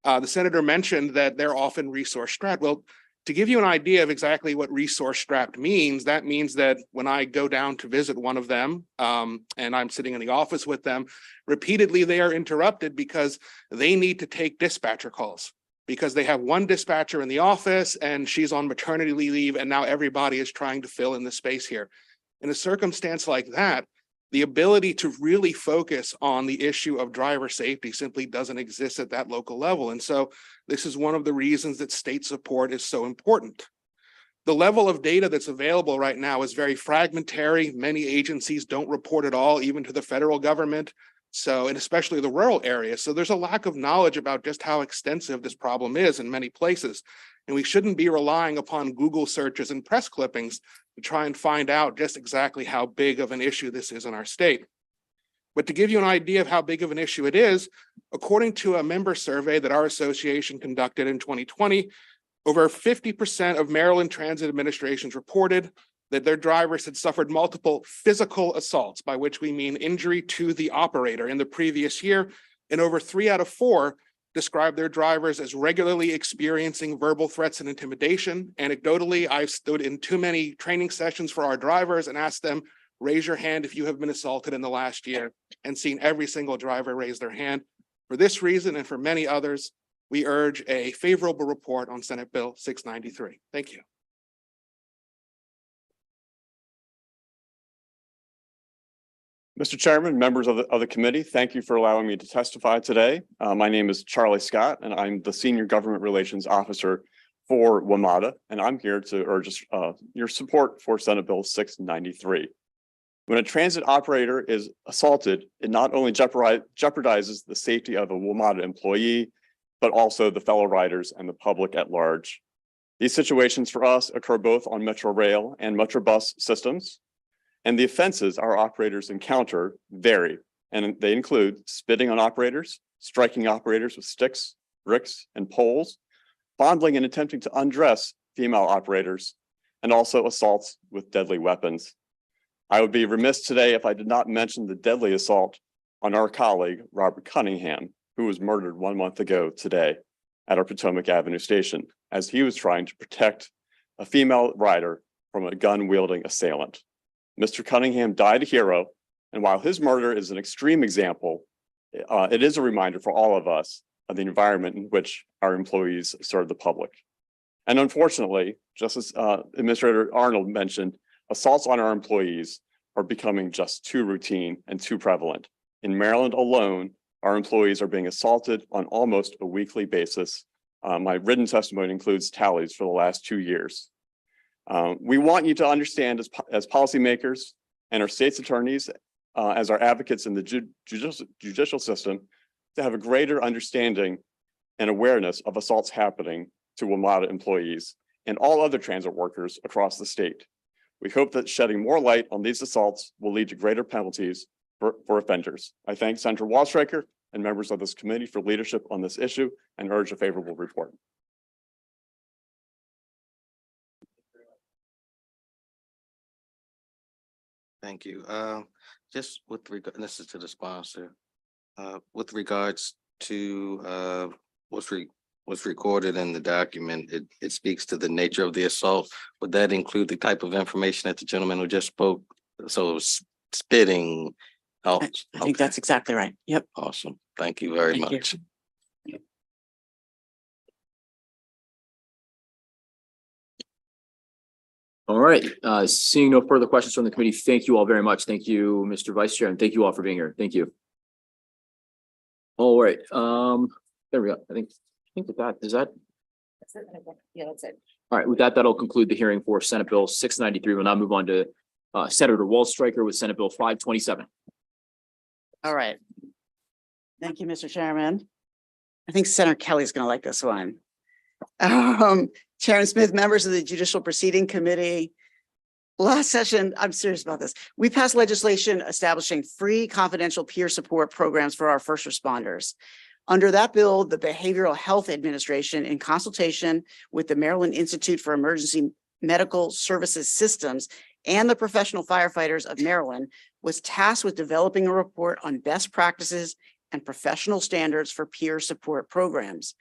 Speaker 13: The senator mentioned that they're often resource strapped. Well, to give you an idea of exactly what resource strapped means, that means that when I go down to visit one of them and I'm sitting in the office with them, repeatedly they are interrupted because they need to take dispatcher calls because they have one dispatcher in the office and she's on maternity leave and now everybody is trying to fill in the space here. In a circumstance like that, the ability to really focus on the issue of driver safety simply doesn't exist at that local level. And so this is one of the reasons that state support is so important. The level of data that's available right now is very fragmentary. Many agencies don't report at all, even to the federal government. So, and especially the rural areas. So there's a lack of knowledge about just how extensive this problem is in many places. And we shouldn't be relying upon Google searches and press clippings to try and find out just exactly how big of an issue this is in our state. But to give you an idea of how big of an issue it is, according to a member survey that our association conducted in 2020, over 50% of Maryland Transit Administrations reported that their drivers had suffered multiple physical assaults, by which we mean injury to the operator in the previous year, and over 3 out of 4 described their drivers as regularly experiencing verbal threats and intimidation. Anecdotally, I've stood in too many training sessions for our drivers and asked them, raise your hand if you have been assaulted in the last year, and seen every single driver raise their hand. For this reason and for many others, we urge a favorable report on Senate Bill 693. Thank you.
Speaker 3: Mr. Chairman, members of the committee, thank you for allowing me to testify today. My name is Charlie Scott, and I'm the Senior Government Relations Officer for WMATA, and I'm here to urge your support for Senate Bill 693. When a transit operator is assaulted, it not only jeopardizes the safety of a WMATA employee, but also the fellow riders and the public at large. These situations for us occur both on Metro Rail and Metro Bus systems. And the offenses our operators encounter vary, and they include spitting on operators, striking operators with sticks, bricks, and poles, fondling and attempting to undress female operators, and also assaults with deadly weapons. I would be remiss today if I did not mention the deadly assault on our colleague, Robert Cunningham, who was murdered 1 month ago today. at our Potomac Avenue station as he was trying to protect a female rider from a gun-wielding assailant. Mr. Cunningham died a hero, and while his murder is an extreme example, it is a reminder for all of us of the environment in which our employees serve the public. And unfortunately, just as Administrator Arnold mentioned, assaults on our employees are becoming just too routine and too prevalent. In Maryland alone, our employees are being assaulted on almost a weekly basis. My written testimony includes tallies for the last 2 years. We want you to understand as policymakers and our state's attorneys, as our advocates in the judicial system, to have a greater understanding and awareness of assaults happening to WMATA employees and all other transit workers across the state. We hope that shedding more light on these assaults will lead to greater penalties for offenders. I thank Senator Wallstreicher and members of this committee for leadership on this issue and urge a favorable report.
Speaker 14: Thank you. Just with regard, this is to the sponsor, with regards to what's recorded in the document, it speaks to the nature of the assault. Would that include the type of information that the gentleman who just spoke? So spitting. Oh,
Speaker 16: I think that's exactly right. Yep.
Speaker 14: awesome. Thank you very
Speaker 16: Thank you.
Speaker 14: much.
Speaker 2: All right, seeing no further questions from the committee, thank you all very much. Thank you, Mr. Vice Chair, and thank you all for being here. Thank you. All right, there we go. I think with that, is that?
Speaker 4: Yeah, that's it.
Speaker 2: All right, with that, that'll conclude the hearing for Senate Bill 693. We'll now move on to Senator Wallstreicher with Senate Bill 527.
Speaker 16: All right. Thank you, Mr. Chairman. I think Senator Kelly's going to like this one. Chairman Smith, members of the Judicial Proceeding Committee. Last session, I'm serious about this. We passed legislation establishing free confidential peer support programs for our first responders. Under that bill, the Behavioral Health Administration, in consultation with the Maryland Institute for Emergency Medical Services Systems and the Professional Firefighters of Maryland, was tasked with developing a report on best practices and professional standards for peer support programs.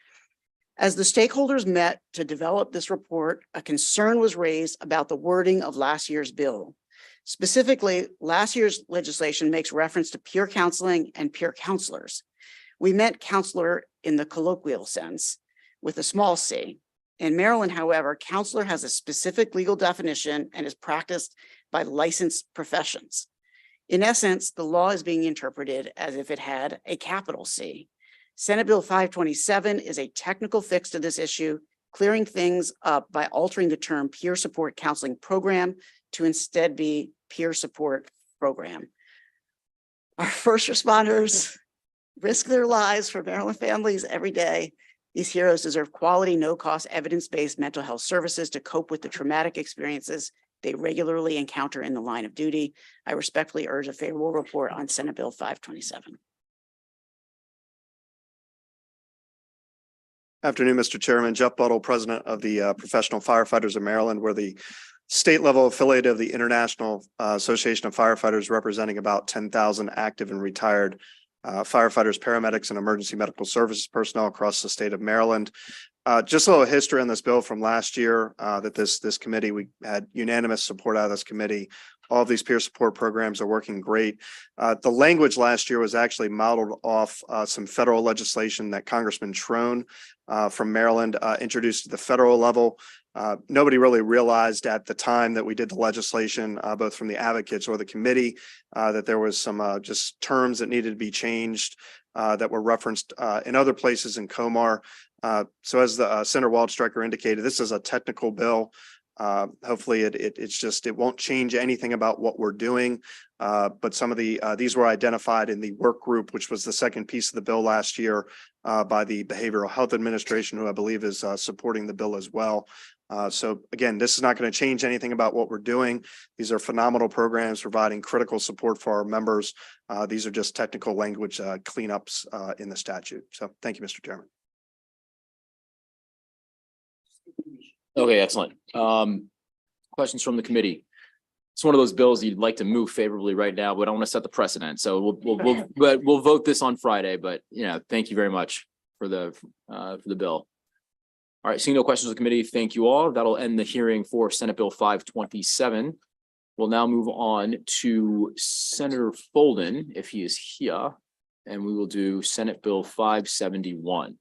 Speaker 16: As the stakeholders met to develop this report, a concern was raised about the wording of last year's bill. Specifically, last year's legislation makes reference to peer counseling and peer counselors. We meant counselor in the colloquial sense with a small c. In Maryland, however, counselor has a specific legal definition and is practiced by licensed professions. In essence, the law is being interpreted as if it had a capital C. Senate Bill 527 is a technical fix to this issue, clearing things up by altering the term peer support counseling program to instead be peer support program. Our first responders risk their lives for Maryland families every day. These heroes deserve quality, no-cost, evidence-based mental health services to cope with the traumatic experiences they regularly encounter in the line of duty. I respectfully urge a favorable report on Senate Bill 527.
Speaker 17: Afternoon, Mr. Chairman. Jeff Buttle, President of the Professional Firefighters of Maryland. We're the state level affiliate of the International Association of Firefighters, representing about 10,000 active and retired firefighters, paramedics, and emergency medical services personnel across the state of Maryland. Just a little history on this bill from last year, that this committee, we had unanimous support out of this committee. All of these peer support programs are working great. The language last year was actually modeled off some federal legislation that Congressman Trone from Maryland introduced to the federal level. Nobody really realized at the time that we did the legislation, both from the advocates or the committee, that there was some just terms that needed to be changed that were referenced in other places in COMAR. So as the Senator Wallstreicher indicated, this is a technical bill. Hopefully it won't change anything about what we're doing. But some of these were identified in the work group, which was the second piece of the bill last year by the Behavioral Health Administration, who I believe is supporting the bill as well. So again, this is not going to change anything about what we're doing. These are phenomenal programs providing critical support for our members. These are just technical language cleanups in the statute. So thank you, Mr. Chairman.
Speaker 2: Okay, excellent. Questions from the committee? It's one of those bills you'd like to move favorably right now, but I want to set the precedent. So we'll vote this on Friday. But thank you very much for the bill. All right, seeing no questions of the committee, thank you all. That'll end the hearing for Senate Bill 527. We'll now move on to Senator Folden, if he is here, and we will do Senate Bill 571.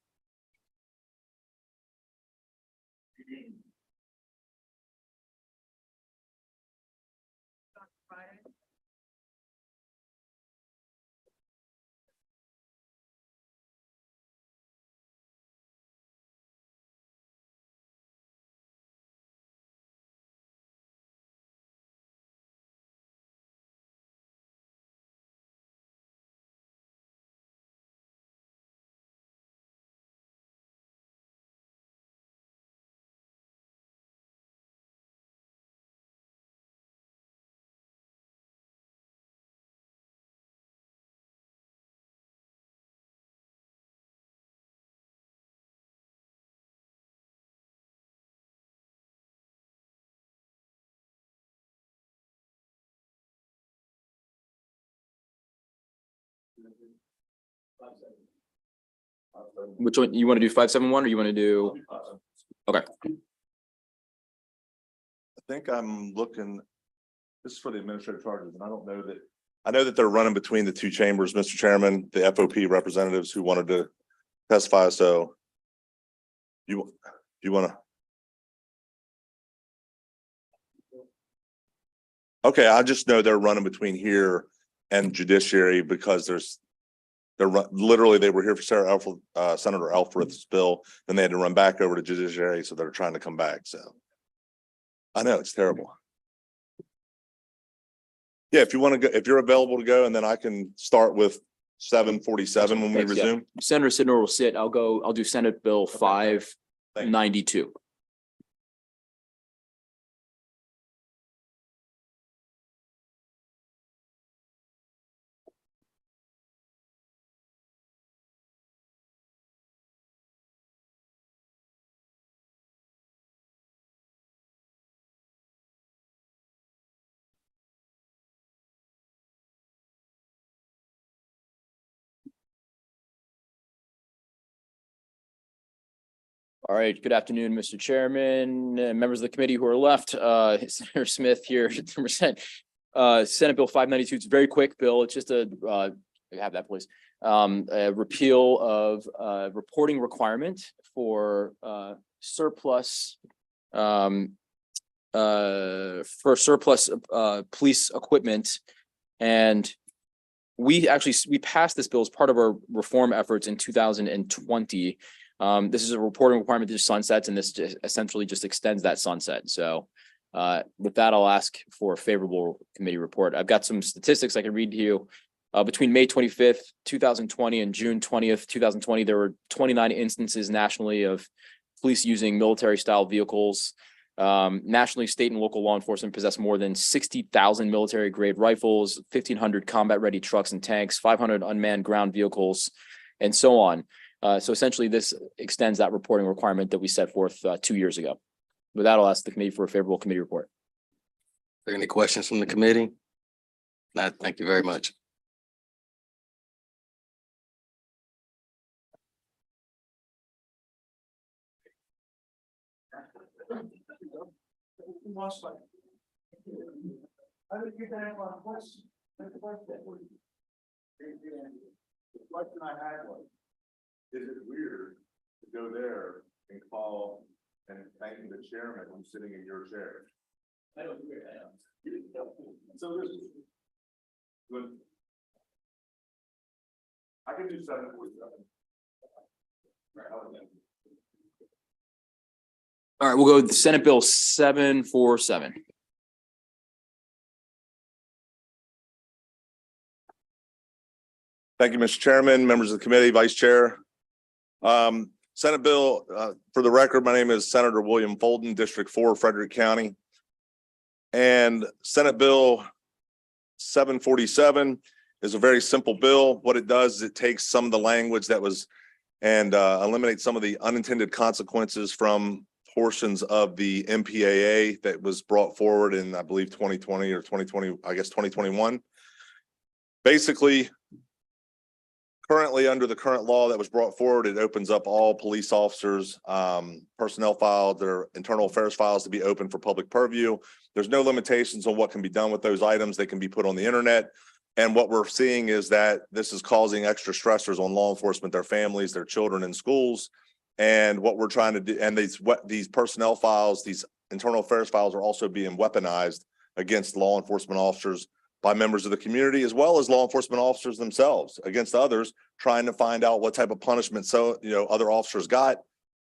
Speaker 2: Which one, you want to do 571 or you want to do? Okay.
Speaker 10: I think I'm looking, this is for the administrative charges, and I don't know that, I know that they're running between the two chambers, Mr. Chairman, the FOP representatives who wanted to testify, so you want to? Okay, I just know they're running between here and judiciary because literally they were here for Senator Alfred's bill, then they had to run back over to judiciary, so they're trying to come back, so. I know, it's terrible. Yeah, if you want to go, if you're available to go, and then I can start with 747 when we
Speaker 2: Thanks, yeah.
Speaker 10: resume.
Speaker 2: Senator Sidnor will sit. I'll do Senate Bill 592. All right, good afternoon, Mr. Chairman, members of the committee who are left, Senator Smith here, to present Senate Bill 592. It's a very quick bill. It's just a have that please. A repeal of reporting requirement for surplus police equipment. And we passed this bill as part of our reform efforts in 2020. This is a reporting requirement that sunsets, and this essentially just extends that sunset. So with that, I'll ask for a favorable committee report. I've got some statistics I can read to you. Between May 25th, 2020 and June 20th, 2020, there were 29 instances nationally of police using military style vehicles. Nationally, state and local law enforcement possess more than 60,000 military grade rifles, 1,500 combat ready trucks and tanks, 500 unmanned ground vehicles, and so on. So essentially, this extends that reporting requirement that we set forth 2 years ago. With that, I'll ask the committee for a favorable committee report.
Speaker 14: Are there any questions from the committee? No, thank you very much.
Speaker 10: The question I had was, is it weird to go there and call and thank the chairman who's sitting in your chair? I don't agree. So this is good. I can do 747.
Speaker 2: All right, we'll go with Senate Bill 747.
Speaker 10: Thank you, Mr. Chairman, members of the committee, Vice Chair. Senate Bill, for the record, my name is Senator William Folden, District 4, Frederick County. And Senate Bill 747 is a very simple bill. What it does is it takes some of the language that was and eliminates some of the unintended consequences from portions of the MPAA that was brought forward in, I believe, 2020 or 2020, I guess 2021. Basically, currently under the current law that was brought forward, it opens up all police officers, personnel files, their internal affairs files to be open for public purview. There's no limitations on what can be done with those items. They can be put on the internet. And what we're seeing is that this is causing extra stressors on law enforcement, their families, their children in schools. And what we're trying to do, and these personnel files, these internal affairs files are also being weaponized against law enforcement officers by members of the community, as well as law enforcement officers themselves against others, trying to find out what type of punishment other officers got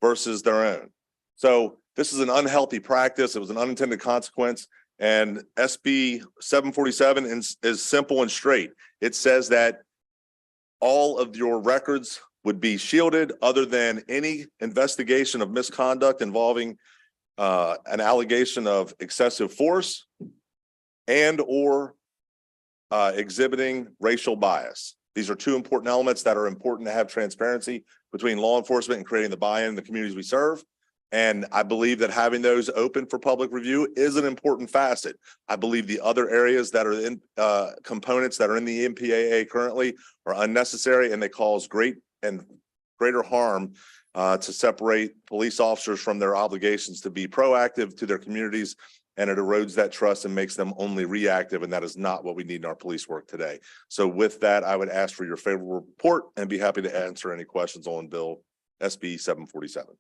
Speaker 10: versus their own. So this is an unhealthy practice. It was an unintended consequence. And SB 747 is simple and straight. It says that all of your records would be shielded other than any investigation of misconduct involving an allegation of excessive force and or exhibiting racial bias. These are two important elements that are important to have transparency between law enforcement and creating the buy-in in the communities we serve. And I believe that having those open for public review is an important facet. I believe the other areas that are in components that are in the MPAA currently are unnecessary, and they cause greater harm to separate police officers from their obligations to be proactive to their communities. And it erodes that trust and makes them only reactive. And that is not what we need in our police work today. So with that, I would ask for your favorable report and be happy to answer any questions on Bill SB 747.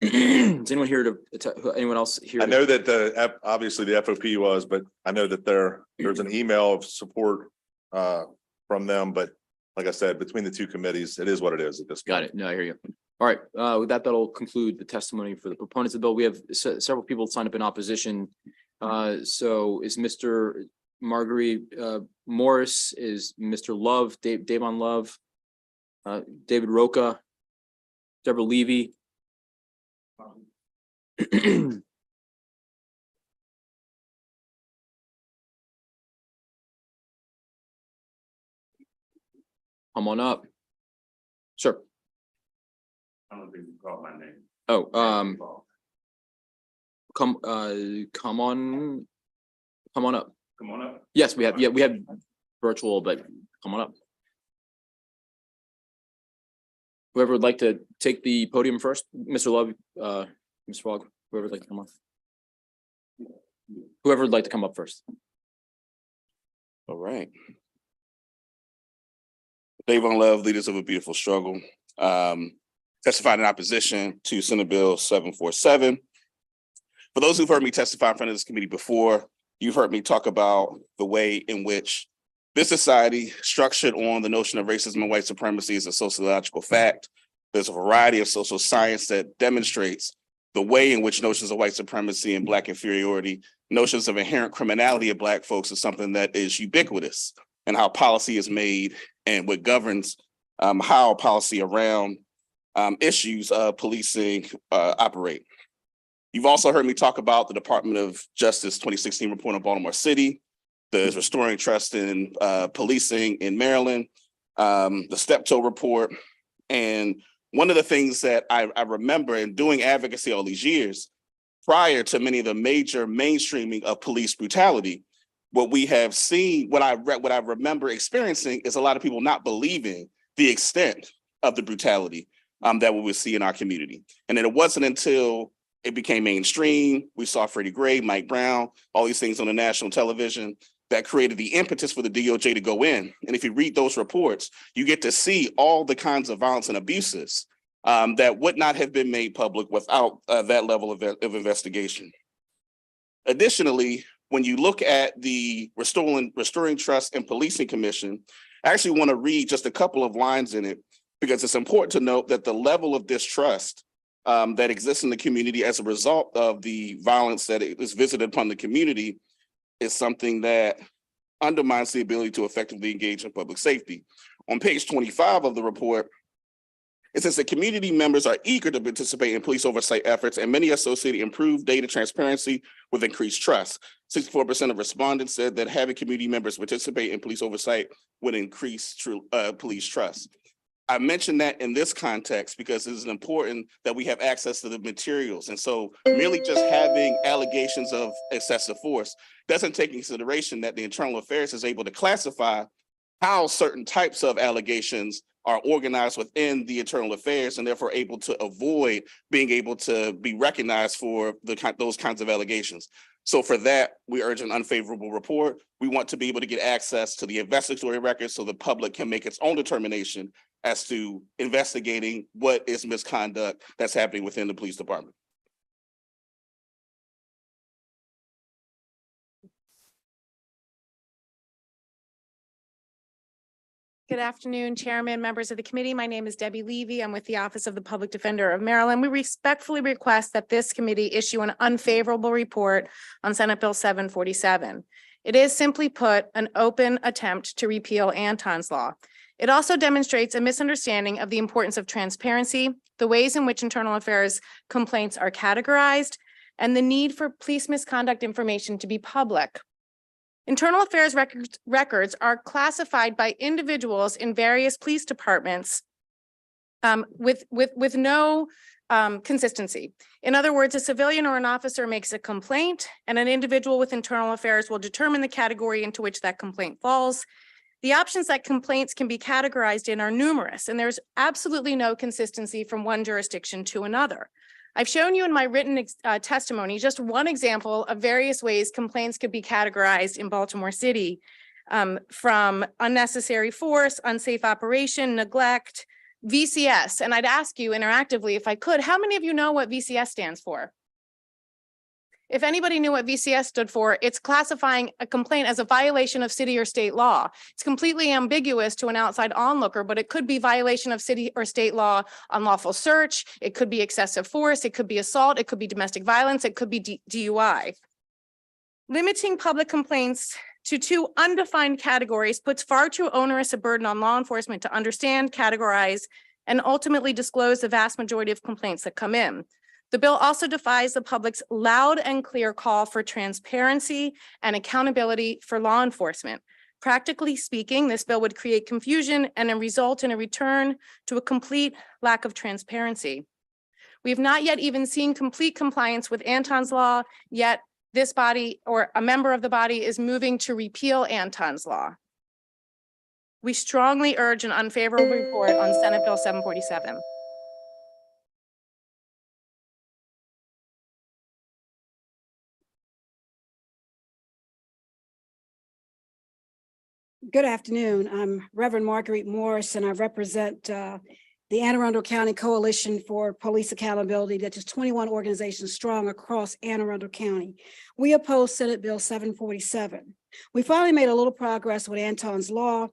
Speaker 2: Is anyone here anyone else here?
Speaker 10: I know that obviously the FOP was, but I know that there's an email of support from them, but like I said, between the two committees, it is what it is at this point.
Speaker 2: Got it. No, I hear you. All right. With that, that'll conclude the testimony for the proponents of the bill. We have several people signed up in opposition. So is Mr. Marguerite Morris, is Mr. Love, Davon Love, David Roca, Deborah Levy. Come on up. Sure.
Speaker 18: I don't think you called my name.
Speaker 2: Oh, come on up.
Speaker 18: Come on up.
Speaker 2: Yes, we have virtual, but come on up. Whoever would like to take the podium first, Mr. Love, Mr. Fogg, whoever would like to come up. Whoever would like to come up first.
Speaker 18: All right. Davon Love, Leaders of a Beautiful Struggle, testified in opposition to Senate Bill 747. For those who've heard me testify in front of this committee before, you've heard me talk about the way in which this society structured on the notion of racism and white supremacy is a sociological fact. There's a variety of social science that demonstrates the way in which notions of white supremacy and Black inferiority, notions of inherent criminality of Black folks is something that is ubiquitous, and how policy is made and what governs how policy around issues of policing operate. You've also heard me talk about the Department of Justice 2016 report on Baltimore City, the Restoring Trust in Policing in Maryland, the Steptoe report. And one of the things that I remember in doing advocacy all these years, prior to many of the major mainstreaming of police brutality, what we have seen, what I remember experiencing is a lot of people not believing the extent of the brutality that we would see in our community. And then it wasn't until it became mainstream, we saw Freddie Gray, Mike Brown, all these things on the national television that created the impetus for the DOJ to go in. And if you read those reports, you get to see all the kinds of violence and abuses that would not have been made public without that level of investigation. Additionally, when you look at the Restoring Trust and Policing Commission, I actually want to read just a couple of lines in it, because it's important to note that the level of distrust that exists in the community as a result of the violence that is visited upon the community is something that undermines the ability to effectively engage in public safety. On page 25 of the report, it says that community members are eager to participate in police oversight efforts, and many associate improved data transparency with increased trust. 64% of respondents said that having community members participate in police oversight would increase police trust. I mentioned that in this context because it's important that we have access to the materials. And so merely just having allegations of excessive force doesn't take into consideration that the Internal Affairs is able to classify how certain types of allegations are organized within the Internal Affairs and therefore able to avoid being able to be recognized for those kinds of allegations. So for that, we urge an unfavorable report. We want to be able to get access to the investigatory records so the public can make its own determination as to investigating what is misconduct that's happening within the police department.
Speaker 11: Good afternoon, Chairman, members of the committee. My name is Debbie Levy. I'm with the Office of the Public Defender of Maryland. We respectfully request that this committee issue an unfavorable report on Senate Bill 747. It is, simply put, an open attempt to repeal Anton's Law. It also demonstrates a misunderstanding of the importance of transparency, the ways in which internal affairs complaints are categorized, and the need for police misconduct information to be public. Internal affairs records are classified by individuals in various police departments with no consistency. In other words, a civilian or an officer makes a complaint, and an individual with internal affairs will determine the category into which that complaint falls. The options that complaints can be categorized in are numerous, and there's absolutely no consistency from one jurisdiction to another. I've shown you in my written testimony just one example of various ways complaints could be categorized in Baltimore City, from unnecessary force, unsafe operation, neglect, VCS. And I'd ask you interactively, if I could, how many of you know what VCS stands for? If anybody knew what VCS stood for, it's classifying a complaint as a violation of city or state law. It's completely ambiguous to an outside onlooker, but it could be violation of city or state law, unlawful search. It could be excessive force. It could be assault. It could be domestic violence. It could be DUI. Limiting public complaints to two undefined categories puts far too onerous a burden on law enforcement to understand, categorize, and ultimately disclose the vast majority of complaints that come in. The bill also defies the public's loud and clear call for transparency and accountability for law enforcement. Practically speaking, this bill would create confusion and result in a return to a complete lack of transparency. We have not yet even seen complete compliance with Anton's Law, yet this body or a member of the body is moving to repeal Anton's Law. We strongly urge an unfavorable report on Senate Bill 747.
Speaker 19: Good afternoon. I'm Reverend Marguerite Morris, and I represent the Anne Arundel County Coalition for Police Accountability, that is 21 organizations strong across Anne Arundel County. We oppose Senate Bill 747. We finally made a little progress with Anton's Law,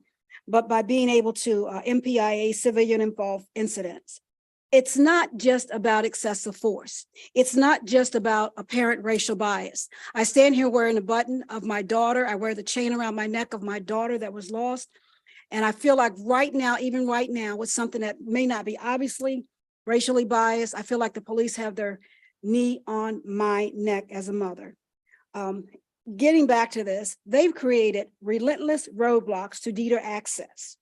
Speaker 19: but by being able to MPIA civilian-involved incidents. It's not just about excessive force. It's not just about apparent racial bias. I stand here wearing a button of my daughter. I wear the chain around my neck of my daughter that was lost. And I feel like right now, even right now, with something that may not be obviously racially biased, I feel like the police have their knee on my neck as a mother. Getting back to this, they've created relentless roadblocks to deter access.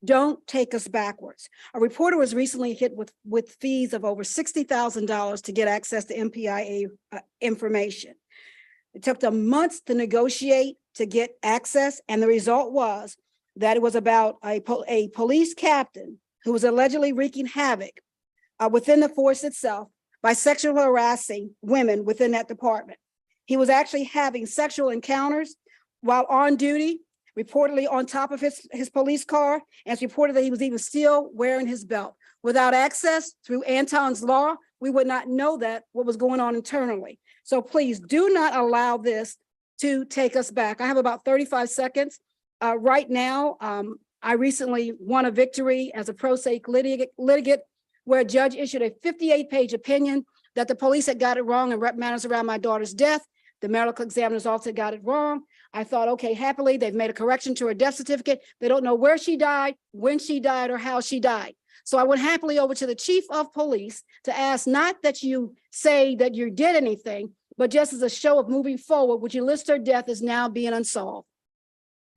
Speaker 19: Don't take us backwards. A reporter was recently hit with fees of over $60,000 to get access to MPIA information. It took them months to negotiate to get access, and the result was that it was about a police captain who was allegedly wreaking havoc within the force itself by sexually harassing women within that department. He was actually having sexual encounters while on duty, reportedly on top of his police car, and it's reported that he was even still wearing his belt. Without access through Anton's Law, we would not know that what was going on internally. So please do not allow this to take us back. I have about 35 seconds. Right now, I recently won a victory as a pro se litigant where a judge issued a 58-page opinion that the police had got it wrong in matters around my daughter's death. The medical examiners also got it wrong. I thought, okay, happily, they've made a correction to her death certificate. They don't know where she died, when she died, or how she died. So I went happily over to the chief of police to ask not that you say that you did anything, but just as a show of moving forward, would you list her death as now being unsolved?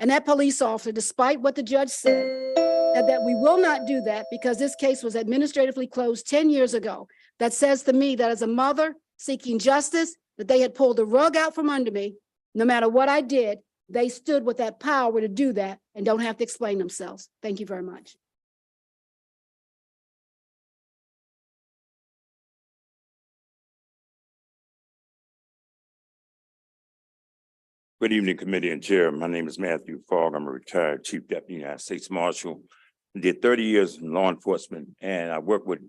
Speaker 19: And that police officer, despite what the judge said, that we will not do that because this case was administratively closed 10 years ago. That says to me that as a mother seeking justice, that they had pulled the rug out from under me. No matter what I did, they stood with that power to do that and don't have to explain themselves. Thank you very much.
Speaker 5: Good evening, committee and chair. My name is Matthew Fogg. I'm a retired Chief Deputy United States Marshal. I did 30 years in law enforcement, and I worked with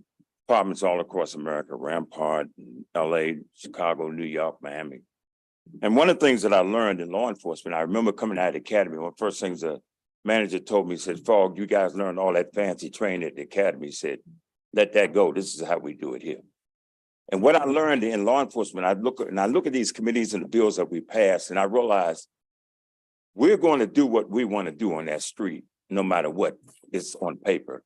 Speaker 5: departments all across America, Rampart, LA, Chicago, New York, Miami. And one of the things that I learned in law enforcement, I remember coming out of the academy, one of the first things the manager told me, he said, Fogg, you guys learned all that fancy training at the academy. He said, let that go. This is how we do it here. And what I learned in law enforcement, I look at these committees and the bills that we passed, and I realized we're going to do what we want to do on that street, no matter what is on paper.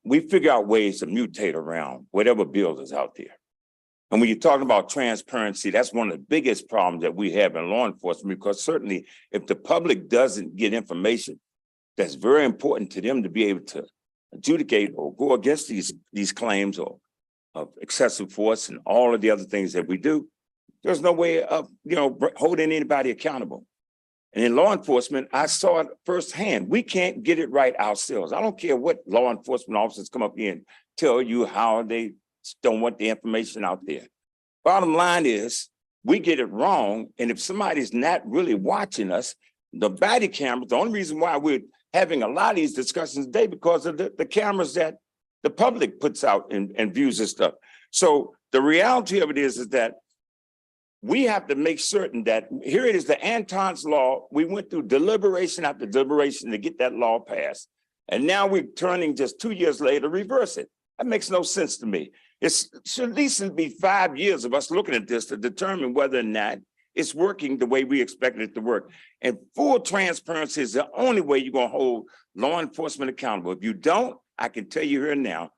Speaker 5: We figure out ways to mutate around whatever bill is out there. And when you're talking about transparency, that's one of the biggest problems that we have in law enforcement, because certainly if the public doesn't get information that's very important to them to be able to adjudicate or go against these claims or of excessive force and all of the other things that we do, there's no way of, holding anybody accountable. And in law enforcement, I saw it firsthand. We can't get it right ourselves. I don't care what law enforcement officers come up here and tell you how they don't want the information out there. Bottom line is, we get it wrong. And if somebody's not really watching us, the body cameras, the only reason why we're having a lot of these discussions today, because of the cameras that the public puts out and views this stuff. So the reality of it is that we have to make certain that here it is, the Anton's Law. We went through deliberation after deliberation to get that law passed. And now we're turning just 2 years later to reverse it. That makes no sense to me. It should at least be 5 years of us looking at this to determine whether or not it's working the way we expected it to work. And full transparency is the only way you're going to hold law enforcement accountable. If you don't, I can tell you here now,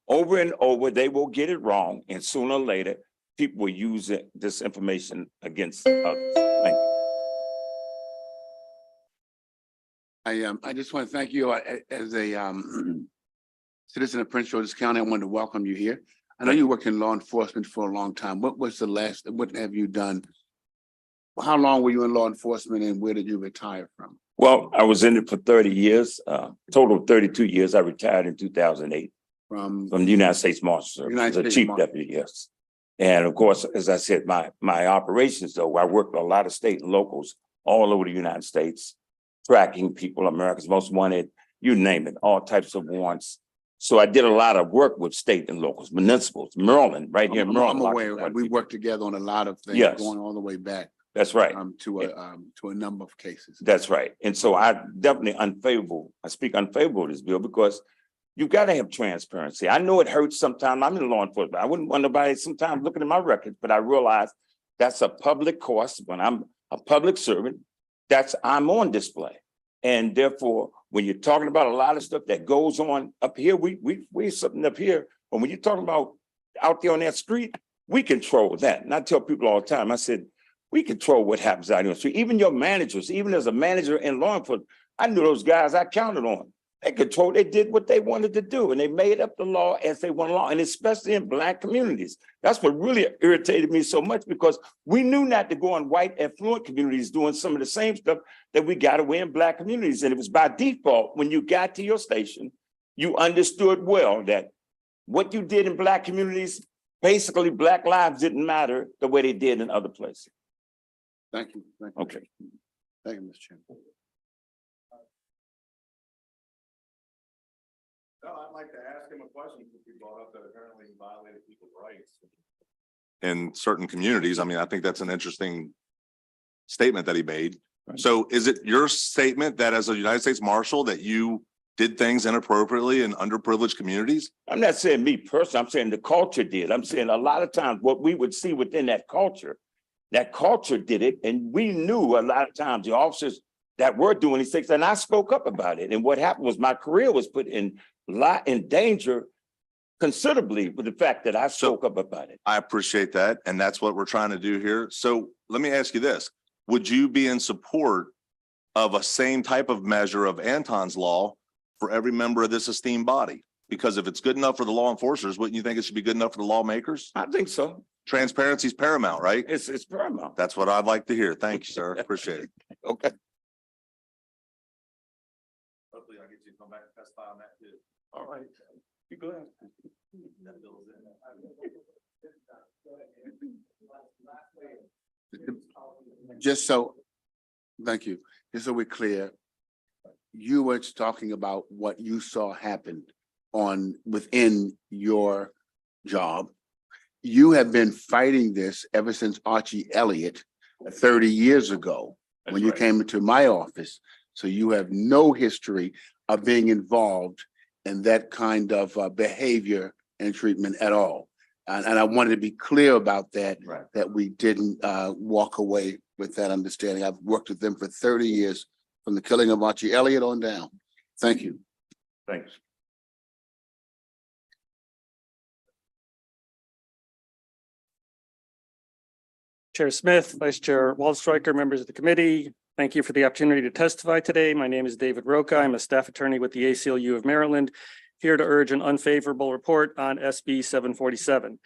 Speaker 5: over and over, they will get it wrong. And sooner or later, people will use this information against others. Thank you.
Speaker 8: I just want to thank you as a citizen of Prince George's County. I wanted to welcome you here. I know you worked in law enforcement for a long time. What have you done? How long were you in law enforcement and where did you retire from?
Speaker 5: Well, I was in it for 30 years, total of 32 years. I retired in 2008 from the United States Marshal Service, as a chief deputy, yes. And of course, as I said, my operations, though, I worked with a lot of state and locals all over the United States, tracking people, America's Most Wanted, you name it, all types of warrants. So I did a lot of work with state and locals, municipals, Maryland, right here in Maryland.
Speaker 8: I'm aware. We worked together on a lot of things,
Speaker 5: Yes.
Speaker 8: going all the way back.
Speaker 5: That's right.
Speaker 8: To a number of cases.
Speaker 5: That's right. And so I definitely I speak unfavorable to this bill because you got to have transparency. I know it hurts sometimes. I'm in law enforcement. I wouldn't want nobody sometimes looking at my records, but I realize that's a public cost. When I'm a public servant, I'm on display. And therefore, when you're talking about a lot of stuff that goes on up here, we something up here. But when you're talking about out there on that street, we control that. And I tell people all the time, I said, we control what happens out here on the street. Even your managers, even as a manager in law enforcement, I knew those guys I counted on. They did what they wanted to do, and they made up the law as they went along, and especially in Black communities. That's what really irritated me so much, because we knew not to go in white affluent communities doing some of the same stuff that we got away in Black communities. And it was by default, when you got to your station, you understood well that what you did in Black communities, basically Black lives didn't matter the way they did in other places.
Speaker 8: Thank you. Thank you.
Speaker 5: Okay.
Speaker 8: Thank you, Mr. Chairman.
Speaker 10: No, I'd like to ask him a question because he brought up that apparently he violated people's rights in certain communities. I mean, I think that's an interesting statement that he made. Right. So is it your statement that as a United States Marshal that you did things inappropriately in underprivileged communities?
Speaker 5: I'm not saying me personally, I'm saying the culture did. I'm saying a lot of times what we would see within that culture did it. And we knew a lot of times the officers that were doing these things, and I spoke up about it. And what happened was my career was put in danger considerably with the fact that I spoke up about it.
Speaker 10: I appreciate that. And that's what we're trying to do here. So let me ask you this. Would you be in support of a same type of measure of Anton's law for every member of this esteemed body? Because if it's good enough for the law enforcers, wouldn't you think it should be good enough for the lawmakers?
Speaker 5: I think so.
Speaker 10: Transparency is paramount, right?
Speaker 5: It's paramount.
Speaker 10: That's what I'd like to hear. Thank you, sir. Appreciate it.
Speaker 5: Okay.
Speaker 10: Hopefully I get you to come back and testify on that too.
Speaker 5: All right. You go ahead.
Speaker 8: Just so, thank you. Just so we're clear, you were talking about what you saw happen within your job. You have been fighting this ever since Archie Elliott 30 years ago, when you came into my office. So you have no history of being involved in that kind of behavior and treatment at all. And I wanted to be clear about that, that we didn't walk away with that understanding. I've worked with them for 30 years, from the killing of Archie Elliott on down. Thank you.
Speaker 10: Thanks.
Speaker 21: Chair Smith, Vice Chair Waldstreicher, members of the committee, thank you for the opportunity to testify today. My name is David Roca. I'm a staff attorney with the ACLU of Maryland, here to urge an unfavorable report on SB 747.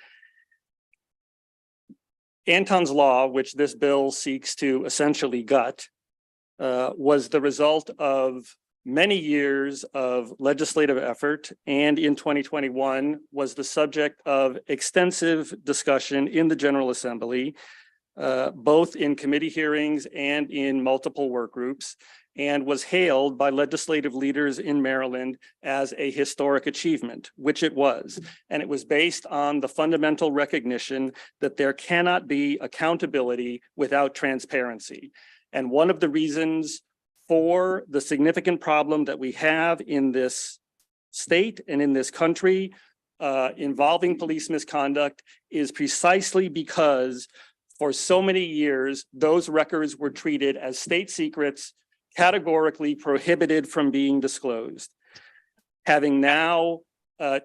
Speaker 21: Anton's Law, which this bill seeks to essentially gut, was the result of many years of legislative effort, and in 2021 was the subject of extensive discussion in the General Assembly, both in committee hearings and in multiple work groups, and was hailed by legislative leaders in Maryland as a historic achievement, which it was. And it was based on the fundamental recognition that there cannot be accountability without transparency. And one of the reasons for the significant problem that we have in this state and in this country involving police misconduct is precisely because for so many years, those records were treated as state secrets, categorically prohibited from being disclosed. Having now,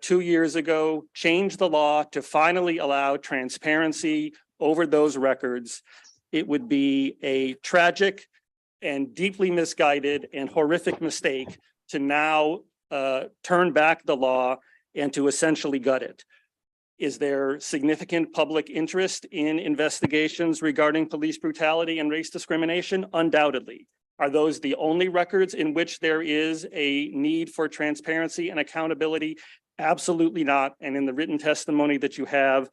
Speaker 21: 2 years ago, changed the law to finally allow transparency over those records, it would be a tragic and deeply misguided and horrific mistake to now turn back the law and to essentially gut it. Is there significant public interest in investigations regarding police brutality and race discrimination? Undoubtedly. Are those the only records in which there is a need for transparency and accountability? Absolutely not. And in the written testimony that you have,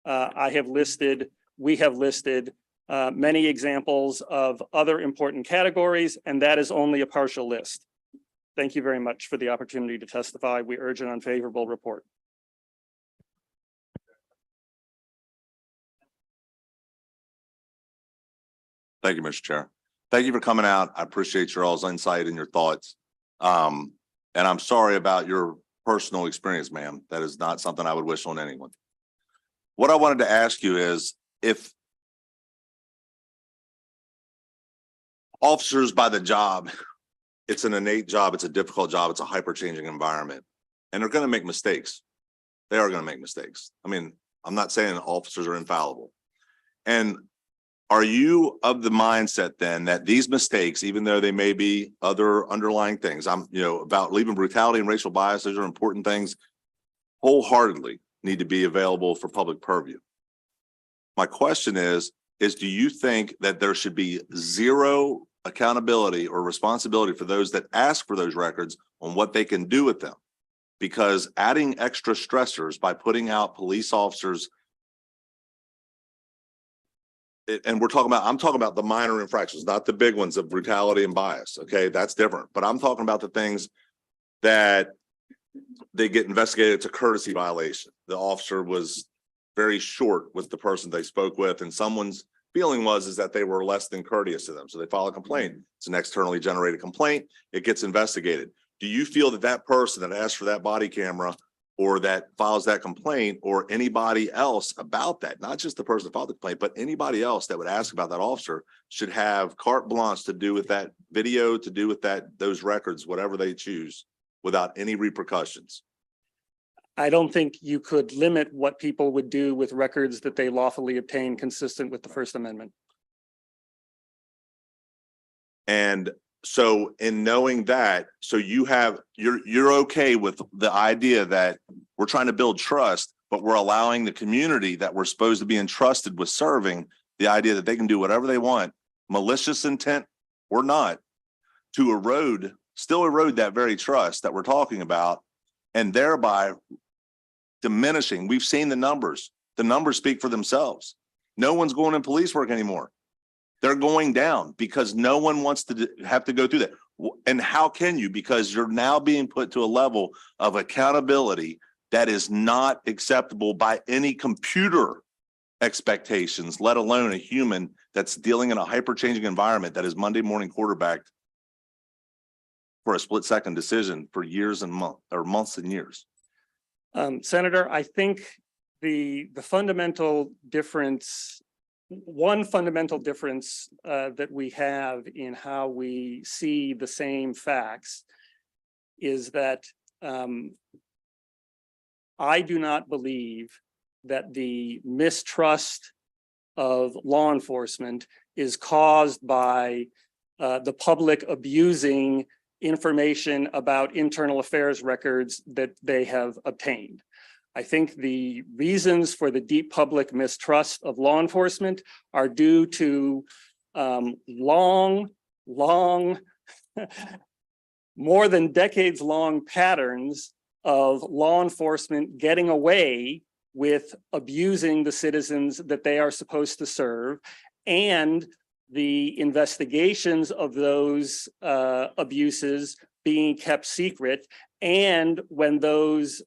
Speaker 21: we have listed many examples of other important categories, and that is only a partial list. Thank you very much for the opportunity to testify. We urge an unfavorable report.
Speaker 10: Thank you, Mr. Chair. Thank you for coming out. I appreciate your all's insight and your thoughts. And I'm sorry about your personal experience, ma'am. That is not something I would wish on anyone. What I wanted to ask you is, if officers by the job, it's an innate job, it's a difficult job, it's a hyper-changing environment, and they're going to make mistakes. They are going to make mistakes. I mean, I'm not saying officers are infallible. And are you of the mindset then that these mistakes, even though they may be other underlying things, about leaving brutality and racial bias, those are important things, wholeheartedly need to be available for public purview? My question is do you think that there should be zero accountability or responsibility for those that ask for those records on what they can do with them? Because adding extra stressors by putting out police officers, and I'm talking about the minor infractions, not the big ones of brutality and bias. Okay, that's different. But I'm talking about the things that they get investigated. It's a courtesy violation. The officer was very short with the person they spoke with, and someone's feeling is that they were less than courteous to them. So they file a complaint. It's an externally generated complaint. It gets investigated. Do you feel that that person that asked for that body camera or that files that complaint, or anybody else about that, not just the person that filed the complaint, but anybody else that would ask about that officer, should have carte blanche to do with that video, to do with those records, whatever they choose, without any repercussions?
Speaker 21: I don't think you could limit what people would do with records that they lawfully obtain consistent with the First Amendment.
Speaker 10: And So in knowing that, so you're okay with the idea that we're trying to build trust, but we're allowing the community that we're supposed to be entrusted with serving the idea that they can do whatever they want, malicious intent or not, to still erode that very trust that we're talking about, and thereby diminishing. We've seen the numbers. The numbers speak for themselves. No one's going in police work anymore. They're going down because no one wants to have to go through that. And how can you? Because you're now being put to a level of accountability that is not acceptable by any computer expectations, let alone a human that's dealing in a hyper-changing environment that is Monday morning quarterbacked for a split-second decision for years and months and years.
Speaker 21: Senator, I think the fundamental difference, one fundamental difference that we have in how we see the same facts is that I do not believe that the mistrust of law enforcement is caused by the public abusing information about internal affairs records that they have obtained. I think the reasons for the deep public mistrust of law enforcement are due to long, more than decades-long patterns of law enforcement getting away with abusing the citizens that they are supposed to serve, and the investigations of those abuses being kept secret. And when those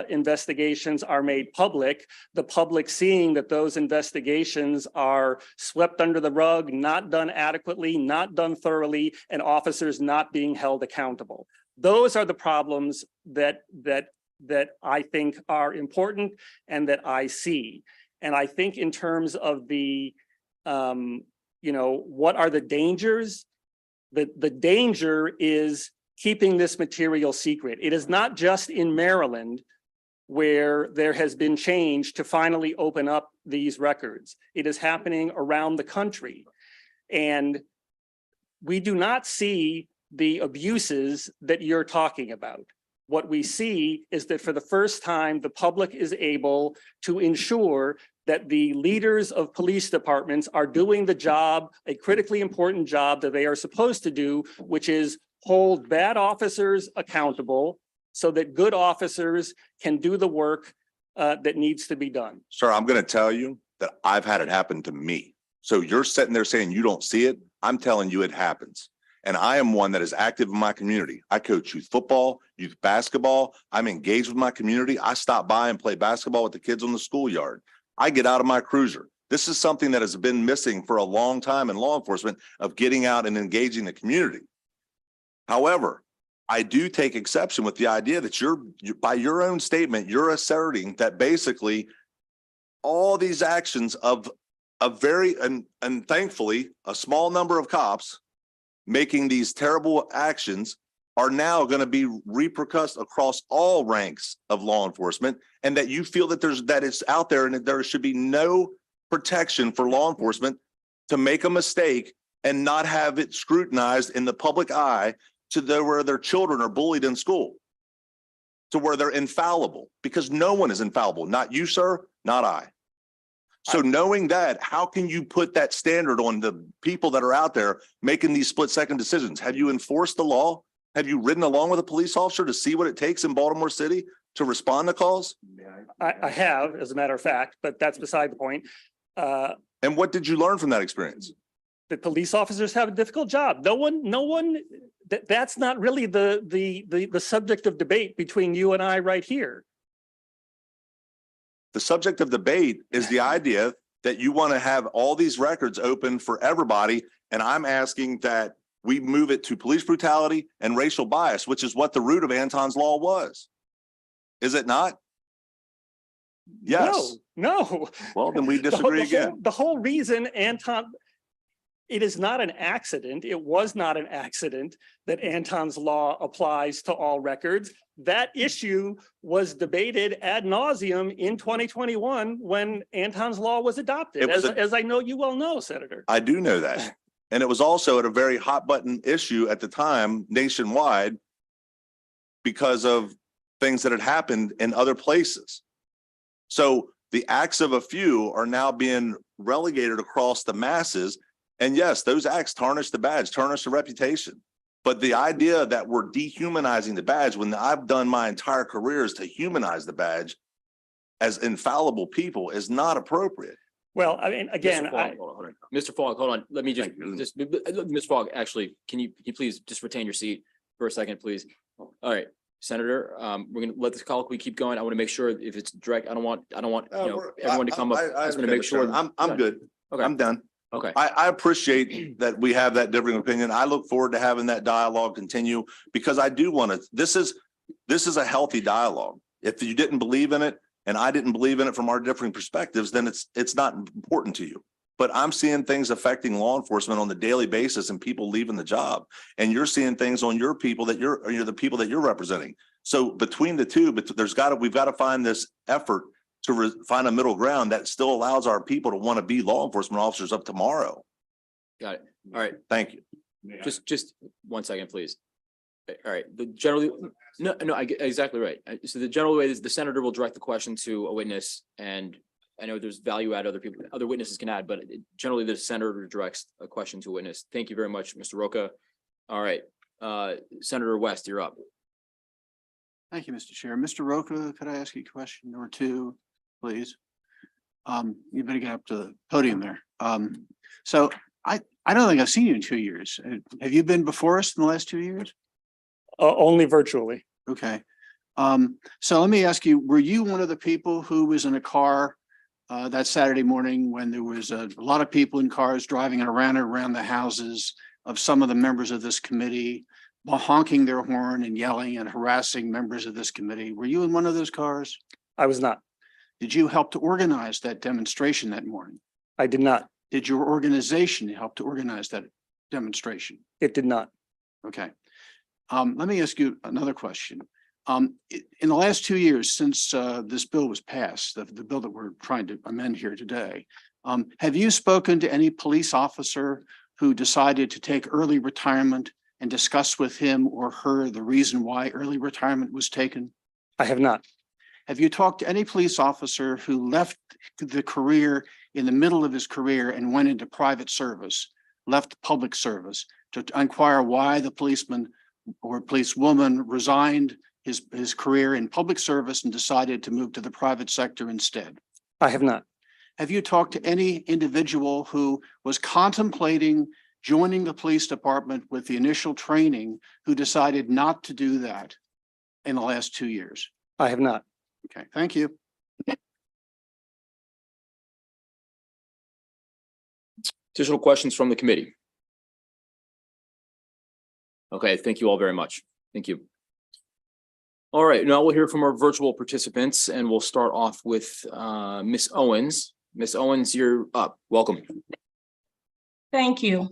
Speaker 21: investigations are made public, the public seeing that those investigations are swept under the rug, not done adequately, not done thoroughly, and officers not being held accountable. Those are the problems that I think are important and that I see. And I think in terms of the, what are the dangers? The danger is keeping this material secret. It is not just in Maryland where there has been change to finally open up these records. It is happening around the country. And we do not see the abuses that you're talking about. What we see is that for the first time, the public is able to ensure that the leaders of police departments are doing the job, a critically important job that they are supposed to do, which is hold bad officers accountable so that good officers can do the work that needs to be done.
Speaker 10: Sir, I'm going to tell you that I've had it happen to me. So you're sitting there saying you don't see it. I'm telling you it happens. And I am one that is active in my community. I coach youth football, youth basketball. I'm engaged with my community. I stop by and play basketball with the kids on the schoolyard. I get out of my cruiser. This is something that has been missing for a long time in law enforcement, of getting out and engaging the community. However, I do take exception with the idea that you're by your own statement, you're asserting that basically all these actions of a very, and thankfully, a small number of cops making these terrible actions are now going to be repercussed across all ranks of law enforcement, and that you feel that it's out there and that there should be no protection for law enforcement to make a mistake and not have it scrutinized in the public eye to where their children are bullied in school, to where they're infallible, because no one is infallible. Not you, sir, not I. So knowing that, how can you put that standard on the people that are out there making these split-second decisions? Have you enforced the law? Have you ridden along with a police officer to see what it takes in Baltimore City to respond to calls?
Speaker 21: I have, as a matter of fact, but that's beside the point.
Speaker 10: And what did you learn from that experience?
Speaker 21: That police officers have a difficult job. That's not really the subject of debate between you and I right here.
Speaker 10: The subject of debate is the idea that you want to have all these records open for everybody. And I'm asking that we move it to police brutality and racial bias, which is what the root of Anton's law was. Is it not? Yes.
Speaker 21: No.
Speaker 10: Well, then we disagree again.
Speaker 21: The whole reason Anton, it is not an accident. It was not an accident that Anton's law applies to all records. That issue was debated ad nauseum in 2021 when Anton's law was adopted, as I know you well know, Senator.
Speaker 10: I do know that. And it was also at a very hot button issue at the time nationwide because of things that had happened in other places. So the acts of a few are now being relegated across the masses. And yes, those acts tarnish the badge, tarnish the reputation. But the idea that we're dehumanizing the badge when I've done my entire career is to humanize the badge as infallible people is not appropriate.
Speaker 21: Well, I mean, again,
Speaker 2: Mr. Fogg, hold on. Let me just, Ms. Fogg, actually, can you please just retain your seat for a second, please? All right, Senator, we're gonna let this colloquy keep going. I want to make sure if it's direct, I don't want, everyone to come up. I just want to make sure.
Speaker 10: I'm good.
Speaker 2: Okay.
Speaker 10: I'm done.
Speaker 2: Okay.
Speaker 10: I appreciate that we have that differing opinion. I look forward to having that dialogue continue because I do want to, this is a healthy dialogue. If you didn't believe in it and I didn't believe in it from our differing perspectives, then it's not important to you. But I'm seeing things affecting law enforcement on the daily basis and people leaving the job. And you're seeing things on your people that you're the people that you're representing. So between the two, but we've got to find this effort to find a middle ground that still allows our people to want to be law enforcement officers up tomorrow.
Speaker 2: Got it. All right.
Speaker 10: Thank you.
Speaker 2: Just 1 second, please. All right. Exactly right. So the general way is the senator will direct the question to a witness, and I know there's value add other witnesses can add, but generally the senator directs a question to a witness. Thank you very much, Mr. Roca. All right. Senator West, you're up.
Speaker 7: Thank you, Mr. Chair. Mr. Roca, could I ask you a question or two, please? You better get up to the podium there. So I don't think I've seen you in 2 years. Have you been before us in the last 2 years?
Speaker 21: only virtually.
Speaker 7: Okay. So let me ask you, were you one of the people who was in a car that Saturday morning when there was a lot of people in cars driving around the houses of some of the members of this committee, honking their horn and yelling and harassing members of this committee? Were you in one of those cars?
Speaker 21: I was not.
Speaker 7: Did you help to organize that demonstration that morning?
Speaker 21: I did not.
Speaker 7: Did your organization help to organize that demonstration?
Speaker 21: It did not.
Speaker 7: Okay. Let me ask you another question. In the last 2 years since this bill was passed, the bill that we're trying to amend here today, have you spoken to any police officer who decided to take early retirement and discuss with him or her the reason why early retirement was taken?
Speaker 21: I have not.
Speaker 7: Have you talked to any police officer who left the career in the middle of his career and went into private service, left public service, to inquire why the policeman or policewoman resigned his career in public service and decided to move to the private sector instead?
Speaker 21: I have not.
Speaker 7: Have you talked to any individual who was contemplating joining the police department with the initial training who decided not to do that in the last 2 years?
Speaker 21: I have not.
Speaker 7: Okay, thank you.
Speaker 2: Additional questions from the committee? Okay, thank you all very much. Thank you. All right, now we'll hear from our virtual participants and we'll start off with Ms. Owens. Ms. Owens, you're up. Welcome.
Speaker 20: Thank you.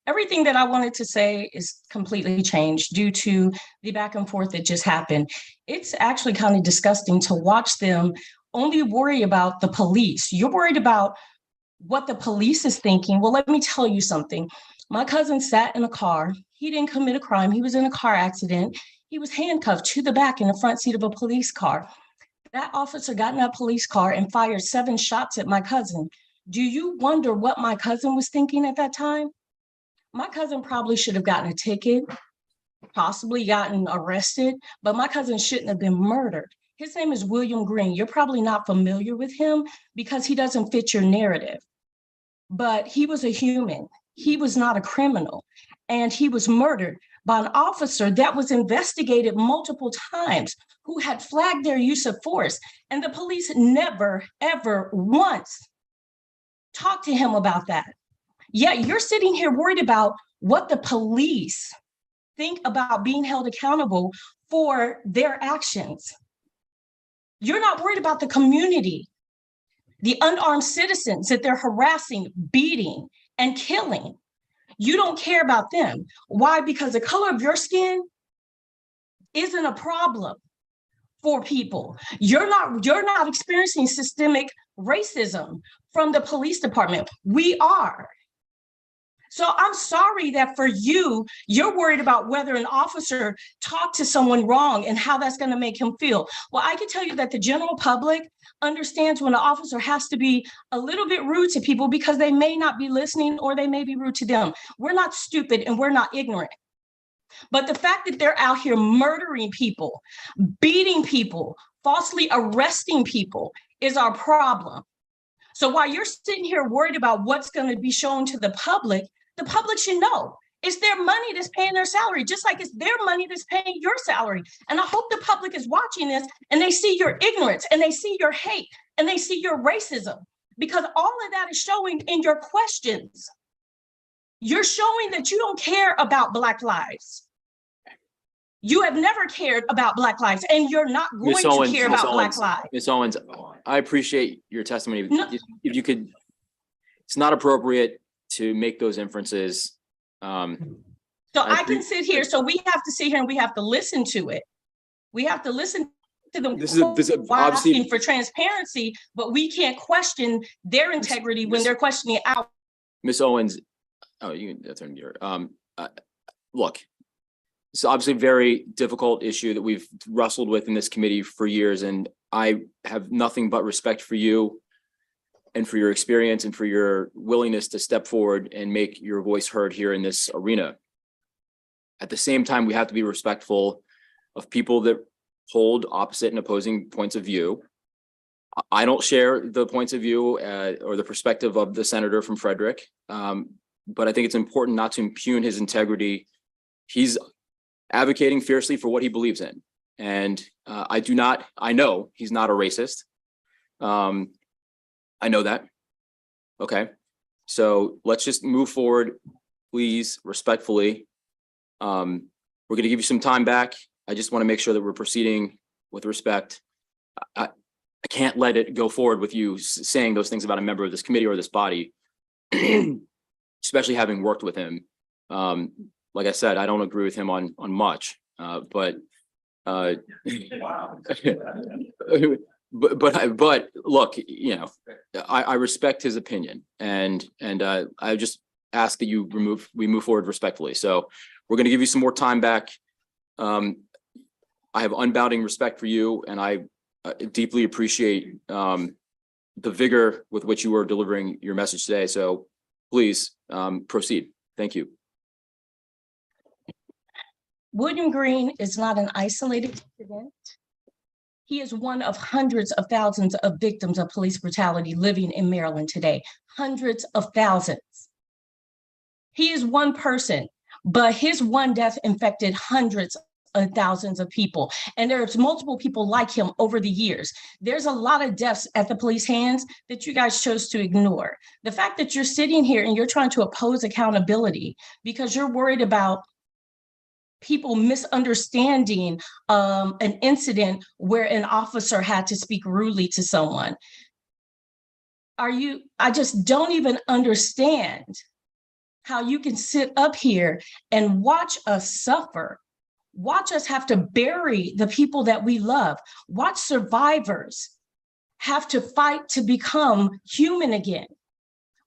Speaker 20: Everything that I wanted to say is completely changed due to the back and forth that just happened. It's actually kind of disgusting to watch them only worry about the police. You're worried about what the police is thinking. Well, let me tell you something. My cousin sat in a car. He didn't commit a crime. He was in a car accident. He was handcuffed to the back in the front seat of a police car. That officer got in that police car and fired 7 shots at my cousin. Do you wonder what my cousin was thinking at that time? My cousin probably should have gotten a ticket, possibly gotten arrested, but my cousin shouldn't have been murdered. His name is William Green. You're probably not familiar with him because he doesn't fit your narrative, but he was a human. He was not a criminal, and he was murdered by an officer that was investigated multiple times, who had flagged their use of force, and the police never, ever once talked to him about that. Yet you're sitting here worried about what the police think about being held accountable for their actions. You're not worried about the community, the unarmed citizens that they're harassing, beating, and killing. You don't care about them. Why? Because the color of your skin isn't a problem for people. You're not experiencing systemic racism from the police department. We are. So I'm sorry that for you, you're worried about whether an officer talked to someone wrong and how that's going to make him feel. Well, I can tell you that the general public understands when an officer has to be a little bit rude to people because they may not be listening or they may be rude to them. We're not stupid and we're not ignorant. But the fact that they're out here murdering people, beating people, falsely arresting people is our problem. So while you're sitting here worried about what's going to be shown to the public should know it's their money that's paying their salary, just like it's their money that's paying your salary. And I hope the public is watching this and they see your ignorance and they see your hate and they see your racism, because all of that is showing in your questions. You're showing that you don't care about Black lives. You have never cared about Black lives, and you're not going to care about Black lives.
Speaker 2: Ms. Owens, I appreciate your testimony.
Speaker 20: No.
Speaker 2: If you could, it's not appropriate to make those inferences.
Speaker 20: So I can sit here, so we have to sit here and we have to listen to it. We have to listen to them.
Speaker 2: This is obviously
Speaker 20: asking for transparency, but we can't question their integrity when they're questioning ours.
Speaker 2: Ms. Owens. Oh, that's on your, look, it's obviously a very difficult issue that we've wrestled with in this committee for years, and I have nothing but respect for you and for your experience and for your willingness to step forward and make your voice heard here in this arena. At the same time, we have to be respectful of people that hold opposite and opposing points of view. I don't share the points of view or the perspective of the senator from Frederick, but I think it's important not to impugn his integrity. He's advocating fiercely for what he believes in. And I know he's not a racist. I know that. Okay. So let's just move forward, please, respectfully. We're going to give you some time back. I just want to make sure that we're proceeding with respect. I can't let it go forward with you saying those things about a member of this committee or this body, especially having worked with him. Like I said, I don't agree with him on much, but look, you know, I respect his opinion, and I just ask that we move forward respectfully. So we're going to give you some more time back. I have unbounding respect for you, and I deeply appreciate the vigor with which you are delivering your message today. So please proceed. Thank you.
Speaker 20: William Green is not an isolated incident. He is one of hundreds of thousands of victims of police brutality living in Maryland today. Hundreds of thousands. He is one person, but his one death infected hundreds of thousands of people. And there's multiple people like him over the years. There's a lot of deaths at the police hands that you guys chose to ignore. The fact that you're sitting here and you're trying to oppose accountability because you're worried about people misunderstanding an incident where an officer had to speak rudely to someone. I just don't even understand how you can sit up here and watch us suffer, watch us have to bury the people that we love, watch survivors have to fight to become human again.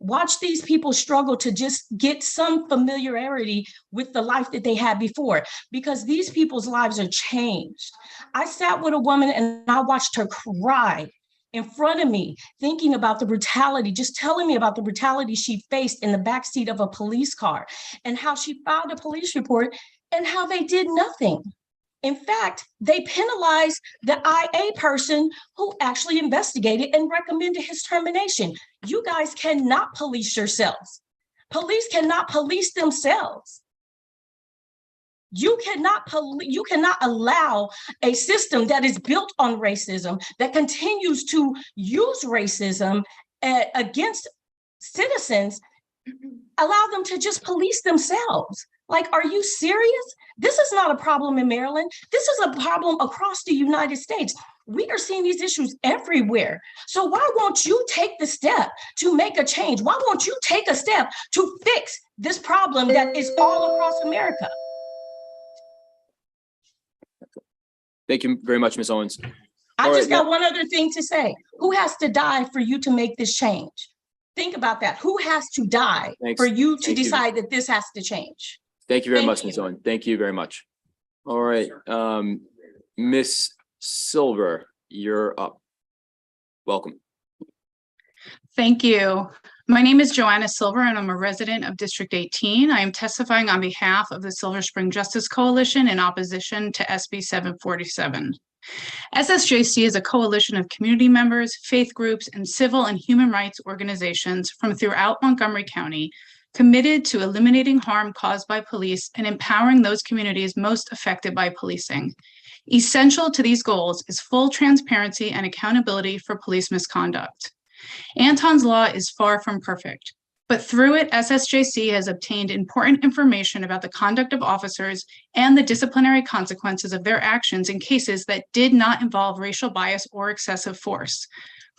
Speaker 20: Watch these people struggle to just get some familiarity with the life that they had before, because these people's lives are changed. I sat with a woman and I watched her cry in front of me, thinking about the brutality, just telling me about the brutality she faced in the backseat of a police car and how she filed a police report and how they did nothing. In fact, they penalized the IA person who actually investigated and recommended his termination. You guys cannot police yourselves. Police cannot police themselves. You cannot allow a system that is built on racism, that continues to use racism against citizens, allow them to just police themselves. Like, are you serious? This is not a problem in Maryland. This is a problem across the United States. We are seeing these issues everywhere. So why won't you take the step to make a change? Why won't you take a step to fix this problem that is all across America?
Speaker 2: Thank you very much, Ms. Owens.
Speaker 20: I
Speaker 2: All
Speaker 20: just
Speaker 2: right,
Speaker 20: got one other thing to say. Who has to die for you to make this change? Think about that. Who has to die
Speaker 2: Thanks.
Speaker 20: for you to
Speaker 2: Thank you.
Speaker 20: decide that this has to change?
Speaker 2: Thank you very
Speaker 20: Thank
Speaker 2: much, Ms. Owen. Thank you very much. All right, Ms. Silver, you're up. Welcome.
Speaker 6: Thank you. My name is Joanna Silver and I'm a resident of District 18. I am testifying on behalf of the Silver Spring Justice Coalition in opposition to SB 747. SSJC is a coalition of community members, faith groups, and civil and human rights organizations from throughout Montgomery County committed to eliminating harm caused by police and empowering those communities most affected by policing. Essential to these goals is full transparency and accountability for police misconduct. Anton's Law is far from perfect, but through it, SSJC has obtained important information about the conduct of officers and the disciplinary consequences of their actions in cases that did not involve racial bias or excessive force.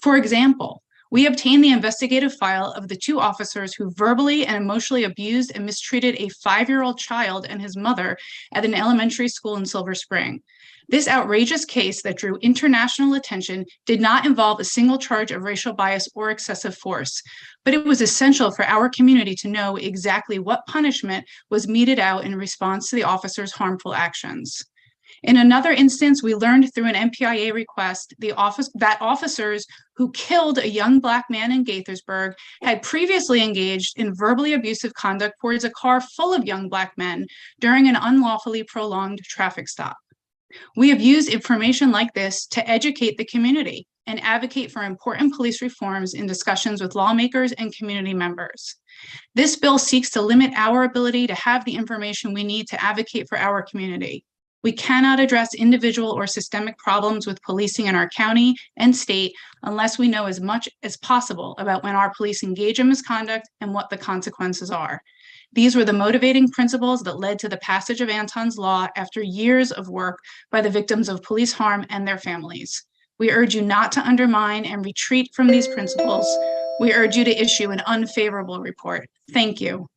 Speaker 6: For example, we obtained the investigative file of the 2 officers who verbally and emotionally abused and mistreated a 5-year-old child and his mother at an elementary school in Silver Spring. This outrageous case that drew international attention did not involve a single charge of racial bias or excessive force, but it was essential for our community to know exactly what punishment was meted out in response to the officers' harmful actions. In another instance, we learned through an MPIA request that officers who killed a young Black man in Gaithersburg had previously engaged in verbally abusive conduct towards a car full of young Black men during an unlawfully prolonged traffic stop. We have used information like this to educate the community and advocate for important police reforms in discussions with lawmakers and community members. This bill seeks to limit our ability to have the information we need to advocate for our community. We cannot address individual or systemic problems with policing in our county and state unless we know as much as possible about when our police engage in misconduct and what the consequences are. These were the motivating principles that led to the passage of Anton's Law after years of work by the victims of police harm and their families. We urge you not to undermine and retreat from these principles. We urge you to issue an unfavorable report. Thank you.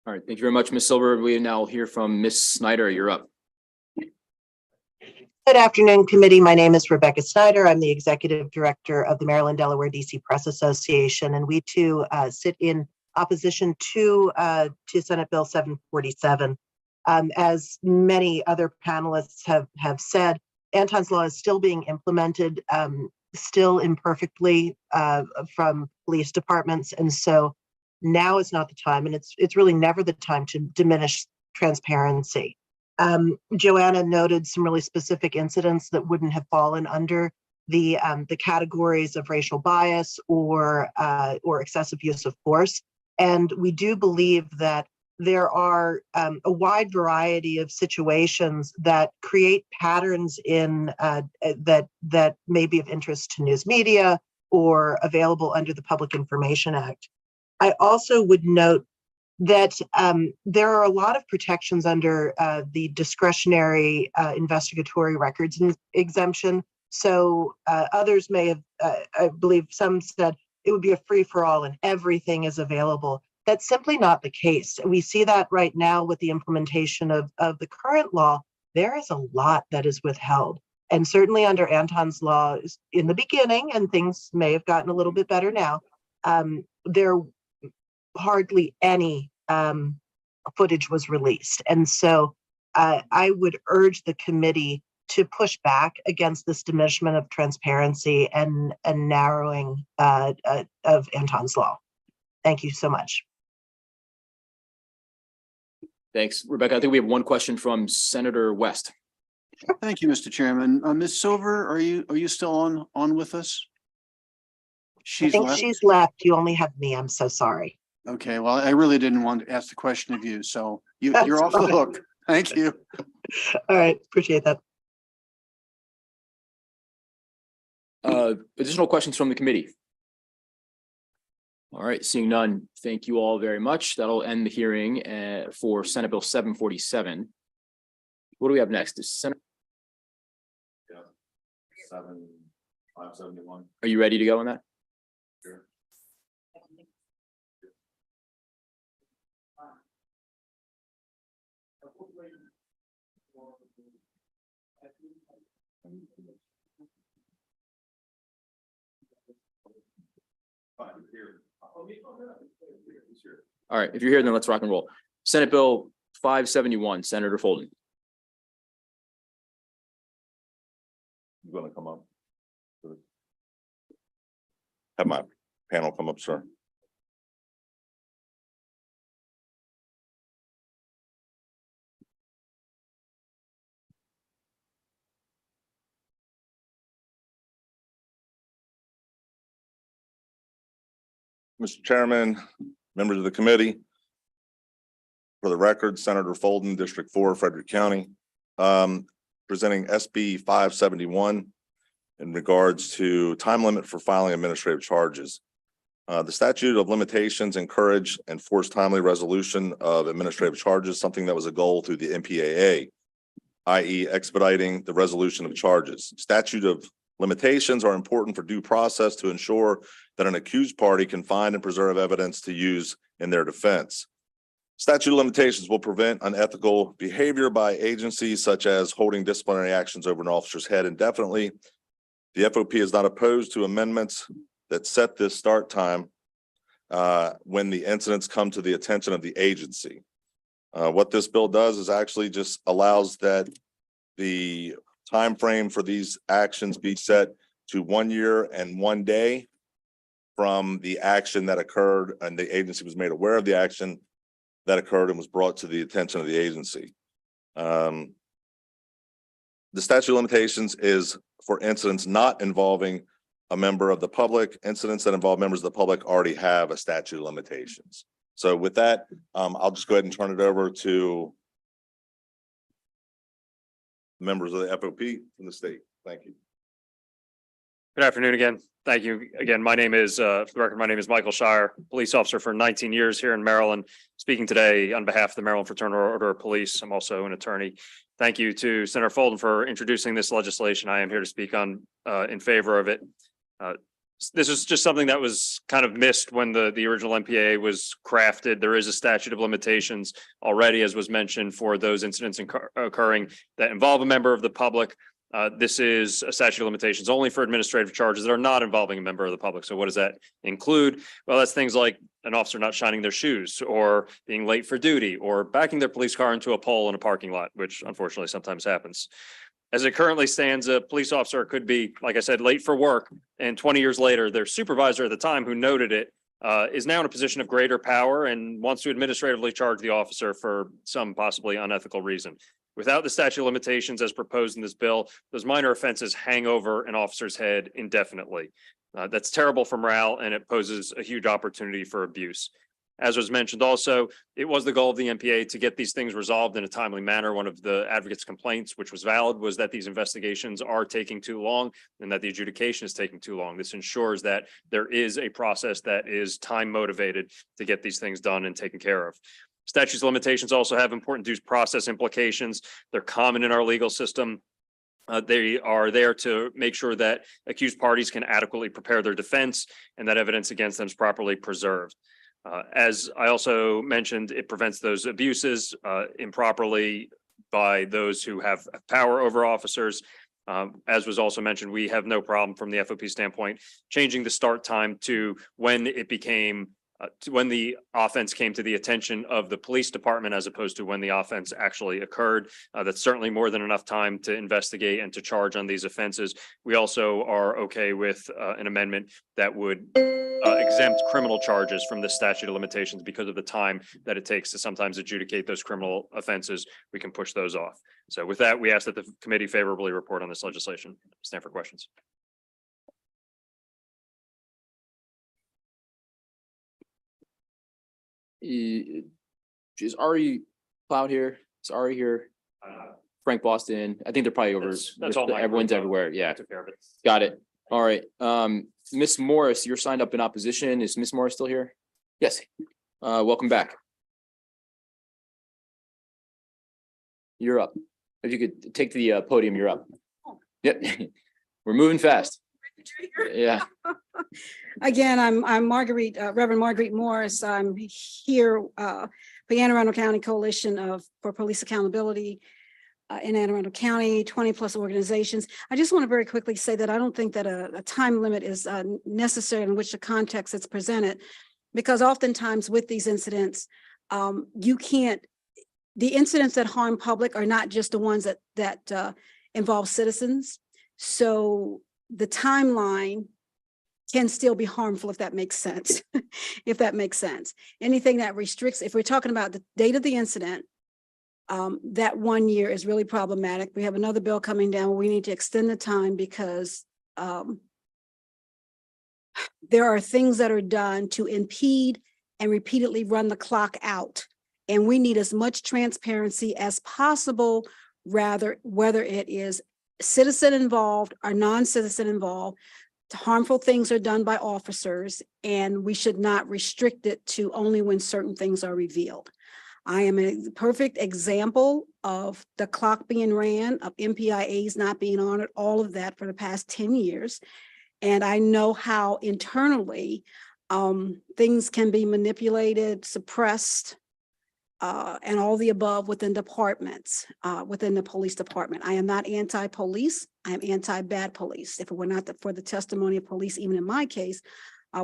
Speaker 2: All right, thank you very much, Ms. Silver. We now hear from Ms. Snyder. You're up.
Speaker 22: Good afternoon, committee. My name is Rebecca Snyder. I'm the executive director of the Maryland Delaware DC Press Association, and we too sit in opposition to Senate Bill 747. As many other panelists have said, Anton's Law is still being implemented, still imperfectly from police departments, and so now is not the time, and it's really never the time to diminish transparency. Joanna noted some really specific incidents that wouldn't have fallen under the categories of racial bias or excessive use of force. And we do believe that there are a wide variety of situations that create patterns in that may be of interest to news media or available under the Public Information Act. I also would note that there are a lot of protections under the discretionary investigatory records exemption. So others may have, I believe some said it would be a free-for-all and everything is available. That's simply not the case. We see that right now with the implementation of the current law. There is a lot that is withheld. And certainly under Anton's Law in the beginning, and things may have gotten a little bit better now, there hardly any footage was released. And so I would urge the committee to push back against this diminishment of transparency and narrowing of Anton's Law. Thank you so much.
Speaker 2: Thanks, Rebecca. I think we have one question from Senator West.
Speaker 7: Thank you, Mr. Chairman. Ms. Silver, are you still on with us?
Speaker 22: I think she's left. You only have me. I'm so sorry.
Speaker 7: Okay, well, I really didn't want to ask the question of you, so you're off the hook. Thank you.
Speaker 22: All right, appreciate that.
Speaker 2: Additional questions from the committee? All right, seeing none, thank you all very much. That'll end the hearing for Senate Bill 747. What do we have next? Is Senate? 7571. Are you ready to go on that? Sure. All right, if you're here, then let's rock and roll. Senate Bill 571, Senator Folden.
Speaker 10: You gonna come up? Have my panel come up, sir. Mr. Chairman, members of the committee. For the record, Senator Folden, District 4, Frederick County, presenting SB 571 in regards to time limit for filing administrative charges. The statute of limitations encourage and force timely resolution of administrative charges, something that was a goal through the MPAA, i.e. expediting the resolution of charges. Statute of limitations are important for due process to ensure that an accused party can find and preserve evidence to use in their defense. Statute of limitations will prevent unethical behavior by agencies such as holding disciplinary actions over an officer's head indefinitely. The FOP is not opposed to amendments that set this start time when the incidents come to the attention of the agency. What this bill does is actually just allows that the time frame for these actions be set to 1 year and 1 day from the action that occurred, and the agency was made aware of the action that occurred and was brought to the attention of the agency. The statute of limitations is for incidents not involving a member of the public. Incidents that involve members of the public already have a statute of limitations. So with that, I'll just go ahead and turn it over to members of the FOP from the state. Thank you.
Speaker 3: Good afternoon again. Thank you again. My name is, for the record, my name is Michael Shire, police officer for 19 years here in Maryland, speaking today on behalf of the Maryland Fraternal Order of Police. I'm also an attorney. Thank you to Senator Folden for introducing this legislation. I am here to speak on in favor of it. This is just something that was kind of missed when the original MPA was crafted. There is a statute of limitations already, as was mentioned, for those incidents occurring that involve a member of the public. This is a statute of limitations only for administrative charges that are not involving a member of the public. So what does that include? Well, that's things like an officer not shining their shoes, or being late for duty, or backing their police car into a pole in a parking lot, which unfortunately sometimes happens. As it currently stands, a police officer could be, like I said, late for work, and 20 years later, their supervisor at the time who noted it is now in a position of greater power and wants to administratively charge the officer for some possibly unethical reason. Without the statute of limitations as proposed in this bill, those minor offenses hang over an officer's head indefinitely. That's terrible for morale, and it poses a huge opportunity for abuse. As was mentioned also, it was the goal of the MPA to get these things resolved in a timely manner. One of the advocates' complaints, which was valid, was that these investigations are taking too long and that the adjudication is taking too long. This ensures that there is a process that is time motivated to get these things done and taken care of. Statutes of limitations also have important due process implications. They're common in our legal system. They are there to make sure that accused parties can adequately prepare their defense and that evidence against them is properly preserved. As I also mentioned, it prevents those abuses improperly by those who have power over officers. As was also mentioned, we have no problem from the FOP standpoint changing the start time to when it became when the offense came to the attention of the police department, as opposed to when the offense actually occurred. That's certainly more than enough time to investigate and to charge on these offenses. We also are okay with an amendment that would exempt criminal charges from the statute of limitations because of the time that it takes to sometimes adjudicate those criminal offenses. We can push those off. So with that, we ask that the committee favorably report on this legislation. Stand for questions.
Speaker 2: Is Ari Cloud here? Is Ari here? Frank Boston. I think they're probably over.
Speaker 3: That's all.
Speaker 2: Everyone's everywhere. Yeah. Got it. All right. Miss Morris, you're signed up in opposition. Is Miss Morris still here? Yes. Welcome back. You're up. If you could take the podium, you're up. Yep. We're moving fast. Yeah.
Speaker 19: Again, I'm Marguerite, Reverend Marguerite Morris. I'm here for the Anne Arundel County Coalition for Police Accountability. in Anne Arundel County, 20+ organizations. I just want to very quickly say that I don't think that a time limit is necessary in which the context it's presented, because oftentimes with these incidents, the incidents that harm public are not just the ones that involve citizens. So the timeline can still be harmful, if that makes sense. If that makes sense. Anything that restricts, if we're talking about the date of the incident, that 1 year is really problematic. We have another bill coming down where we need to extend the time because there are things that are done to impede and repeatedly run the clock out. And we need as much transparency as possible, rather, whether it is citizen involved or non-citizen involved. Harmful things are done by officers, and we should not restrict it to only when certain things are revealed. I am a perfect example of the clock being ran, of MPIAs not being honored, all of that for the past 10 years. And I know how internally things can be manipulated, suppressed, and all the above within departments, within the police department. I am not anti-police. I am anti-bad police. If it were not for the testimony of police, even in my case,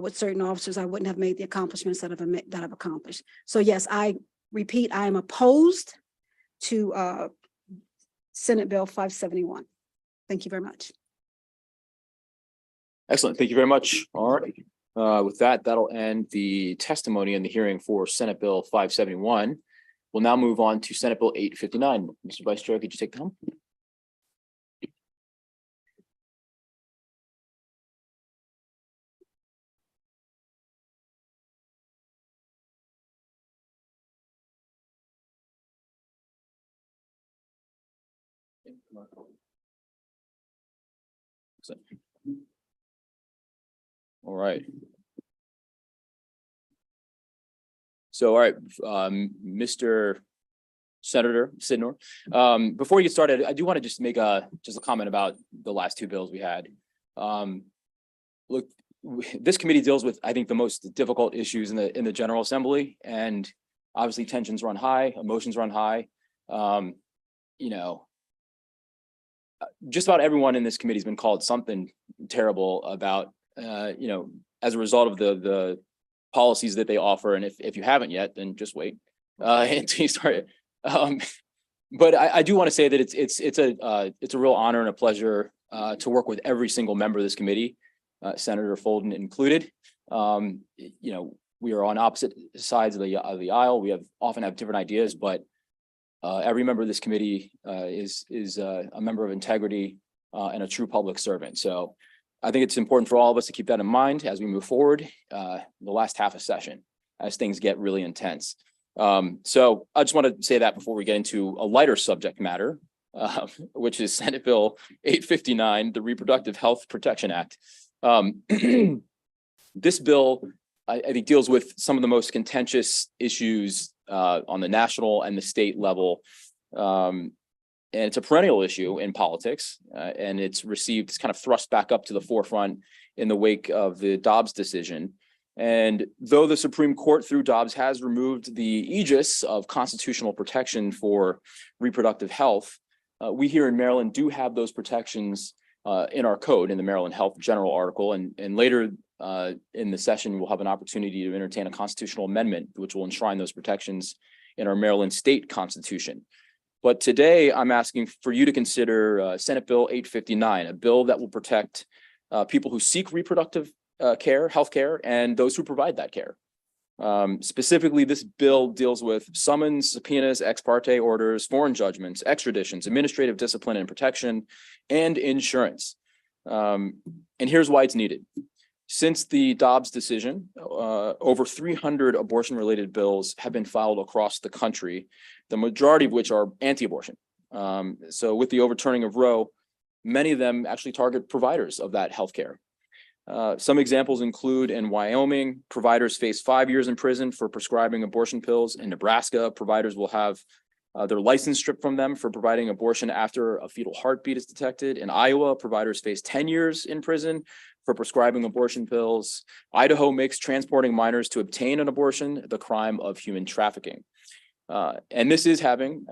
Speaker 19: with certain officers, I wouldn't have made the accomplishments that I've accomplished. So yes, I repeat, I am opposed to Senate Bill 571. Thank you very much.
Speaker 2: Excellent. Thank you very much. All right. With that, that'll end the testimony and the hearing for Senate Bill 571. We'll now move on to Senate Bill 859. Mr. Vice Chair, could you take the helm? All right. So, all right, Mr. Senator Sidnor, before you get started, I do want to just make a comment about the last two bills we had. Look, this committee deals with, I think, the most difficult issues in the General Assembly, and obviously tensions run high, emotions run high. You know, just about everyone in this committee has been called something terrible about, you know, as a result of the policies that they offer. And if you haven't yet, then just wait until you start. But I do want to say that it's a real honor and a pleasure to work with every single member of this committee, Senator Folden included. You know, we are on opposite sides of the aisle. We often have different ideas, but every member of this committee is a member of integrity and a true public servant. So I think it's important for all of us to keep that in mind as we move forward the last half a session as things get really intense. So I just want to say that before we get into a lighter subject matter, which is Senate Bill 859, the Reproductive Health Protection Act. This bill, I think, deals with some of the most contentious issues on the national and the state level. And it's a perennial issue in politics, and it's kind of thrust back up to the forefront in the wake of the Dobbs decision. And though the Supreme Court through Dobbs has removed the aegis of constitutional protection for reproductive health, we here in Maryland do have those protections in our code, in the Maryland Health General Article. And later in the session, we'll have an opportunity to entertain a constitutional amendment, which will enshrine those protections in our Maryland state constitution. But today, I'm asking for you to consider Senate Bill 859, a bill that will protect people who seek reproductive care, healthcare, and those who provide that care. Specifically, this bill deals with summons, subpoenas, ex parte orders, foreign judgments, extraditions, administrative discipline and protection, and insurance. And here's why it's needed. Since the Dobbs decision, over 300 abortion-related bills have been filed across the country, the majority of which are anti-abortion. So with the overturning of Roe, many of them actually target providers of that healthcare. Some examples include in Wyoming, providers face 5 years in prison for prescribing abortion pills. In Nebraska, providers will have their license stripped from them for providing abortion after a fetal heartbeat is detected. In Iowa, providers face 10 years in prison for prescribing abortion pills. Idaho makes transporting minors to obtain an abortion the crime of human trafficking. And this is having,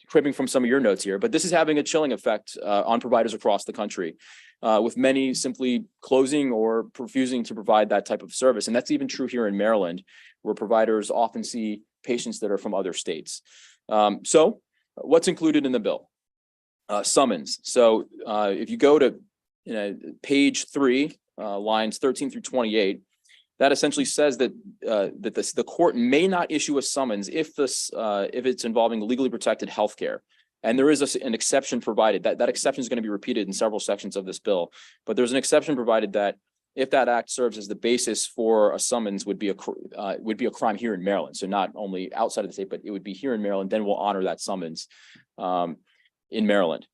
Speaker 2: cribbing from some of your notes here, but this is having a chilling effect on providers across the country, with many simply closing or refusing to provide that type of service. And that's even true here in Maryland, where providers often see patients that are from other states. So what's included in the bill? Summons. So if you go to page 3, lines 13 through 28, that essentially says that the court may not issue a summons if it's involving legally protected healthcare. And there is an exception provided. That exception is going to be repeated in several sections of this bill. But there's an exception provided that if that act serves as the basis for a summons, would be a crime here in Maryland. So not only outside of the state, but it would be here in Maryland. Then we'll honor that summons in Maryland.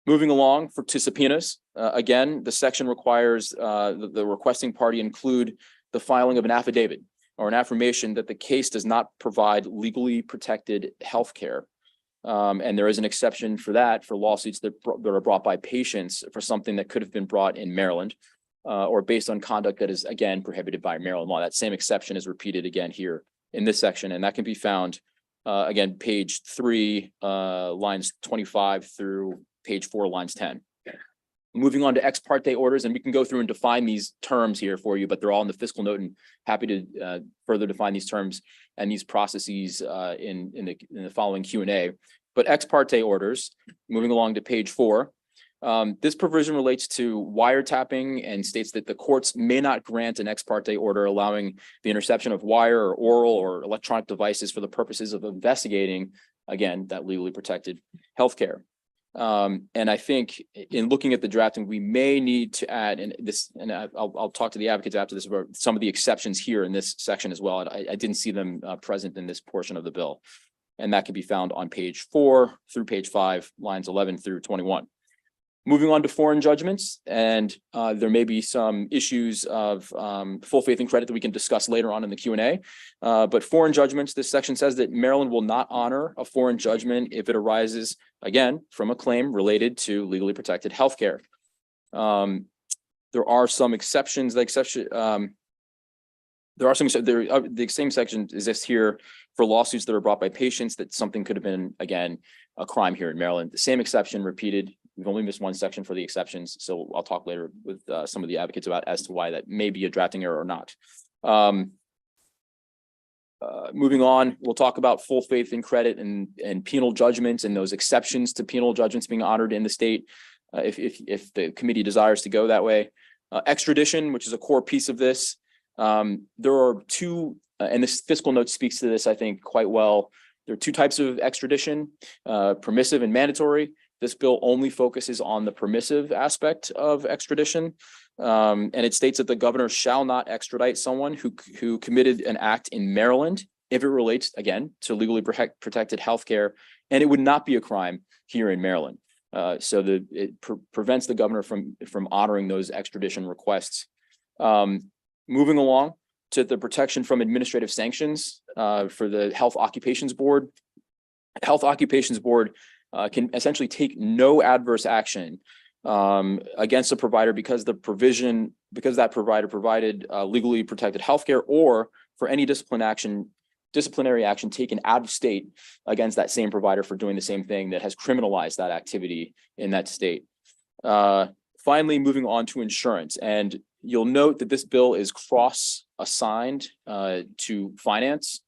Speaker 2: Moving along to subpoenas. Again, the section requires the requesting party include the filing of an affidavit or an affirmation that the case does not provide legally protected health care. And there is an exception for that for lawsuits that are brought by patients for something that could have been brought in Maryland or based on conduct that is, again, prohibited by Maryland law. That same exception is repeated again here in this section, and that can be found, again, page 3, lines 25 through page 4, lines 10. Moving on to ex parte orders, and we can go through and define these terms here for you, but they're all in the fiscal note, and happy to further define these terms and these processes in the following Q&A. But ex parte orders, moving along to page 4, this provision relates to wiretapping and states that the courts may not grant an ex parte order allowing the interception of wire or oral or electronic devices for the purposes of investigating, again, that legally protected healthcare. And I think in looking at the drafting, we may need to add, and I'll talk to the advocates after this about some of the exceptions here in this section as well. I didn't see them present in this portion of the bill, and that can be found on page 4 through page 5, lines 11 through 21. Moving on to foreign judgments, and there may be some issues of full faith and credit that we can discuss later on in the Q&A. But foreign judgments, this section says that Maryland will not honor a foreign judgment if it arises, again, from a claim related to legally protected healthcare. There are some exceptions. The same section exists here for lawsuits that are brought by patients that something could have been, again, a crime here in Maryland. The same exception repeated. We've only missed one section for the exceptions, so I'll talk later with some of the advocates about as to why that may be a drafting error or not. Moving on, we'll talk about full faith and credit and penal judgments and those exceptions to penal judgments being honored in the state, if the committee desires to go that way. Extradition, which is a core piece of this. There are two, and this fiscal note speaks to this, I think, quite well. There are two types of extradition, permissive and mandatory. This bill only focuses on the permissive aspect of extradition. And it states that the governor shall not extradite someone who committed an act in Maryland if it relates, again, to legally protected healthcare, and it would not be a crime here in Maryland. So it prevents the governor from honoring those extradition requests. Moving along to the protection from administrative sanctions for the Health Occupations Board. Health Occupations Board can essentially take no adverse action against a provider because that provider provided legally protected healthcare, or for any disciplinary action taken out of state against that same provider for doing the same thing that has criminalized that activity in that state. Finally, moving on to insurance, and you'll note that this bill is cross-assigned to finance.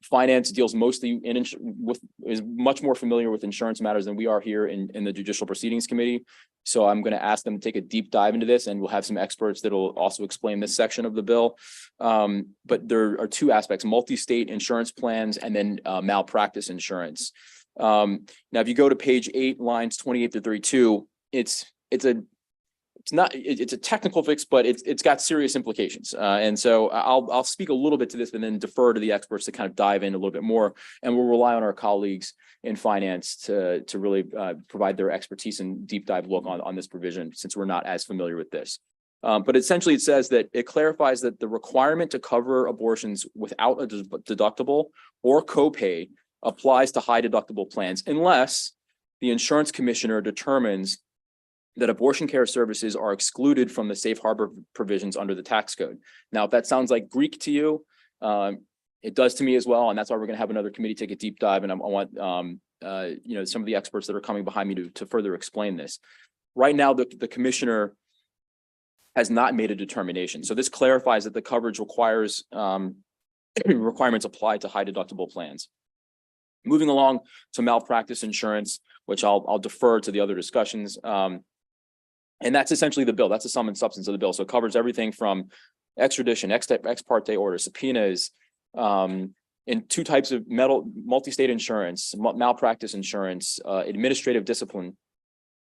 Speaker 2: Finance deals mostly is much more familiar with insurance matters than we are here in the Judicial Proceedings Committee. So I'm going to ask them to take a deep dive into this, and we'll have some experts that will also explain this section of the bill. But there are two aspects: multi-state insurance plans and then malpractice insurance. Now, if you go to page 8, lines 28 to 32, it's a technical fix, but it's got serious implications. And so I'll speak a little bit to this and then defer to the experts to kind of dive in a little bit more. And we'll rely on our colleagues in finance to really provide their expertise and deep dive look on this provision, since we're not as familiar with this. But essentially it says that it clarifies that the requirement to cover abortions without a deductible or copay applies to high deductible plans, unless the insurance commissioner determines that abortion care services are excluded from the safe harbor provisions under the tax code. Now, if that sounds like Greek to you, it does to me as well, and that's why we're going to have another committee take a deep dive, and I want some of the experts that are coming behind me to further explain this. Right now, the commissioner has not made a determination. So this clarifies that the coverage requires requirements apply to high deductible plans. Moving along to malpractice insurance, which I'll defer to the other discussions. And that's essentially the bill. That's the sum and substance of the bill. So it covers everything from extradition, ex parte orders, subpoenas, in two types of multi-state insurance, malpractice insurance, administrative discipline.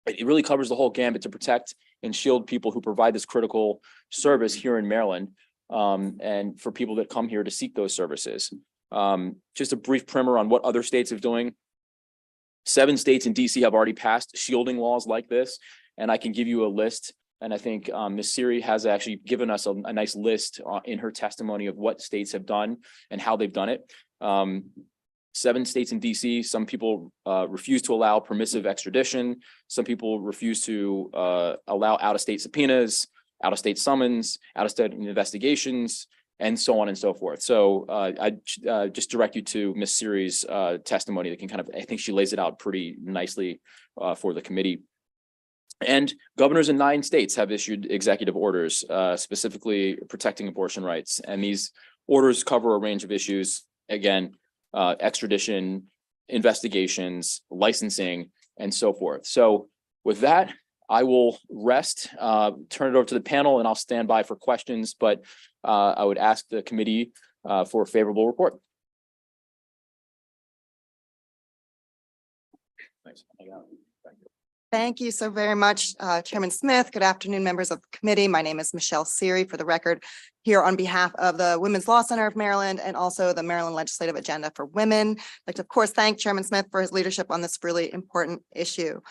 Speaker 2: It really covers the whole gambit to protect and shield people who provide this critical service here in Maryland, and for people that come here to seek those services. Just a brief primer on what other states have doing. 7 states in DC have already passed shielding laws like this, and I can give you a list. And I think Ms. Siri has actually given us a nice list in her testimony of what states have done and how they've done it. 7 states in DC, some people refuse to allow permissive extradition. Some people refuse to allow out-of-state subpoenas, out-of-state summons, out-of-state investigations, and so on and so forth. So I just direct you to Ms. Siri's testimony that can I think she lays it out pretty nicely for the committee. And governors in 9 states have issued executive orders specifically protecting abortion rights. And these orders cover a range of issues, again, extradition, investigations, licensing, and so forth. So with that, I will rest, turn it over to the panel, and I'll stand by for questions, but I would ask the committee for a favorable report. Thanks.
Speaker 9: Thank you so very much, Chairman Smith. Good afternoon, members of the committee. My name is Michelle Siri, for the record, here on behalf of the Women's Law Center of Maryland and also the Maryland Legislative Agenda for Women. I'd like to, of course, thank Chairman Smith for his leadership on this really important issue.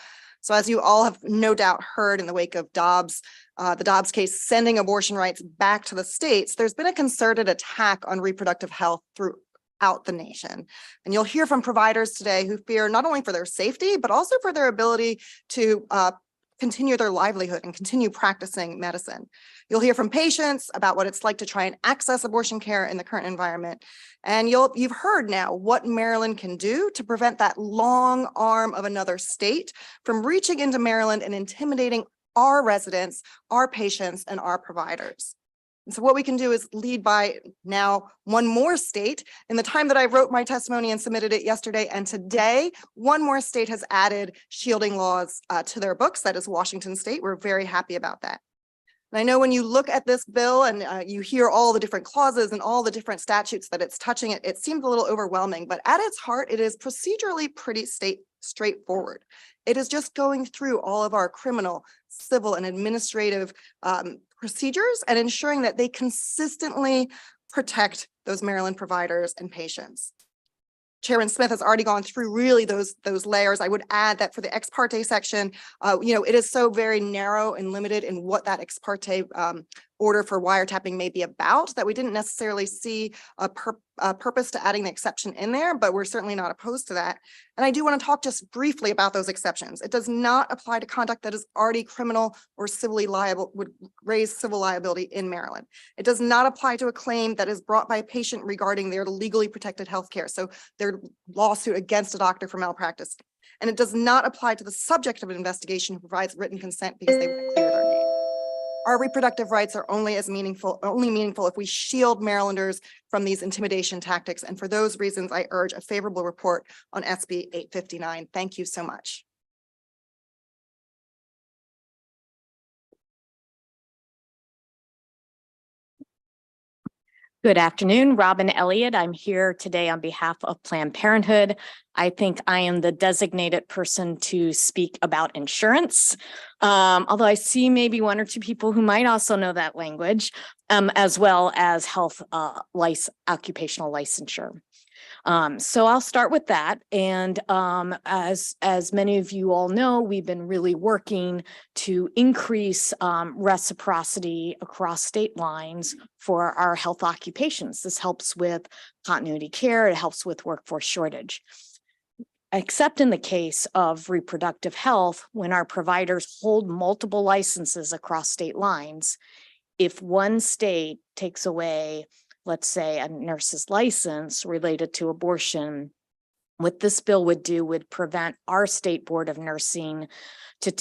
Speaker 9: So as you all have no doubt heard in the wake of Dobbs, the Dobbs case sending abortion rights back to the states, there's been a concerted attack on reproductive health throughout the nation. And you'll hear from providers today who fear not only for their safety, but also for their ability to continue their livelihood and continue practicing medicine. You'll hear from patients about what it's like to try and access abortion care in the current environment. And you've heard now what Maryland can do to prevent that long arm of another state from reaching into Maryland and intimidating our residents, our patients, and our providers. And so what we can do is lead by now one more state. In the time that I wrote my testimony and submitted it yesterday and today, one more state has added shielding laws to their books. That is Washington State. We're very happy about that. And I know when you look at this bill and you hear all the different clauses and all the different statutes that it's touching, it seems a little overwhelming, but at its heart, it is procedurally pretty straightforward. It is just going through all of our criminal, civil, and administrative procedures and ensuring that they consistently protect those Maryland providers and patients. Chairman Smith has already gone through really those layers. I would add that for the ex parte section, it is so very narrow and limited in what that ex parte order for wiretapping may be about that we didn't necessarily see a purpose to adding the exception in there, but we're certainly not opposed to that. And I do want to talk just briefly about those exceptions. It does not apply to conduct that is already criminal or civilly liable, would raise civil liability in Maryland. It does not apply to a claim that is brought by a patient regarding their legally protected healthcare, so their lawsuit against a doctor for malpractice. And it does not apply to the subject of an investigation who provides written consent because they would clear their name. Our reproductive rights are only meaningful if we shield Marylanders from these intimidation tactics. And for those reasons, I urge a favorable report on SB 859. Thank you so much.
Speaker 4: Good afternoon, Robin Elliott. I'm here today on behalf of Planned Parenthood. I think I am the designated person to speak about insurance, although I see maybe 1 or 2 people who might also know that language, as well as health occupational licensure. So I'll start with that. And as many of you all know, we've been really working to increase reciprocity across state lines for our health occupations. This helps with continuity care. It helps with workforce shortage. Except in the case of reproductive health, when our providers hold multiple licenses across state lines, if one state takes away, let's say, a nurse's license related to abortion
Speaker 1: What this bill would do would prevent our state board of nursing to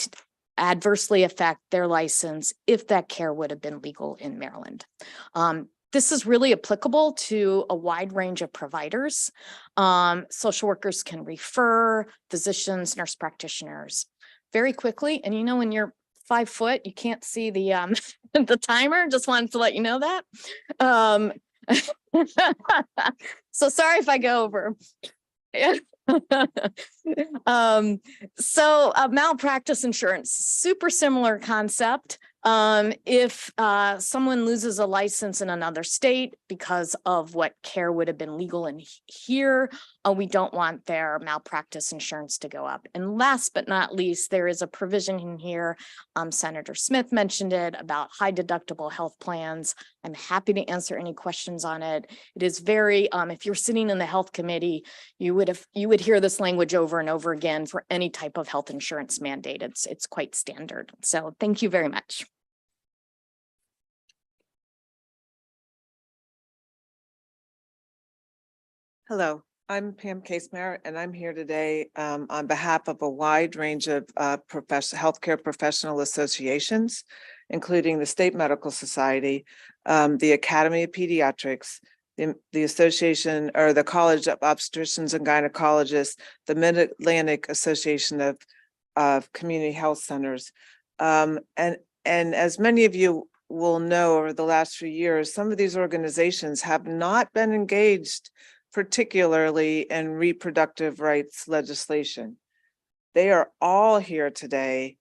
Speaker 1: adversely affect their license if that care would have been legal in Maryland. This is really applicable to a wide range of providers. Social workers can refer, physicians, nurse practitioners. Very quickly, and you know, when you're 5 foot, you can't see the the timer. Just wanted to let you know that. So sorry if I go over. Malpractice insurance, super similar concept. If someone loses a license in another state because of what care would have been legal in here, we don't want their malpractice insurance to go up. And last but not least, there is a provision in here, Senator Smith mentioned it, about high deductible health plans. I'm happy to answer any questions on it. It is very, if you're sitting in the health committee, you would hear this language over and over again for any type of health insurance mandate. It's quite standard. So thank you very much.
Speaker 15: Hello, I'm Pam Casemare, and I'm here today on behalf of a wide range of healthcare professional associations, including the State Medical Society, the Academy of Pediatrics, the Association or the College of Obstetricians and Gynecologists, the Mid-Atlantic Association of Community Health Centers. And as many of you will know, over the last few years, some of these organizations have not been engaged particularly in reproductive rights legislation. They are all here today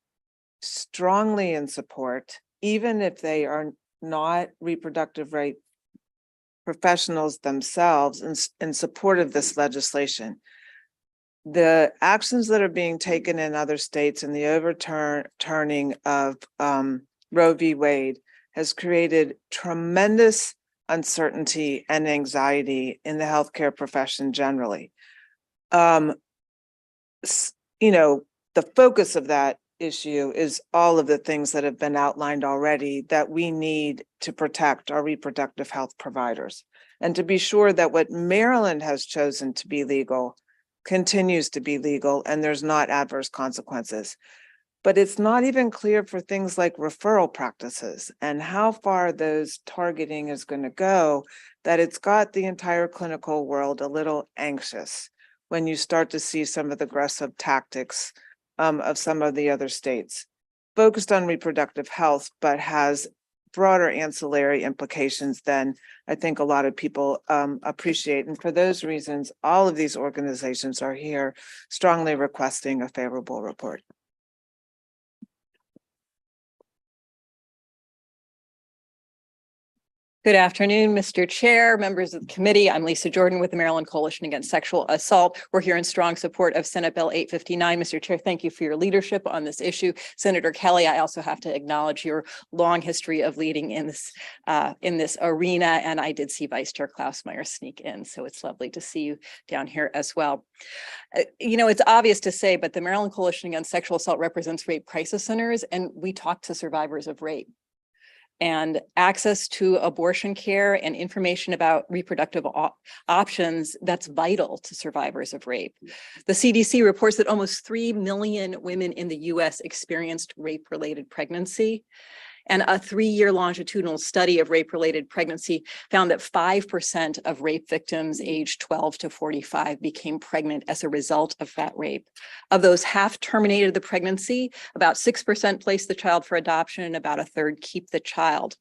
Speaker 15: strongly in support, even if they are not reproductive right professionals themselves, in support of this legislation. The actions that are being taken in other states and the overturning of Roe v. Wade has created tremendous uncertainty and anxiety in the healthcare profession generally. You know, the focus of that issue is all of the things that have been outlined already that we need to protect our reproductive health providers, and to be sure that what Maryland has chosen to be legal continues to be legal and there's not adverse consequences. But it's not even clear for things like referral practices and how far those targeting is going to go, that it's got the entire clinical world a little anxious when you start to see some of the aggressive tactics of some of the other states. Focused on reproductive health, but has broader ancillary implications than I think a lot of people appreciate. And for those reasons, all of these organizations are here strongly requesting a favorable report.
Speaker 23: Good afternoon, Mr. Chair, members of the committee. I'm Lisa Jordan with the Maryland Coalition Against Sexual Assault. We're here in strong support of Senate Bill 859. Mr. Chair, thank you for your leadership on this issue. Senator Kelly, I also have to acknowledge your long history of leading in this arena, and I did see Vice Chair Klausmeier sneak in, so it's lovely to see you down here as well. You know, it's obvious to say, but the Maryland Coalition Against Sexual Assault represents rape crisis centers, and we talk to survivors of rape. And access to abortion care and information about reproductive options, that's vital to survivors of rape. The CDC reports that almost 3 million women in the US experienced rape-related pregnancy. And a 3-year longitudinal study of rape-related pregnancy found that 5% of rape victims aged 12 to 45 became pregnant as a result of that rape. Of those, half terminated the pregnancy, about 6% placed the child for adoption, and about a third keep the child.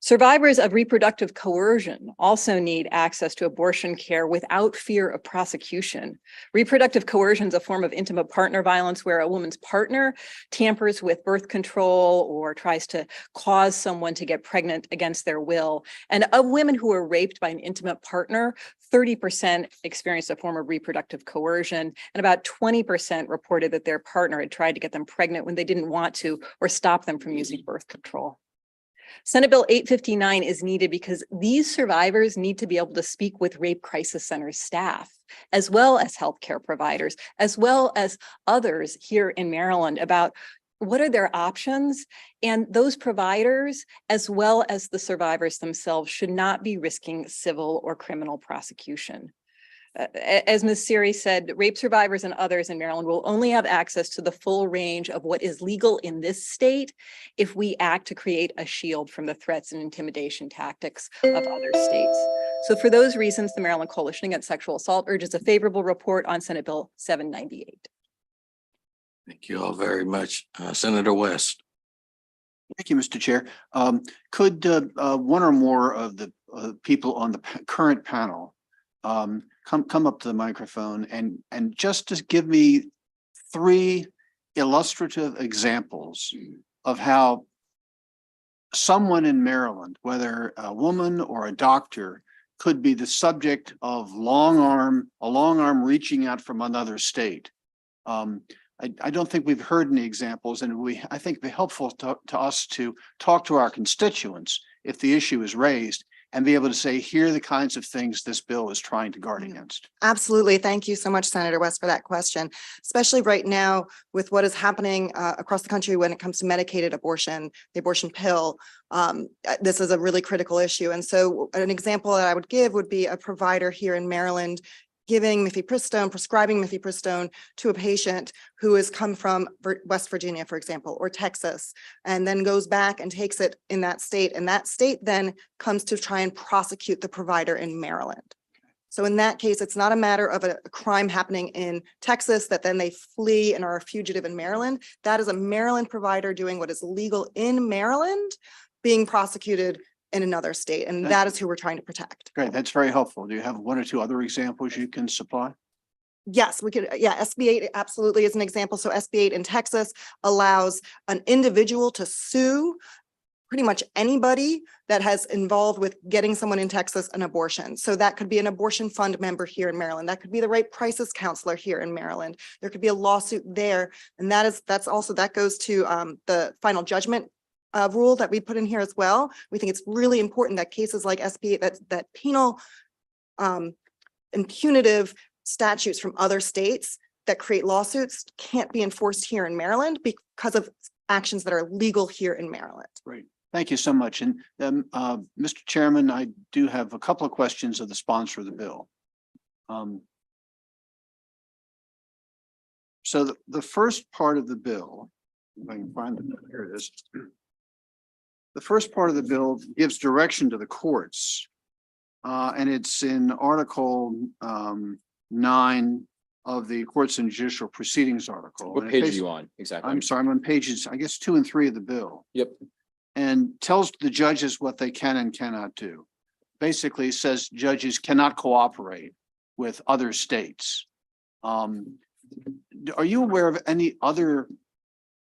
Speaker 23: Survivors of reproductive coercion also need access to abortion care without fear of prosecution. Reproductive coercion is a form of intimate partner violence where a woman's partner tampers with birth control or tries to cause someone to get pregnant against their will. And of women who are raped by an intimate partner, 30% experienced a form of reproductive coercion, and about 20% reported that their partner had tried to get them pregnant when they didn't want to or stop them from using birth control. Senate Bill 859 is needed because these survivors need to be able to speak with Rape Crisis Center staff, as well as healthcare providers, as well as others here in Maryland about what are their options. And those providers, as well as the survivors themselves, should not be risking civil or criminal prosecution. As Ms. Siri said, rape survivors and others in Maryland will only have access to the full range of what is legal in this state if we act to create a shield from the threats and intimidation tactics of other states. So for those reasons, the Maryland Coalition Against Sexual Assault urges a favorable report on Senate Bill 798.
Speaker 14: Thank you all very much. Senator West.
Speaker 7: Thank you, Mr. Chair. Could one or more of the people on the current panel come up to the microphone and just to give me 3 illustrative examples of how someone in Maryland, whether a woman or a doctor, could be the subject of a long arm reaching out from another state. I don't think we've heard any examples, and I think it'd be helpful to us to talk to our constituents if the issue is raised and be able to say, here are the kinds of things this bill is trying to guard against.
Speaker 9: Absolutely. Thank you so much, Senator West, for that question, especially right now with what is happening across the country when it comes to medicated abortion, the abortion pill. This is a really critical issue. And so an example that I would give would be a provider here in Maryland giving prescribing mifepristone to a patient who has come from West Virginia, for example, or Texas, and then goes back and takes it in that state. And that state then comes to try and prosecute the provider in Maryland. So in that case, it's not a matter of a crime happening in Texas that then they flee and are a fugitive in Maryland. That is a Maryland provider doing what is legal in Maryland, being prosecuted in another state. And that is who we're trying to protect.
Speaker 7: Great, that's very helpful. Do you have 1 or 2 other examples you can supply?
Speaker 9: Yes, we could. Yeah, SB 8 absolutely is an example. So SB 8 in Texas allows an individual to sue pretty much anybody that has involved with getting someone in Texas an abortion. So that could be an abortion fund member here in Maryland. That could be the rape crisis counselor here in Maryland. There could be a lawsuit there. And that goes to the final judgment rule that we put in here as well. We think it's really important that cases like SB 8, that penal and punitive statutes from other states that create lawsuits can't be enforced here in Maryland because of actions that are legal here in Maryland.
Speaker 7: Great. Thank you so much. And Mr. Chairman, I do have a couple of questions of the sponsor of the bill. So the first part of the bill, if I can find it, here it is. The first part of the bill gives direction to the courts, and it's in Article 9 of the Courts and Judicial Proceedings article.
Speaker 2: What page are you on exactly?
Speaker 7: I'm sorry, I'm on pages, I guess, 2 and 3 of the bill.
Speaker 2: Yep.
Speaker 7: And tells the judges what they can and cannot do. Basically says judges cannot cooperate with other states. Are you aware of any other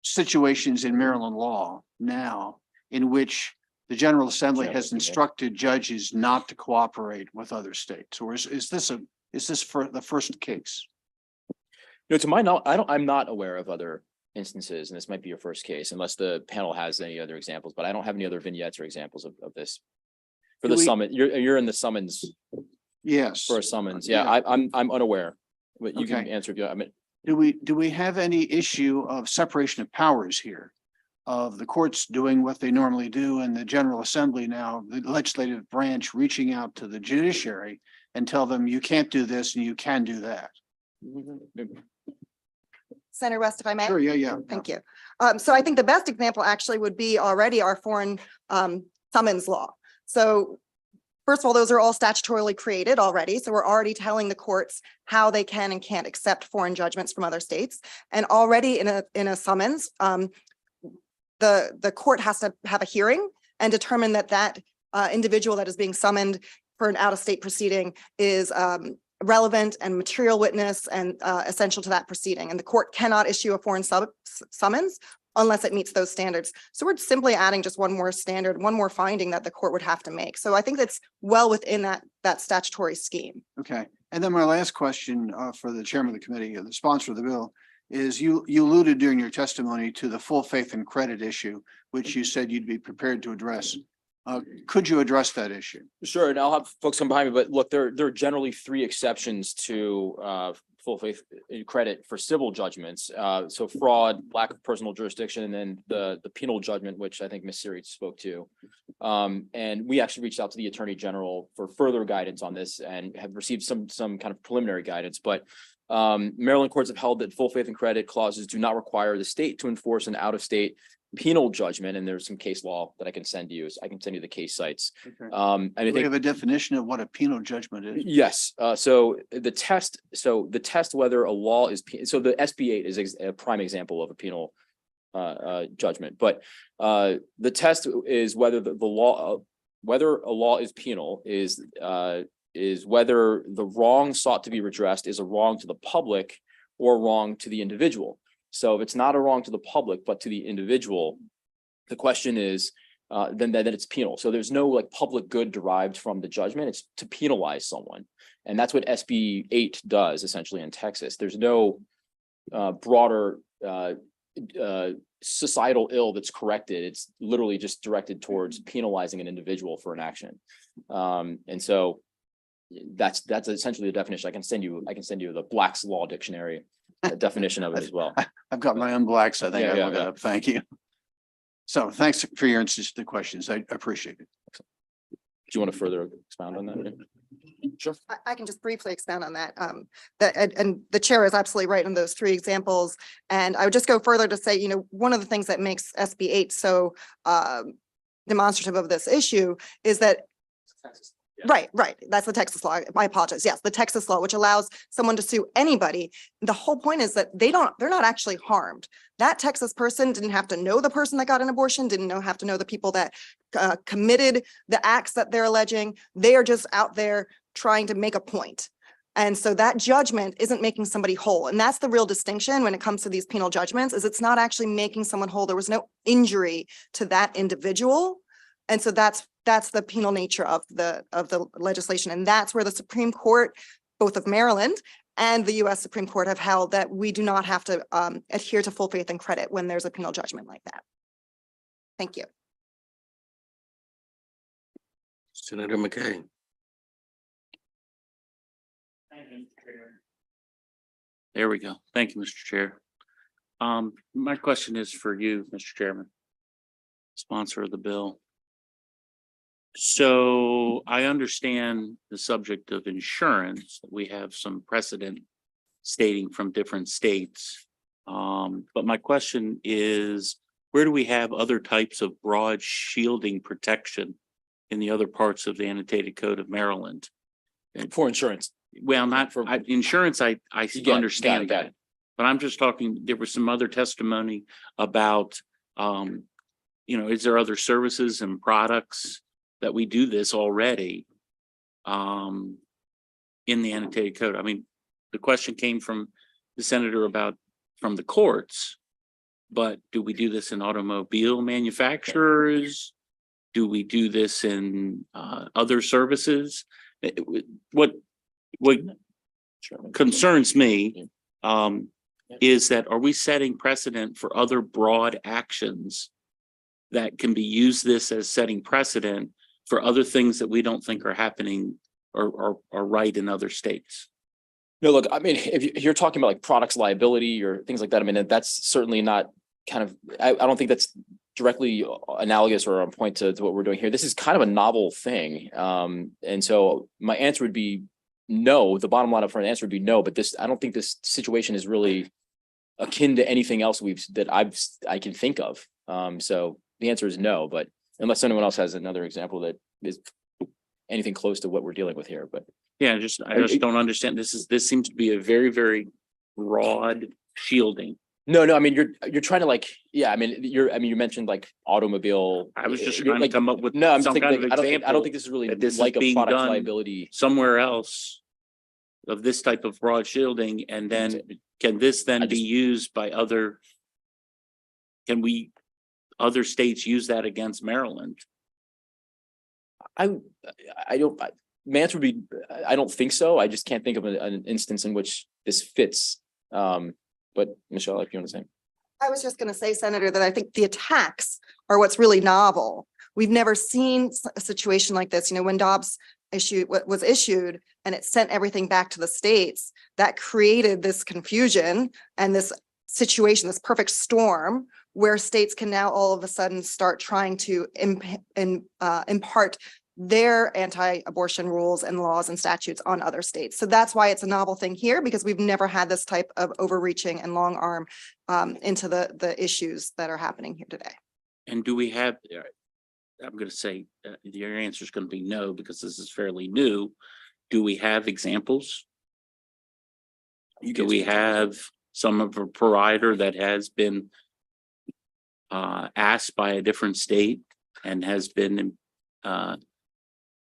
Speaker 7: situations in Maryland law now in which the General Assembly has instructed judges not to cooperate with other states? Or is this for the first case?
Speaker 2: No, to my knowledge, I'm not aware of other instances, and this might be your first case, unless the panel has any other examples, but I don't have any other vignettes or examples of this. For the summons, you're in the summons.
Speaker 7: Yes.
Speaker 2: For a summons. Yeah, I'm unaware, but you can answer if you, I mean.
Speaker 7: Do we have any issue of separation of powers here? Of the courts doing what they normally do and the General Assembly now, the legislative branch reaching out to the judiciary and tell them you can't do this and you can do that?
Speaker 9: Senator West, if I may.
Speaker 7: Sure, yeah.
Speaker 9: Thank you. So I think the best example actually would be already our foreign summons law. So first of all, those are all statutorily created already. So we're already telling the courts how they can and can't accept foreign judgments from other states. And already in a summons, the court has to have a hearing and determine that individual that is being summoned for an out-of-state proceeding is relevant and material witness and essential to that proceeding. And the court cannot issue a foreign summons unless it meets those standards. So we're simply adding just one more standard, one more finding that the court would have to make. So I think that's well within that statutory scheme.
Speaker 7: Okay. And then my last question for the chairman of the committee, the sponsor of the bill, is you alluded during your testimony to the full faith and credit issue, which you said you'd be prepared to address. Could you address that issue?
Speaker 2: Sure, and I'll have folks come behind me, but look, there are generally 3 exceptions to full faith and credit for civil judgments. So fraud, lack of personal jurisdiction, and then the penal judgment, which I think Ms. Siri spoke to. And we actually reached out to the Attorney General for further guidance on this and have received some kind of preliminary guidance, but Maryland courts have held that full faith and credit clauses do not require the state to enforce an out-of-state penal judgment. And there's some case law that I can send you. So I can send you the case sites. And I
Speaker 7: Do we
Speaker 2: think
Speaker 7: have a definition of what a penal judgment is?
Speaker 2: yes. So the test whether a law is so the SB 8 is a prime example of a penal judgment, but the test is whether the law whether a law is penal is whether the wrong sought to be redressed is a wrong to the public or wrong to the individual. So if it's not a wrong to the public but to the individual, the question is then it's penal. So there's no like public good derived from the judgment. It's to penalize someone, and that's what SB 8 does essentially in Texas. There's no broader societal ill that's corrected. It's literally just directed towards penalizing an individual for an action. And so that's essentially the definition. I can send you the Black's Law Dictionary definition of it as well.
Speaker 7: I've got my own Blacks. I think
Speaker 2: Yeah,
Speaker 7: I
Speaker 2: yeah,
Speaker 7: look it
Speaker 2: yeah.
Speaker 7: up. Thank you. So thanks for your answers to the questions. I appreciate it.
Speaker 2: Do you want to further expound on that? Sure.
Speaker 9: I can just briefly expand on that. And the chair is absolutely right on those three examples. And I would just go further to say, one of the things that makes SB 8 so demonstrative of this issue is that Right. That's the Texas law. I apologize. Yes, the Texas law, which allows someone to sue anybody. The whole point is that they're not actually harmed. That Texas person didn't have to know the person that got an abortion, have to know the people that committed the acts that they're alleging. They are just out there trying to make a point. And so that judgment isn't making somebody whole. And that's the real distinction when it comes to these penal judgments, is it's not actually making someone whole. There was no injury to that individual. And so that's the penal nature of the legislation. And that's where the Supreme Court, both of Maryland and the US Supreme Court, have held that we do not have to adhere to full faith and credit when there's a penal judgment like that. Thank you.
Speaker 14: Senator McKay.
Speaker 12: There we go. Thank you, Mr. Chair. My question is for you, Mr. Chairman, sponsor of the bill. So I understand the subject of insurance. We have some precedent stating from different states. But my question is, where do we have other types of broad shielding protection in the other parts of the annotated code of Maryland?
Speaker 2: For insurance.
Speaker 12: Well, not for insurance. I understand
Speaker 2: got it.
Speaker 12: but I'm just talking, there was some other testimony about, is there other services and products that we do this already in the annotated code? I mean, the question came from the senator from the courts, but do we do this in automobile manufacturers? Do we do this in other services? What concerns me is that, are we setting precedent for other broad actions that can be used this as setting precedent for other things that we don't think are happening or are right in other states?
Speaker 2: No, look, I mean, if you're talking about like products liability or things like that, I mean, that's certainly not kind of, I don't think that's directly analogous or on point to what we're doing here. This is kind of a novel thing. And so my answer would be no. The bottom line up front answer would be no, but I don't think this situation is really akin to anything else I can think of. So the answer is no, but unless anyone else has another example that is anything close to what we're dealing with here, but.
Speaker 12: Yeah, I just don't understand. This seems to be a very, very broad shielding.
Speaker 2: No, I mean, you're trying to like, yeah, I mean, you mentioned like automobile.
Speaker 12: I was just trying to come up with
Speaker 2: I'm
Speaker 12: some
Speaker 2: thinking
Speaker 12: kind of
Speaker 2: I
Speaker 12: example.
Speaker 2: don't think this is really
Speaker 12: that this
Speaker 2: like
Speaker 12: is
Speaker 2: a
Speaker 12: being
Speaker 2: product
Speaker 12: done
Speaker 2: liability
Speaker 12: somewhere else of this type of broad shielding, and then can this then be used by other states use that against Maryland?
Speaker 2: My answer would be, I don't think so. I just can't think of an instance in which this fits. But Michelle, if you want to say.
Speaker 9: I was just going to say, Senator, that I think the attacks are what's really novel. We've never seen a situation like this. When Dobbs was issued and it sent everything back to the states, that created this confusion and this situation, this perfect storm where states can now all of a sudden start trying to impart their anti-abortion rules and laws and statutes on other states. So that's why it's a novel thing here, because we've never had this type of overreaching and long arm into the issues that are happening here today.
Speaker 12: And do we have, I'm going to say your answer is going to be no, because this is fairly new. Do we have examples? Do we have some of a provider that has been asked by a different state and has been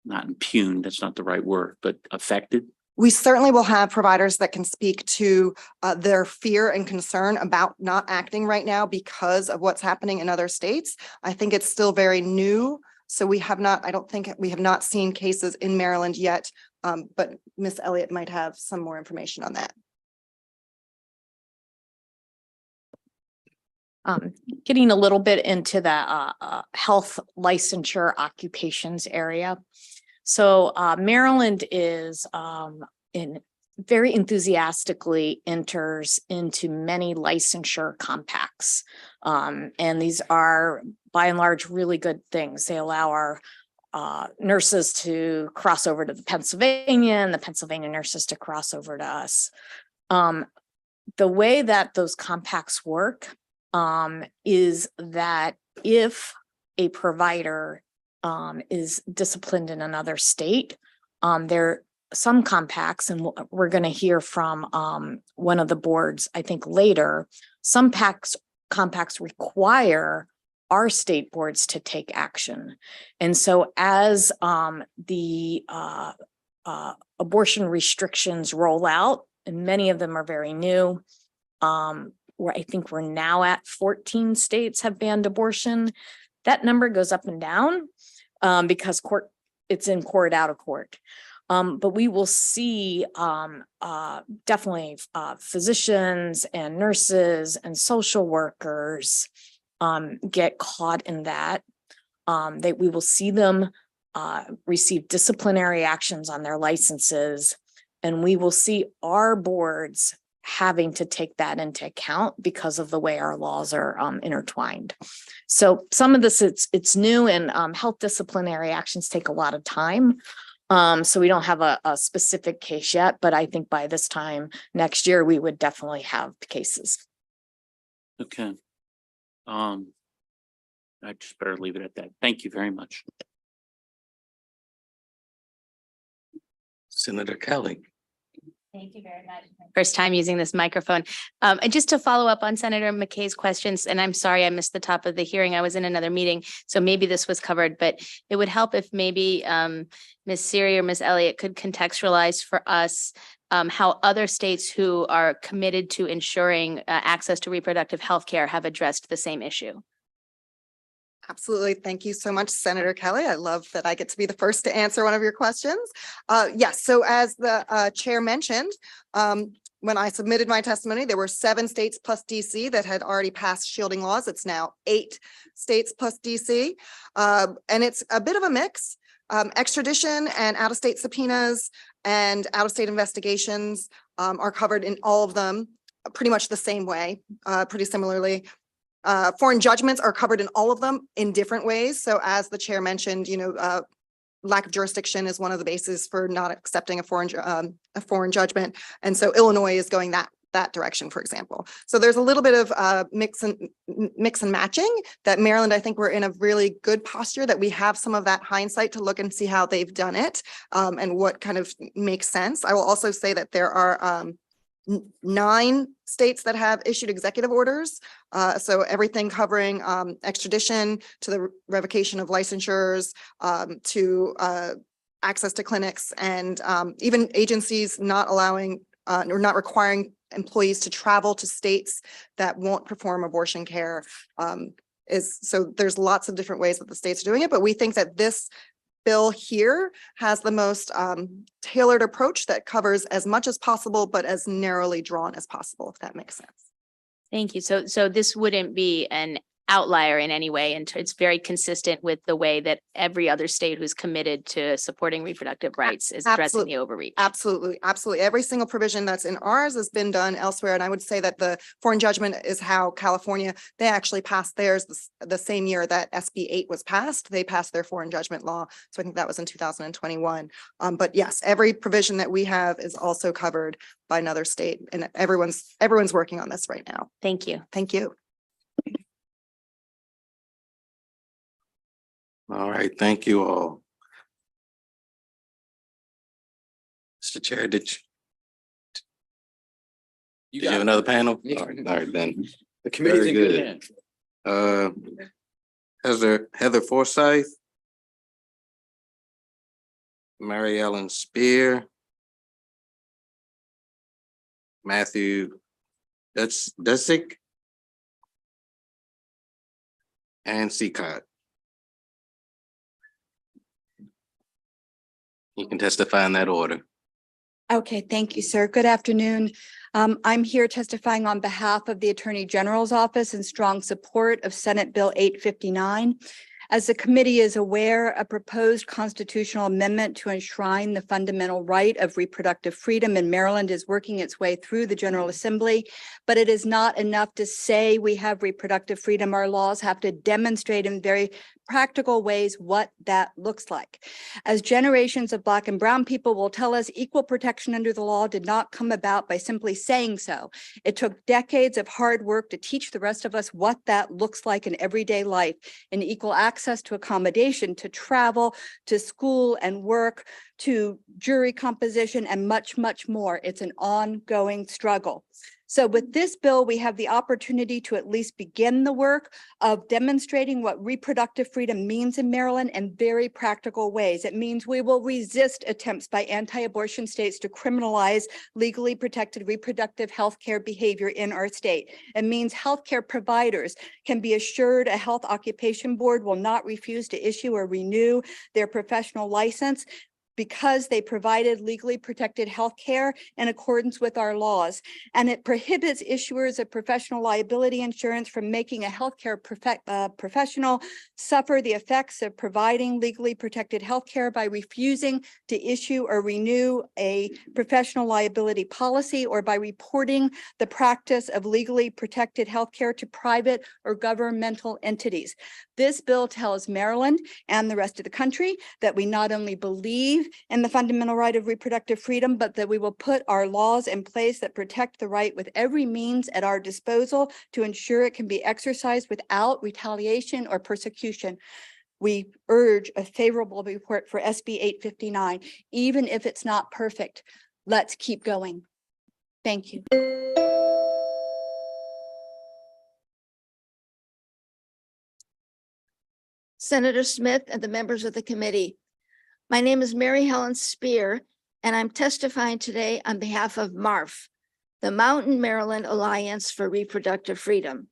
Speaker 12: not impugned, that's not the right word, but affected?
Speaker 9: We certainly will have providers that can speak to their fear and concern about not acting right now because of what's happening in other states. I think it's still very new. So we have not, I don't think we have not seen cases in Maryland yet, but Ms. Elliott might have some more information on that.
Speaker 1: Getting a little bit into the health licensure occupations area. So Maryland is very enthusiastically enters into many licensure compacts. And these are by and large really good things. They allow our nurses to cross over to the Pennsylvania and the Pennsylvania nurses to cross over to us. The way that those compacts work is that if a provider is disciplined in another state, there are some compacts, and we're going to hear from one of the boards, I think later, some compacts require our state boards to take action. And so as the abortion restrictions roll out, and many of them are very new, where I think we're now at 14 states have banned abortion. That number goes up and down because it's in court, out of court. But we will see definitely physicians and nurses and social workers get caught in that. We will see them receive disciplinary actions on their licenses, and we will see our boards having to take that into account because of the way our laws are intertwined. So some of this, it's new, and health disciplinary actions take a lot of time. So we don't have a specific case yet, but I think by this time next year, we would definitely have cases.
Speaker 12: Okay. I just better leave it at that. Thank you very much.
Speaker 14: Senator Kelly.
Speaker 4: Thank you very much. First time using this microphone. And just to follow up on Senator McKay's questions, and I'm sorry I missed the top of the hearing. I was in another meeting, so maybe this was covered, but it would help if maybe Ms. Siri or Ms. Elliott could contextualize for us how other states who are committed to ensuring access to reproductive health care have addressed the same issue.
Speaker 9: Absolutely. Thank you so much, Senator Kelly. I love that I get to be the first to answer one of your questions. Yes, so as the chair mentioned, when I submitted my testimony, there were 7 states plus DC that had already passed shielding laws. It's now 8 states plus DC. And it's a bit of a mix. Extradition and out-of-state subpoenas and out-of-state investigations are covered in all of them pretty much the same way, pretty similarly. Foreign judgments are covered in all of them in different ways. So as the chair mentioned, lack of jurisdiction is one of the bases for not accepting a foreign judgment. And so Illinois is going that direction, for example. So there's a little bit of mix and matching that Maryland, I think we're in a really good posture that we have some of that hindsight to look and see how they've done it and what kind of makes sense. I will also say that there are 9 states that have issued executive orders. So everything covering extradition to the revocation of licensures to access to clinics, and even agencies not allowing or not requiring employees to travel to states that won't perform abortion care. So there's lots of different ways that the states are doing it, but we think that this bill here has the most tailored approach that covers as much as possible, but as narrowly drawn as possible, if that makes sense.
Speaker 4: Thank you. So this wouldn't be an outlier in any way. And it's very consistent with the way that every other state who's committed to supporting reproductive rights is addressing the overreach.
Speaker 9: Absolutely, absolutely. Every single provision that's in ours has been done elsewhere. And I would say that the foreign judgment is how California, they actually passed theirs the same year that SB 8 was passed. They passed their foreign judgment law. So I think that was in 2021. But yes, every provision that we have is also covered by another state, and everyone's working on this right now.
Speaker 4: Thank you.
Speaker 9: Thank you.
Speaker 14: All right, thank you all. Mr. Chair, did you have another panel? All right, then.
Speaker 2: The committee's
Speaker 14: Very
Speaker 2: in good
Speaker 14: good.
Speaker 2: hands.
Speaker 14: Heather Forsyth. Mary Ellen Spear. Matthew Desick. And Seacott. You can testify in that order.
Speaker 13: Okay, thank you, sir. Good afternoon. I'm here testifying on behalf of the Attorney General's Office in strong support of Senate Bill 859. As the committee is aware, a proposed constitutional amendment to enshrine the fundamental right of reproductive freedom in Maryland is working its way through the General Assembly, but it is not enough to say we have reproductive freedom. Our laws have to demonstrate in very practical ways what that looks like. As generations of Black and Brown people will tell us, equal protection under the law did not come about by simply saying so. It took decades of hard work to teach the rest of us what that looks like in everyday life, in equal access to accommodation, to travel, to school and work, to jury composition, and much, much more. It's an ongoing struggle. So with this bill, we have the opportunity to at least begin the work of demonstrating what reproductive freedom means in Maryland in very practical ways. It means we will resist attempts by anti-abortion states to criminalize legally protected reproductive health care behavior in our state. It means healthcare providers can be assured a health occupation board will not refuse to issue or renew their professional license because they provided legally protected health care in accordance with our laws. And it prohibits issuers of professional liability insurance from making a healthcare professional suffer the effects of providing legally protected health care by refusing to issue or renew a professional liability policy, or by reporting the practice of legally protected health care to private or governmental entities. This bill tells Maryland and the rest of the country that we not only believe in the fundamental right of reproductive freedom, but that we will put our laws in place that protect the right with every means at our disposal to ensure it can be exercised without retaliation or persecution. We urge a favorable report for SB 859, even if it's not perfect. Let's keep going. Thank you.
Speaker 16: Senator Smith and the members of the committee. My name is Mary Helen Spear, and I'm testifying today on behalf of MARF, the Mountain Maryland Alliance for Reproductive Freedom.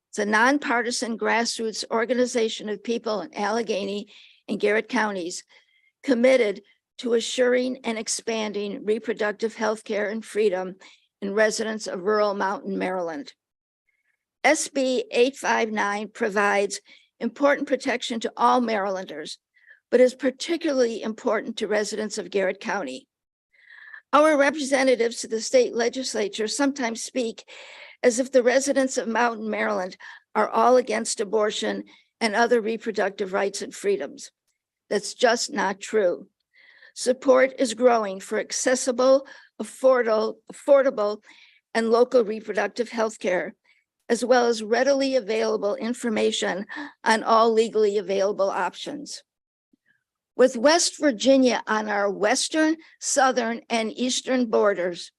Speaker 16: It's a nonpartisan grassroots organization of people in Allegheny and Garrett counties committed to assuring and expanding reproductive health care and freedom in residents of rural Mountain Maryland. SB 859 provides important protection to all Marylanders, but is particularly important to residents of Garrett County. Our representatives to the state legislature sometimes speak as if the residents of Mountain Maryland are all against abortion and other reproductive rights and freedoms. That's just not true. Support is growing for accessible, affordable, and local reproductive health care, as well as readily available information on all legally available options. With West Virginia on our western, southern, and eastern borders,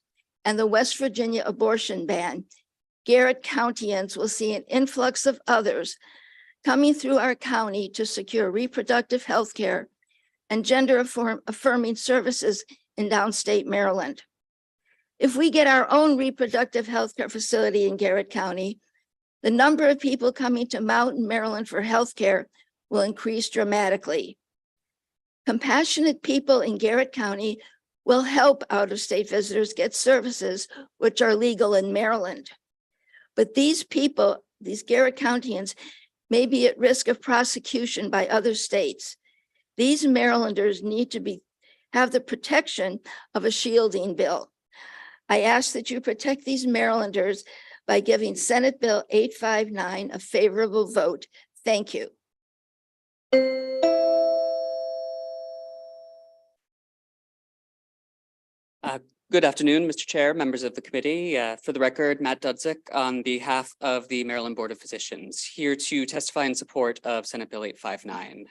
Speaker 16: and the West Virginia abortion ban, Garrett Countyans will see an influx of others coming through our county to secure reproductive health care and gender-affirming services in downstate Maryland. If we get our own reproductive health care facility in Garrett County, the number of people coming to Mountain Maryland for health care will increase dramatically. Compassionate people in Garrett County will help out-of-state visitors get services which are legal in Maryland. But these people these Garrett Countyans may be at risk of prosecution by other states. These Marylanders need to have the protection of a shielding bill. I ask that you protect these Marylanders by giving Senate Bill 859 a favorable vote. Thank you.
Speaker 11: Good afternoon, Mr. Chair, members of the committee. For the record, Matt Dudzik on behalf of the Maryland Board of Physicians, here to testify in support of Senate Bill 859.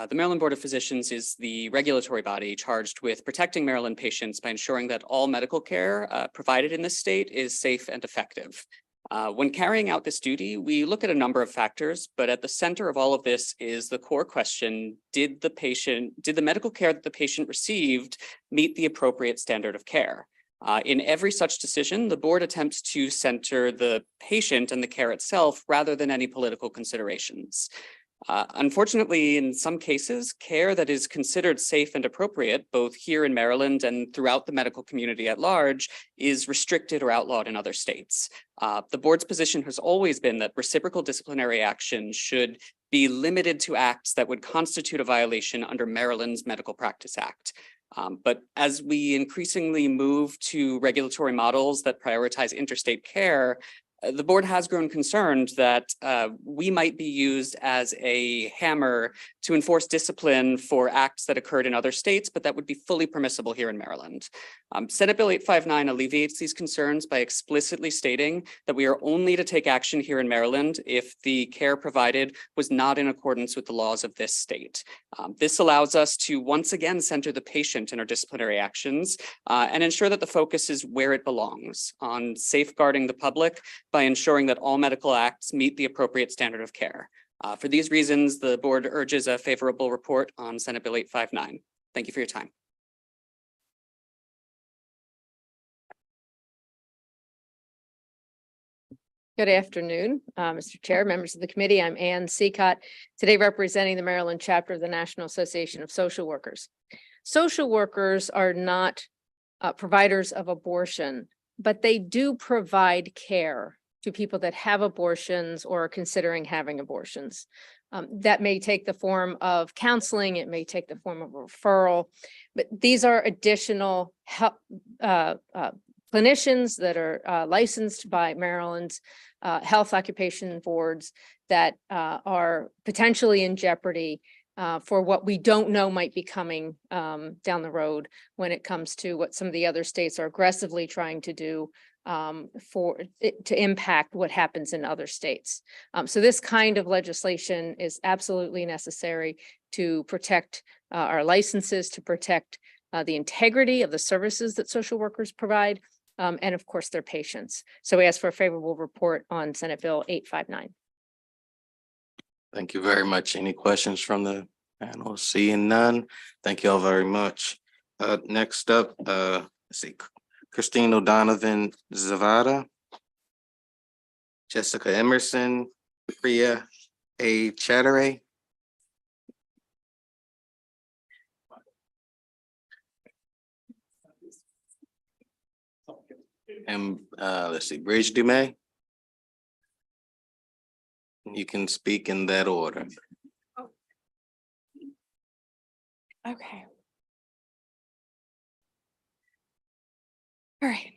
Speaker 11: The Maryland Board of Physicians is the regulatory body charged with protecting Maryland patients by ensuring that all medical care provided in this state is safe and effective. When carrying out this duty, we look at a number of factors, but at the center of all of this is the core question: did the medical care that the patient received meet the appropriate standard of care? In every such decision, the board attempts to center the patient and the care itself rather than any political considerations. Unfortunately, in some cases, care that is considered safe and appropriate, both here in Maryland and throughout the medical community at large, is restricted or outlawed in other states. The board's position has always been that reciprocal disciplinary action should be limited to acts that would constitute a violation under Maryland's Medical Practice Act. But as we increasingly move to regulatory models that prioritize interstate care, the board has grown concerned that we might be used as a hammer to enforce discipline for acts that occurred in other states, but that would be fully permissible here in Maryland. Senate Bill 859 alleviates these concerns by explicitly stating that we are only to take action here in Maryland if the care provided was not in accordance with the laws of this state. This allows us to once again center the patient in our disciplinary actions and ensure that the focus is where it belongs, on safeguarding the public by ensuring that all medical acts meet the appropriate standard of care. For these reasons, the board urges a favorable report on Senate Bill 859. Thank you for your time.
Speaker 17: Good afternoon, Mr. Chair, members of the committee. I'm Ann Seacott, today representing the Maryland chapter of the National Association of Social Workers. Social workers are not providers of abortion, but they do provide care to people that have abortions or are considering having abortions. That may take the form of counseling, it may take the form of a referral, but these are additional help, clinicians that are licensed by Maryland's health occupation boards that are potentially in jeopardy for what we don't know might be coming down the road when it comes to what some of the other states are aggressively trying to do to impact what happens in other states. So this kind of legislation is absolutely necessary to protect our licenses, to protect the integrity of the services that social workers provide, and of course their patients. So we ask for a favorable report on Senate Bill 859.
Speaker 14: Thank you very much. Any questions from the panel? Seeing none. Thank you all very much. Next up, let's see, Christine O'Donovan Zavada, Jessica Emerson, Priya A. Chatteray. And let's see, Bridge Dumais. You can speak in that order.
Speaker 18: Okay. All right.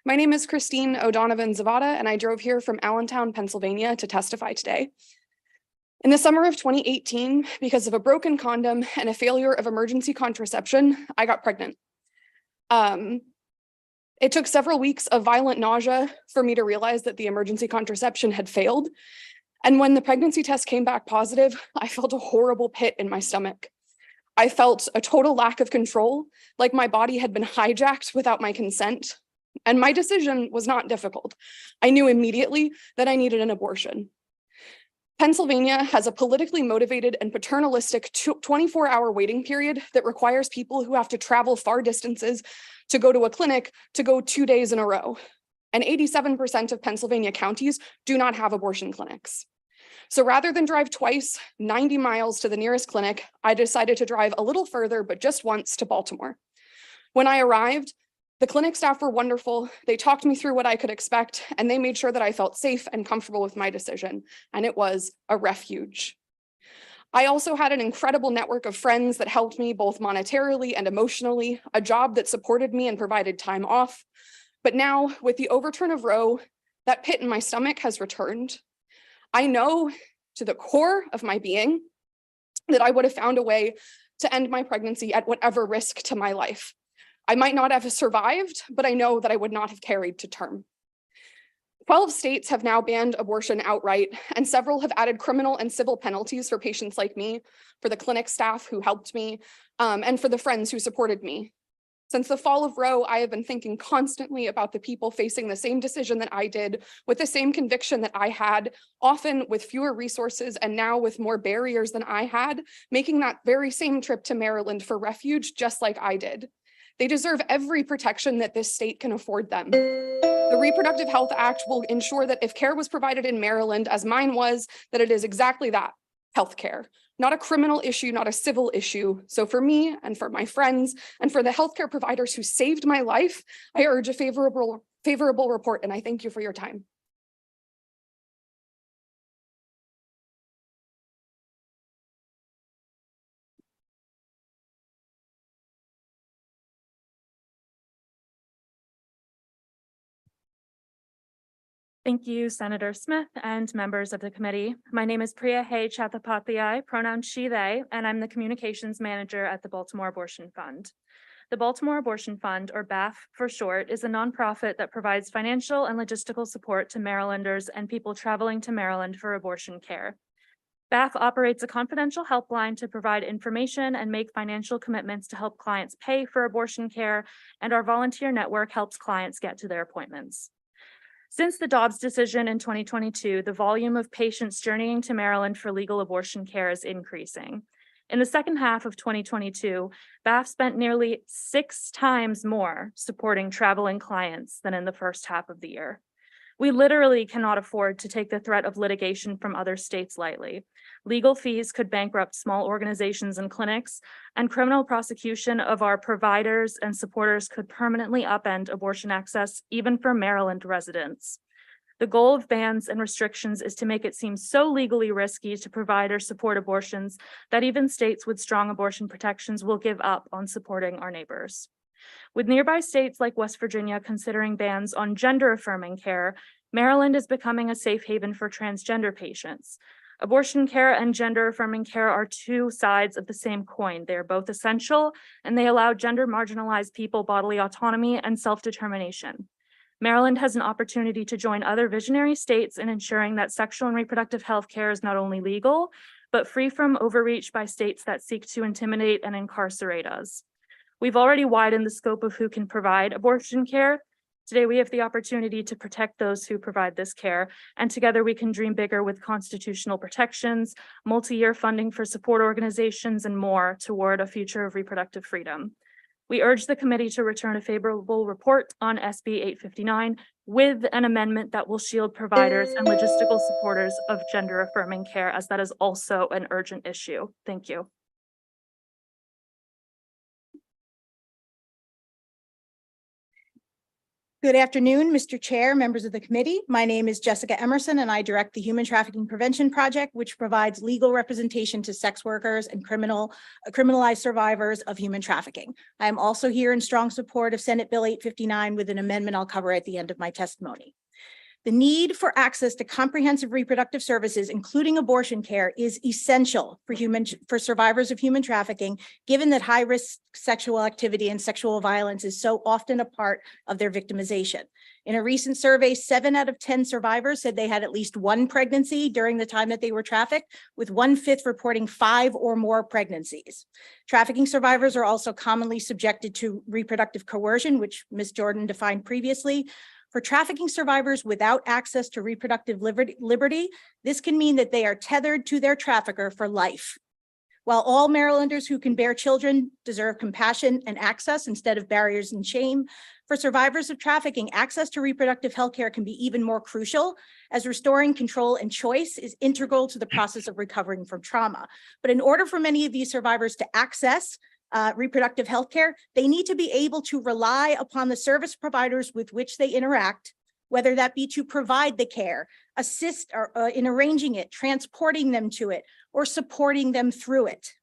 Speaker 18: My name is Christine O'Donovan Zavada, and I drove here from Allentown, Pennsylvania to testify today. In the summer of 2018, because of a broken condom and a failure of emergency contraception, I got pregnant. It took several weeks of violent nausea for me to realize that the emergency contraception had failed. And when the pregnancy test came back positive, I felt a horrible pit in my stomach. I felt a total lack of control, like my body had been hijacked without my consent. And my decision was not difficult. I knew immediately that I needed an abortion. Pennsylvania has a politically motivated and paternalistic 24-hour waiting period that requires people who have to travel far distances to go to a clinic to go 2 days in a row. And 87% of Pennsylvania counties do not have abortion clinics. So rather than drive twice, 90 miles to the nearest clinic, I decided to drive a little further, but just once, to Baltimore. When I arrived, The clinic staff were wonderful. They talked me through what I could expect, and they made sure that I felt safe and comfortable with my decision, and it was a refuge. I also had an incredible network of friends that helped me both monetarily and emotionally, a job that supported me and provided time off. But now, with the overturn of Roe, that pit in my stomach has returned. I know to the core of my being that I would have found a way to end my pregnancy at whatever risk to my life. I might not have survived, but I know that I would not have carried to term. 12 states have now banned abortion outright, and several have added criminal and civil penalties for patients like me, for the clinic staff who helped me, and for the friends who supported me. Since the fall of Roe, I have been thinking constantly about the people facing the same decision that I did, with the same conviction that I had, often with fewer resources and now with more barriers than I had, making that very same trip to Maryland for refuge just like I did. They deserve every protection that this state can afford them. The Reproductive Health Act will ensure that if care was provided in Maryland, as mine was, that it is exactly that, healthcare, not a criminal issue, not a civil issue. So for me and for my friends and for the healthcare providers who saved my life, I urge a favorable report, and I thank you for your time.
Speaker 5: Thank you, Senator Smith and members of the committee. My name is Priya Hay Chattopadhyay, pronouns she, they, and I'm the communications manager at the Baltimore Abortion Fund. The Baltimore Abortion Fund, or BAF for short, is a nonprofit that provides financial and logistical support to Marylanders and people traveling to Maryland for abortion care. BAF operates a confidential helpline to provide information and make financial commitments to help clients pay for abortion care, and our volunteer network helps clients get to their appointments. Since the Dobbs decision in 2022, the volume of patients journeying to Maryland for legal abortion care is increasing. In the second half of 2022, BAF spent nearly 6 times more supporting traveling clients than in the first half of the year. We literally cannot afford to take the threat of litigation from other states lightly. Legal fees could bankrupt small organizations and clinics, and criminal prosecution of our providers and supporters could permanently upend abortion access, even for Maryland residents. The goal of bans and restrictions is to make it seem so legally risky to provide or support abortions that even states with strong abortion protections will give up on supporting our neighbors. With nearby states like West Virginia considering bans on gender-affirming care, Maryland is becoming a safe haven for transgender patients. Abortion care and gender-affirming care are two sides of the same coin. They are both essential, and they allow gender-marginalized people bodily autonomy and self-determination. Maryland has an opportunity to join other visionary states in ensuring that sexual and reproductive health care is not only legal, but free from overreach by states that seek to intimidate and incarcerate us. We've already widened the scope of who can provide abortion care. Today, we have the opportunity to protect those who provide this care, and together we can dream bigger with constitutional protections, multi-year funding for support organizations, and more toward a future of reproductive freedom. We urge the committee to return a favorable report on SB 859 with an amendment that will shield providers and logistical supporters of gender-affirming care, as that is also an urgent issue. Thank you.
Speaker 8: Good afternoon, Mr. Chair, members of the committee. My name is Jessica Emerson, and I direct the Human Trafficking Prevention Project, which provides legal representation to sex workers and criminalized survivors of human trafficking. I am also here in strong support of Senate Bill 859 with an amendment I'll cover at the end of my testimony. The need for access to comprehensive reproductive services, including abortion care, is essential for survivors of human trafficking, given that high-risk sexual activity and sexual violence is so often a part of their victimization. In a recent survey, 7 out of 10 survivors said they had at least one pregnancy during the time that they were trafficked, with 1/5 reporting 5 or more pregnancies. Trafficking survivors are also commonly subjected to reproductive coercion, which Ms. Jordan defined previously. For trafficking survivors without access to reproductive liberty, this can mean that they are tethered to their trafficker for life. While all Marylanders who can bear children deserve compassion and access instead of barriers and shame, for survivors of trafficking, access to reproductive health care can be even more crucial, as restoring control and choice is integral to the process of recovering from trauma. But in order for many of these survivors to access reproductive health care, they need to be able to rely upon the service providers with which they interact, whether that be to provide the care, assist in arranging it, transporting them to it, or supporting them through it.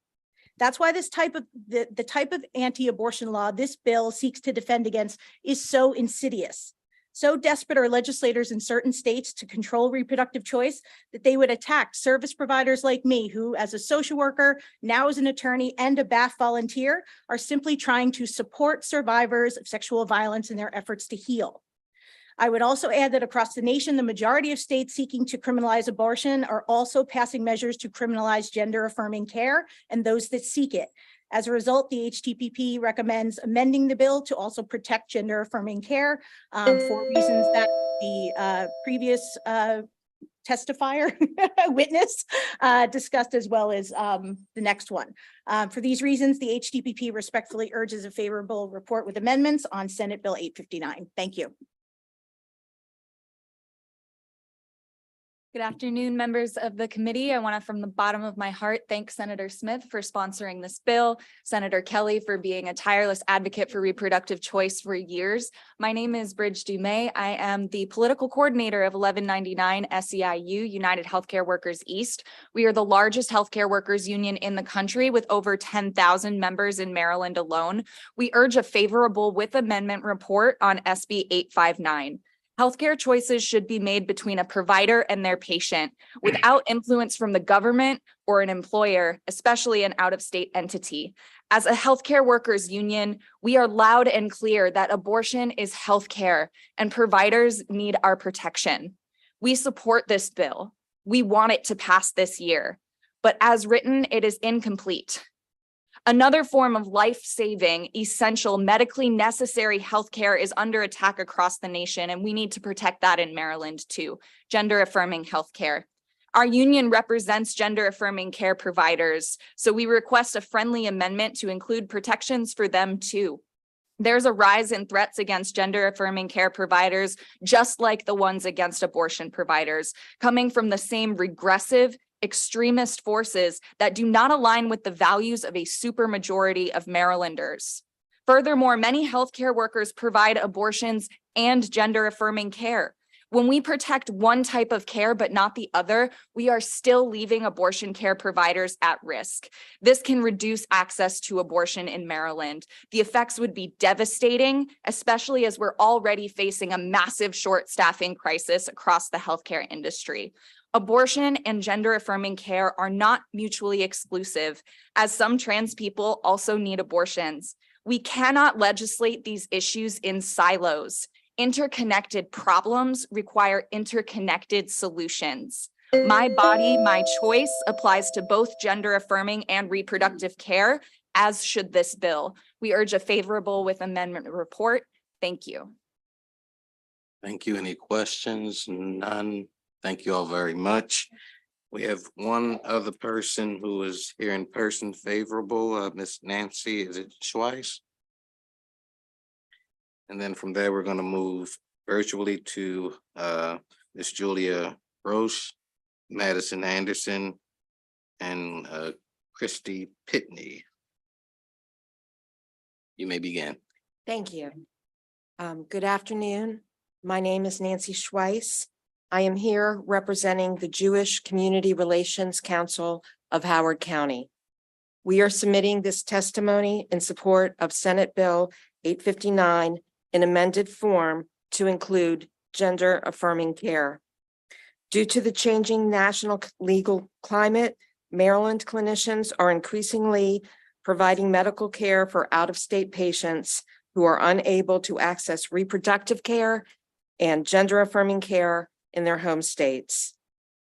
Speaker 8: That's why this type of the type of anti-abortion law this bill seeks to defend against is so insidious. So desperate are legislators in certain states to control reproductive choice that they would attack service providers like me, who as a social worker, now as an attorney and a BAF volunteer, are simply trying to support survivors of sexual violence in their efforts to heal. I would also add that across the nation, the majority of states seeking to criminalize abortion are also passing measures to criminalize gender-affirming care and those that seek it. As a result, the HTPP recommends amending the bill to also protect gender-affirming care for reasons that the previous testifier witness discussed, as well as the next one. For these reasons, the HTPP respectfully urges a favorable report with amendments on Senate Bill 859. Thank you.
Speaker 6: Good afternoon, members of the committee. I want to, from the bottom of my heart, thank Senator Smith for sponsoring this bill, Senator Kelly for being a tireless advocate for reproductive choice for years. My name is Bridge Dumais. I am the political coordinator of 1199 SEIU, United Healthcare Workers East. We are the largest healthcare workers union in the country with over 10,000 members in Maryland alone. We urge a favorable with amendment report on SB 859. Healthcare choices should be made between a provider and their patient without influence from the government or an employer, especially an out-of-state entity. As a healthcare workers union, we are loud and clear that abortion is healthcare and providers need our protection. We support this bill. We want it to pass this year, but as written, it is incomplete. Another form of life-saving, essential, medically necessary healthcare is under attack across the nation, and we need to protect that in Maryland too, gender-affirming healthcare. Our union represents gender-affirming care providers, so we request a friendly amendment to include protections for them too. There's a rise in threats against gender-affirming care providers, just like the ones against abortion providers, coming from the same regressive, extremist forces that do not align with the values of a supermajority of Marylanders. Furthermore, many healthcare workers provide abortions and gender-affirming care. When we protect one type of care but not the other, we are still leaving abortion care providers at risk. This can reduce access to abortion in Maryland. The effects would be devastating, especially as we're already facing a massive short staffing crisis across the healthcare industry. Abortion and gender-affirming care are not mutually exclusive, as some trans people also need abortions. We cannot legislate these issues in silos. Interconnected problems require interconnected solutions. My body, my choice applies to both gender-affirming and reproductive care, as should this bill. We urge a favorable with amendment report. Thank you.
Speaker 14: Thank you. Any questions? None. Thank you all very much. We have one other person who is here in person favorable, Miss Nancy, is it Schweiss? And then from there, we're going to move virtually to Miss Julia Roche, Madison Anderson, and Christy Pitney. You may begin.
Speaker 20: Thank you. Good afternoon. My name is Nancy Schweiss. I am here representing the Jewish Community Relations Council of Howard County. We are submitting this testimony in support of Senate Bill 859 in amended form to include gender-affirming care. Due to the changing national legal climate, Maryland clinicians are increasingly providing medical care for out-of-state patients who are unable to access reproductive care and gender-affirming care in their home states.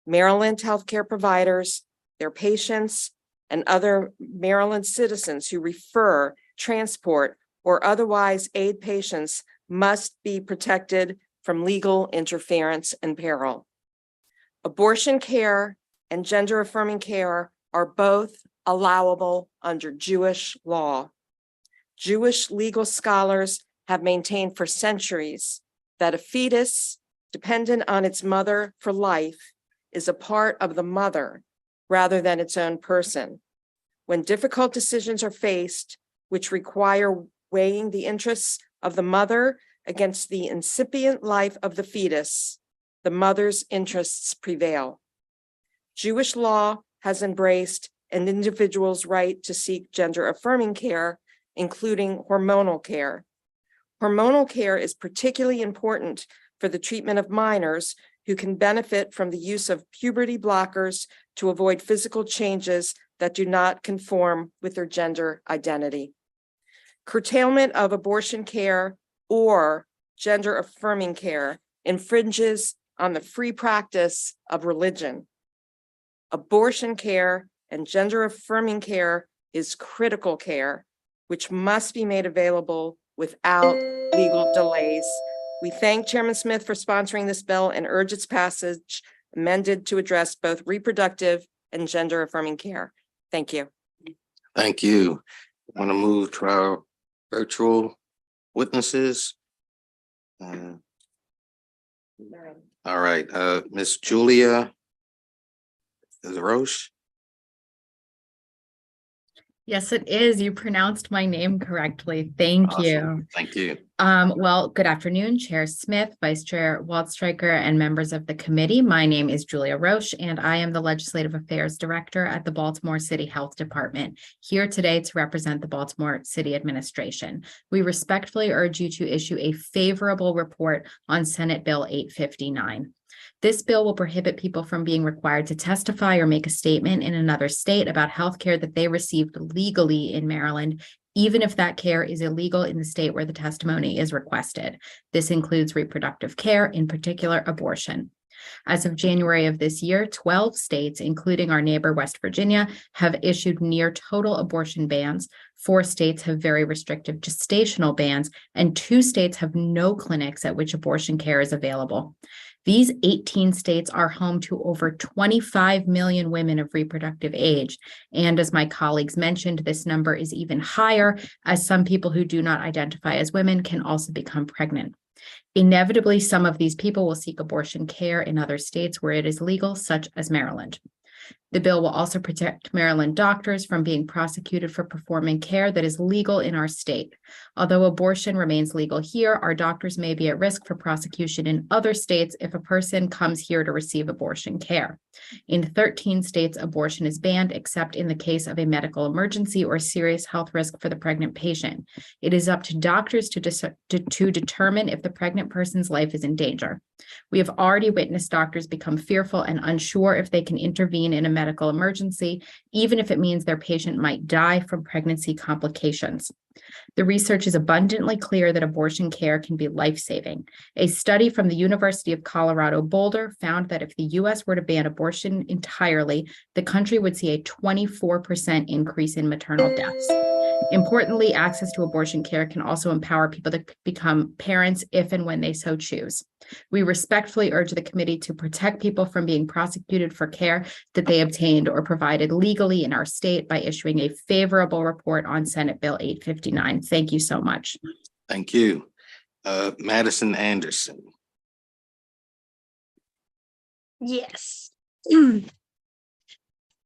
Speaker 20: Maryland healthcare providers, their patients, and other Maryland citizens who refer, transport, or otherwise aid patients must be protected from legal interference and peril. Abortion care and gender-affirming care are both allowable under Jewish law. Jewish legal scholars have maintained for centuries that a fetus dependent on its mother for life is a part of the mother rather than its own person. When difficult decisions are faced, which require weighing the interests of the mother against the incipient life of the fetus, the mother's interests prevail. Jewish law has embraced an individual's right to seek gender-affirming care, including hormonal care. Hormonal care is particularly important for the treatment of minors who can benefit from the use of puberty blockers to avoid physical changes that do not conform with their gender identity. Curtailment of abortion care or gender-affirming care infringes on the free practice of religion. Abortion care and gender-affirming care is critical care, which must be made available without legal delays. We thank Chairman Smith for sponsoring this bill and urge its passage amended to address both reproductive and gender-affirming care. Thank you.
Speaker 14: Thank you. I want to move to our virtual witnesses. All right, Miss Julia Roche.
Speaker 10: Yes, it is. You pronounced my name correctly. Thank you.
Speaker 14: Awesome. Thank you.
Speaker 10: Well, good afternoon, Chair Smith, Vice Chair Waldstreicher, and members of the committee. My name is Julia Roche, and I am the Legislative Affairs Director at the Baltimore City Health Department, here today to represent the Baltimore City Administration. We respectfully urge you to issue a favorable report on Senate Bill 859. This bill will prohibit people from being required to testify or make a statement in another state about health care that they received legally in Maryland, even if that care is illegal in the state where the testimony is requested. This includes reproductive care, in particular abortion. As of January of this year, 12 states, including our neighbor West Virginia, have issued near total abortion bans. 4 states have very restrictive gestational bans, and 2 states have no clinics at which abortion care is available. These 18 states are home to over 25 million women of reproductive age. And as my colleagues mentioned, this number is even higher, as some people who do not identify as women can also become pregnant. Inevitably, some of these people will seek abortion care in other states where it is legal, such as Maryland. The bill will also protect Maryland doctors from being prosecuted for performing care that is legal in our state. Although abortion remains legal here, our doctors may be at risk for prosecution in other states if a person comes here to receive abortion care. In 13 states, abortion is banned except in the case of a medical emergency or serious health risk for the pregnant patient. It is up to doctors to determine if the pregnant person's life is in danger. We have already witnessed doctors become fearful and unsure if they can intervene in a medical emergency, even if it means their patient might die from pregnancy complications. The research is abundantly clear that abortion care can be life-saving. A study from the University of Colorado Boulder found that if the U.S. were to ban abortion entirely, the country would see a 24% increase in maternal deaths. Importantly, access to abortion care can also empower people to become parents if and when they so choose. We respectfully urge the committee to protect people from being prosecuted for care that they obtained or provided legally in our state by issuing a favorable report on Senate Bill 859. Thank you so much.
Speaker 14: Thank you. Madison Anderson.
Speaker 21: Yes.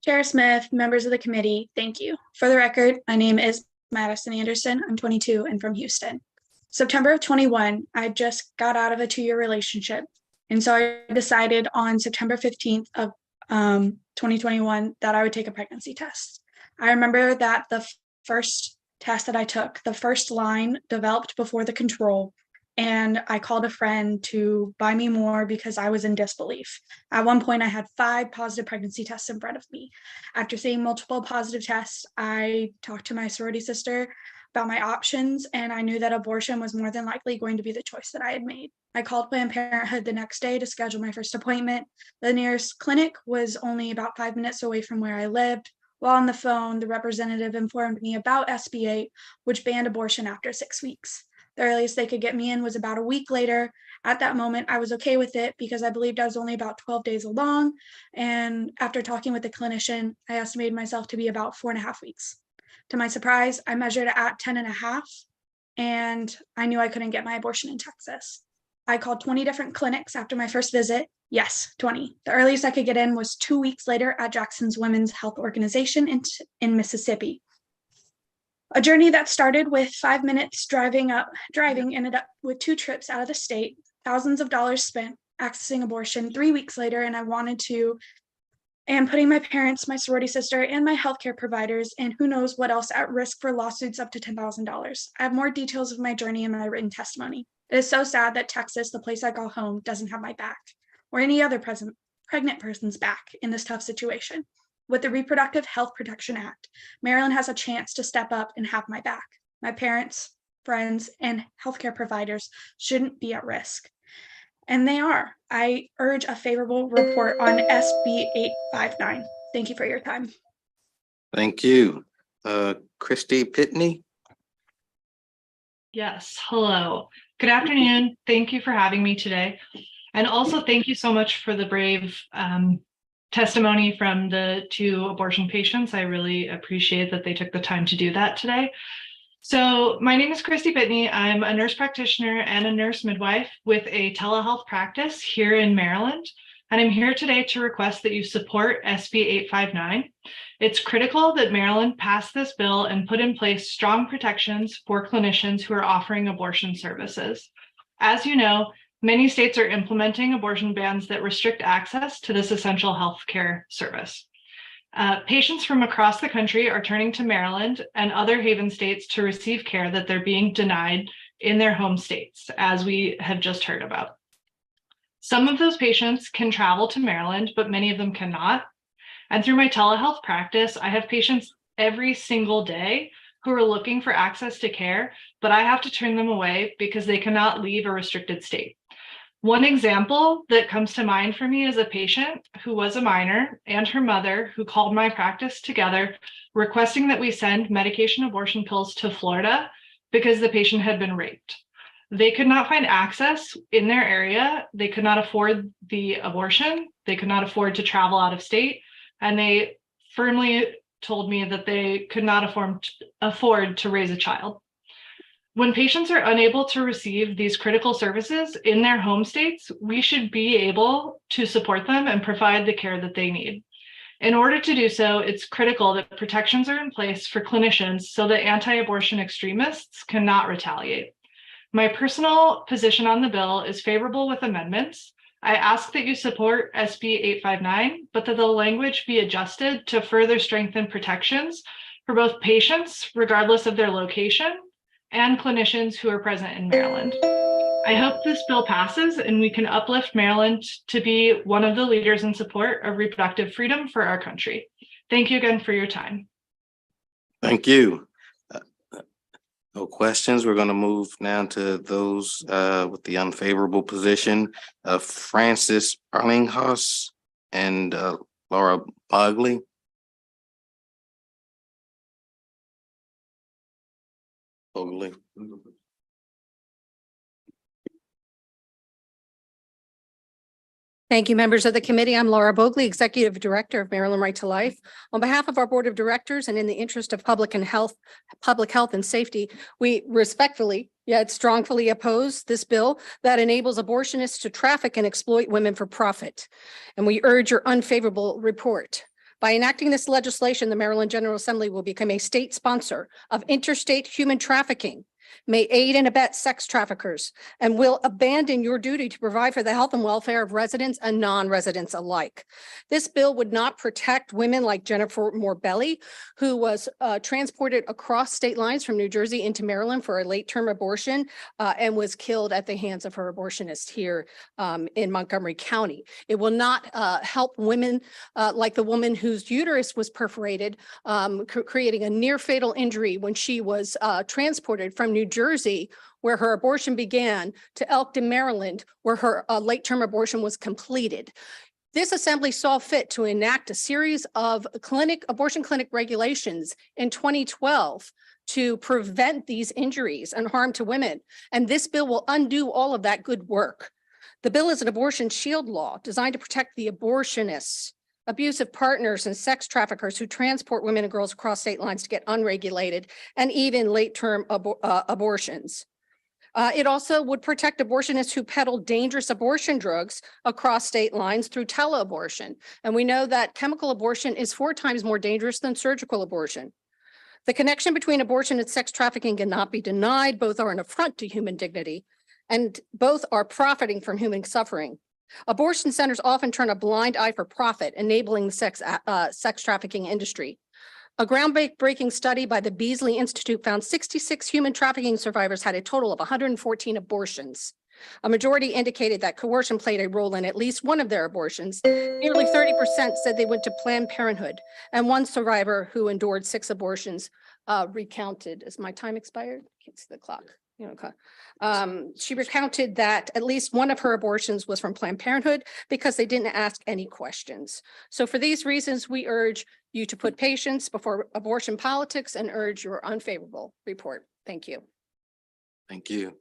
Speaker 21: Chair Smith, members of the committee, thank you. For the record, my name is Madison Anderson. I'm 22 and from Houston. September of 21, I just got out of a 2-year relationship. And so I decided on September 15th of 2021 that I would take a pregnancy test. I remember that the first test that I took, the first line developed before the control, and I called a friend to buy me more because I was in disbelief. At one point, I had 5 positive pregnancy tests in front of me. After seeing multiple positive tests, I talked to my sorority sister about my options, and I knew that abortion was more than likely going to be the choice that I had made. I called Planned Parenthood the next day to schedule my first appointment. The nearest clinic was only about 5 minutes away from where I lived. While on the phone, the representative informed me about SB 8, which banned abortion after 6 weeks. The earliest they could get me in was about a week later. At that moment, I was okay with it because I believed I was only about 12 days along. And after talking with the clinician, I estimated myself to be about 4.5 weeks. To my surprise, I measured at 10.5, and I knew I couldn't get my abortion in Texas. I called 20 different clinics after my first visit. Yes, 20. The earliest I could get in was 2 weeks later at Jackson's Women's Health Organization in Mississippi. A journey that started with 5 minutes driving ended up with 2 trips out of the state, thousands of dollars spent accessing abortion 3 weeks later, and putting my parents, my sorority sister, and my healthcare providers, and who knows what else at risk for lawsuits up to $10,000. I have more details of my journey in my written testimony. It is so sad that Texas, the place I call home, doesn't have my back, or any other pregnant person's back in this tough situation. With the Reproductive Health Protection Act, Maryland has a chance to step up and have my back. My parents, friends, and healthcare providers shouldn't be at risk. And they are. I urge a favorable report on SB 859. Thank you for your time.
Speaker 14: Thank you. Christy Pitney.
Speaker 3: Yes, hello. Good afternoon. Thank you for having me today. And also thank you so much for the brave testimony from the 2 abortion patients. I really appreciate that they took the time to do that today. So my name is Christy Pitney. I'm a nurse practitioner and a nurse midwife with a telehealth practice here in Maryland. And I'm here today to request that you support SB 859. It's critical that Maryland pass this bill and put in place strong protections for clinicians who are offering abortion services. As you know, many states are implementing abortion bans that restrict access to this essential healthcare service. Patients from across the country are turning to Maryland and other haven states to receive care that they're being denied in their home states, as we have just heard about. Some of those patients can travel to Maryland, but many of them cannot. And through my telehealth practice, I have patients every single day who are looking for access to care, but I have to turn them away because they cannot leave a restricted state. One example that comes to mind for me is a patient who was a minor and her mother who called my practice together requesting that we send medication abortion pills to Florida because the patient had been raped. They could not find access in their area. They could not afford the abortion. They could not afford to travel out of state. And they firmly told me that they could not afford to raise a child. When patients are unable to receive these critical services in their home states, we should be able to support them and provide the care that they need. In order to do so, it's critical that protections are in place for clinicians so that anti-abortion extremists cannot retaliate. My personal position on the bill is favorable with amendments. I ask that you support SB 859, but that the language be adjusted to further strengthen protections for both patients, regardless of their location, and clinicians who are present in Maryland. I hope this bill passes and we can uplift Maryland to be one of the leaders in support of reproductive freedom for our country. Thank you again for your time.
Speaker 14: Thank you. No questions. We're going to move now to those with the unfavorable position of Francis Arlinghaus and Laura Bogley.
Speaker 19: Thank you, members of the committee. I'm Laura Bogley, Executive Director of Maryland Right to Life. On behalf of our Board of Directors and in the interest of public health and safety, we respectfully yet strongly oppose this bill that enables abortionists to traffic and exploit women for profit. And we urge your unfavorable report. By enacting this legislation, the Maryland General Assembly will become a state sponsor of interstate human trafficking, may aid and abet sex traffickers, and will abandon your duty to provide for the health and welfare of residents and non-residents alike. This bill would not protect women like Jennifer Morbelli, who was transported across state lines from New Jersey into Maryland for a late-term abortion and was killed at the hands of her abortionist here in Montgomery County. It will not help women like the woman whose uterus was perforated, creating a near-fatal injury when she was transported from New Jersey, where her abortion began, to Elkton, Maryland, where her late-term abortion was completed. This assembly saw fit to enact a series of abortion clinic regulations in 2012 to prevent these injuries and harm to women. And this bill will undo all of that good work. The bill is an abortion shield law designed to protect the abortionists, abusive partners, and sex traffickers who transport women and girls across state lines to get unregulated and even late-term abortions. It also would protect abortionists who peddle dangerous abortion drugs across state lines through teleabortion. And we know that chemical abortion is 4 times more dangerous than surgical abortion. The connection between abortion and sex trafficking cannot be denied. Both are an affront to human dignity, and both are profiting from human suffering. Abortion centers often turn a blind eye for profit, enabling the sex trafficking industry. A groundbreaking study by the Beasley Institute found 66 human trafficking survivors had a total of 114 abortions. A majority indicated that coercion played a role in at least one of their abortions. Nearly 30% said they went to Planned Parenthood, and one survivor who endured 6 abortions recounted. Is my time expired? Can't see the clock. Okay. She recounted that at least one of her abortions was from Planned Parenthood because they didn't ask any questions. So for these reasons, we urge you to put patients before abortion politics and urge your unfavorable report. Thank you.
Speaker 14: Thank you.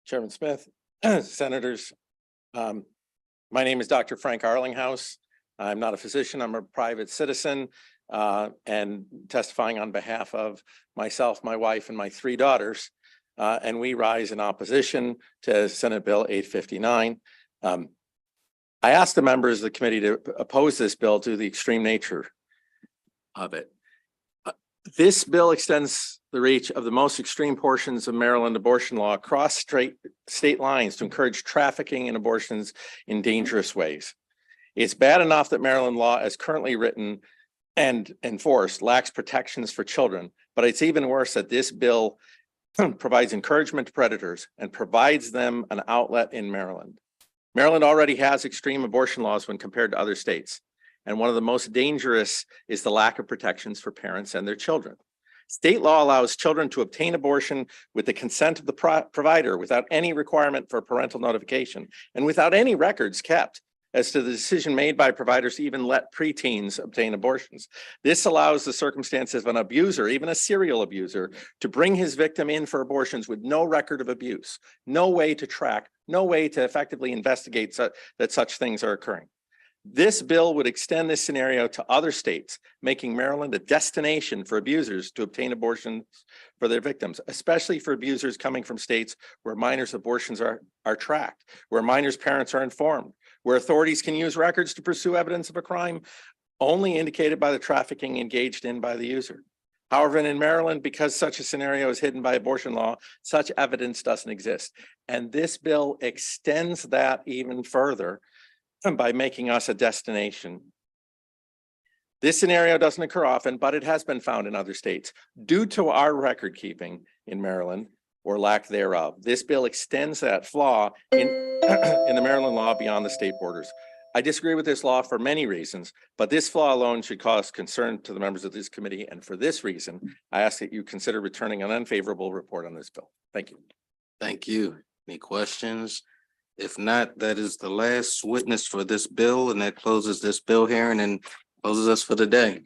Speaker 15: Chairman Smith, Senators. My name is Dr. Frank Arlinghouse. I'm not a physician. I'm a private citizen and testifying on behalf of myself, my wife, and my 3 daughters. And we rise in opposition to Senate Bill 859. I asked the members of the committee to oppose this bill due to the extreme nature of it. This bill extends the reach of the most extreme portions of Maryland abortion law across state lines to encourage trafficking and abortions in dangerous ways. It's bad enough that Maryland law, as currently written and enforced, lacks protections for children, but it's even worse that this bill provides encouragement to predators and provides them an outlet in Maryland. Maryland already has extreme abortion laws when compared to other states. And one of the most dangerous is the lack of protections for parents and their children. State law allows children to obtain abortion with the consent of the provider without any requirement for parental notification and without any records kept as to the decision made by providers to even let preteens obtain abortions. This allows the circumstances of an abuser, even a serial abuser, to bring his victim in for abortions with no record of abuse, no way to track, no way to effectively investigate that such things are occurring. This bill would extend this scenario to other states, making Maryland a destination for abusers to obtain abortions for their victims, especially for abusers coming from states where minors' abortions are tracked, where minors' parents are informed, where authorities can use records to pursue evidence of a crime only indicated by the trafficking engaged in by the user. However, in Maryland, because such a scenario is hidden by abortion law, such evidence doesn't exist. And this bill extends that even further by making us a destination. This scenario doesn't occur often, but it has been found in other states. Due to our record keeping in Maryland, or lack thereof, this bill extends that flaw in the Maryland law beyond the state borders. I disagree with this law for many reasons, but this flaw alone should cause concern to the members of this committee. And for this reason, I ask that you consider returning an unfavorable report on this bill. Thank you.
Speaker 14: Thank you. Any questions? If not, that is the last witness for this bill, and that closes this bill hearing and closes us for the day.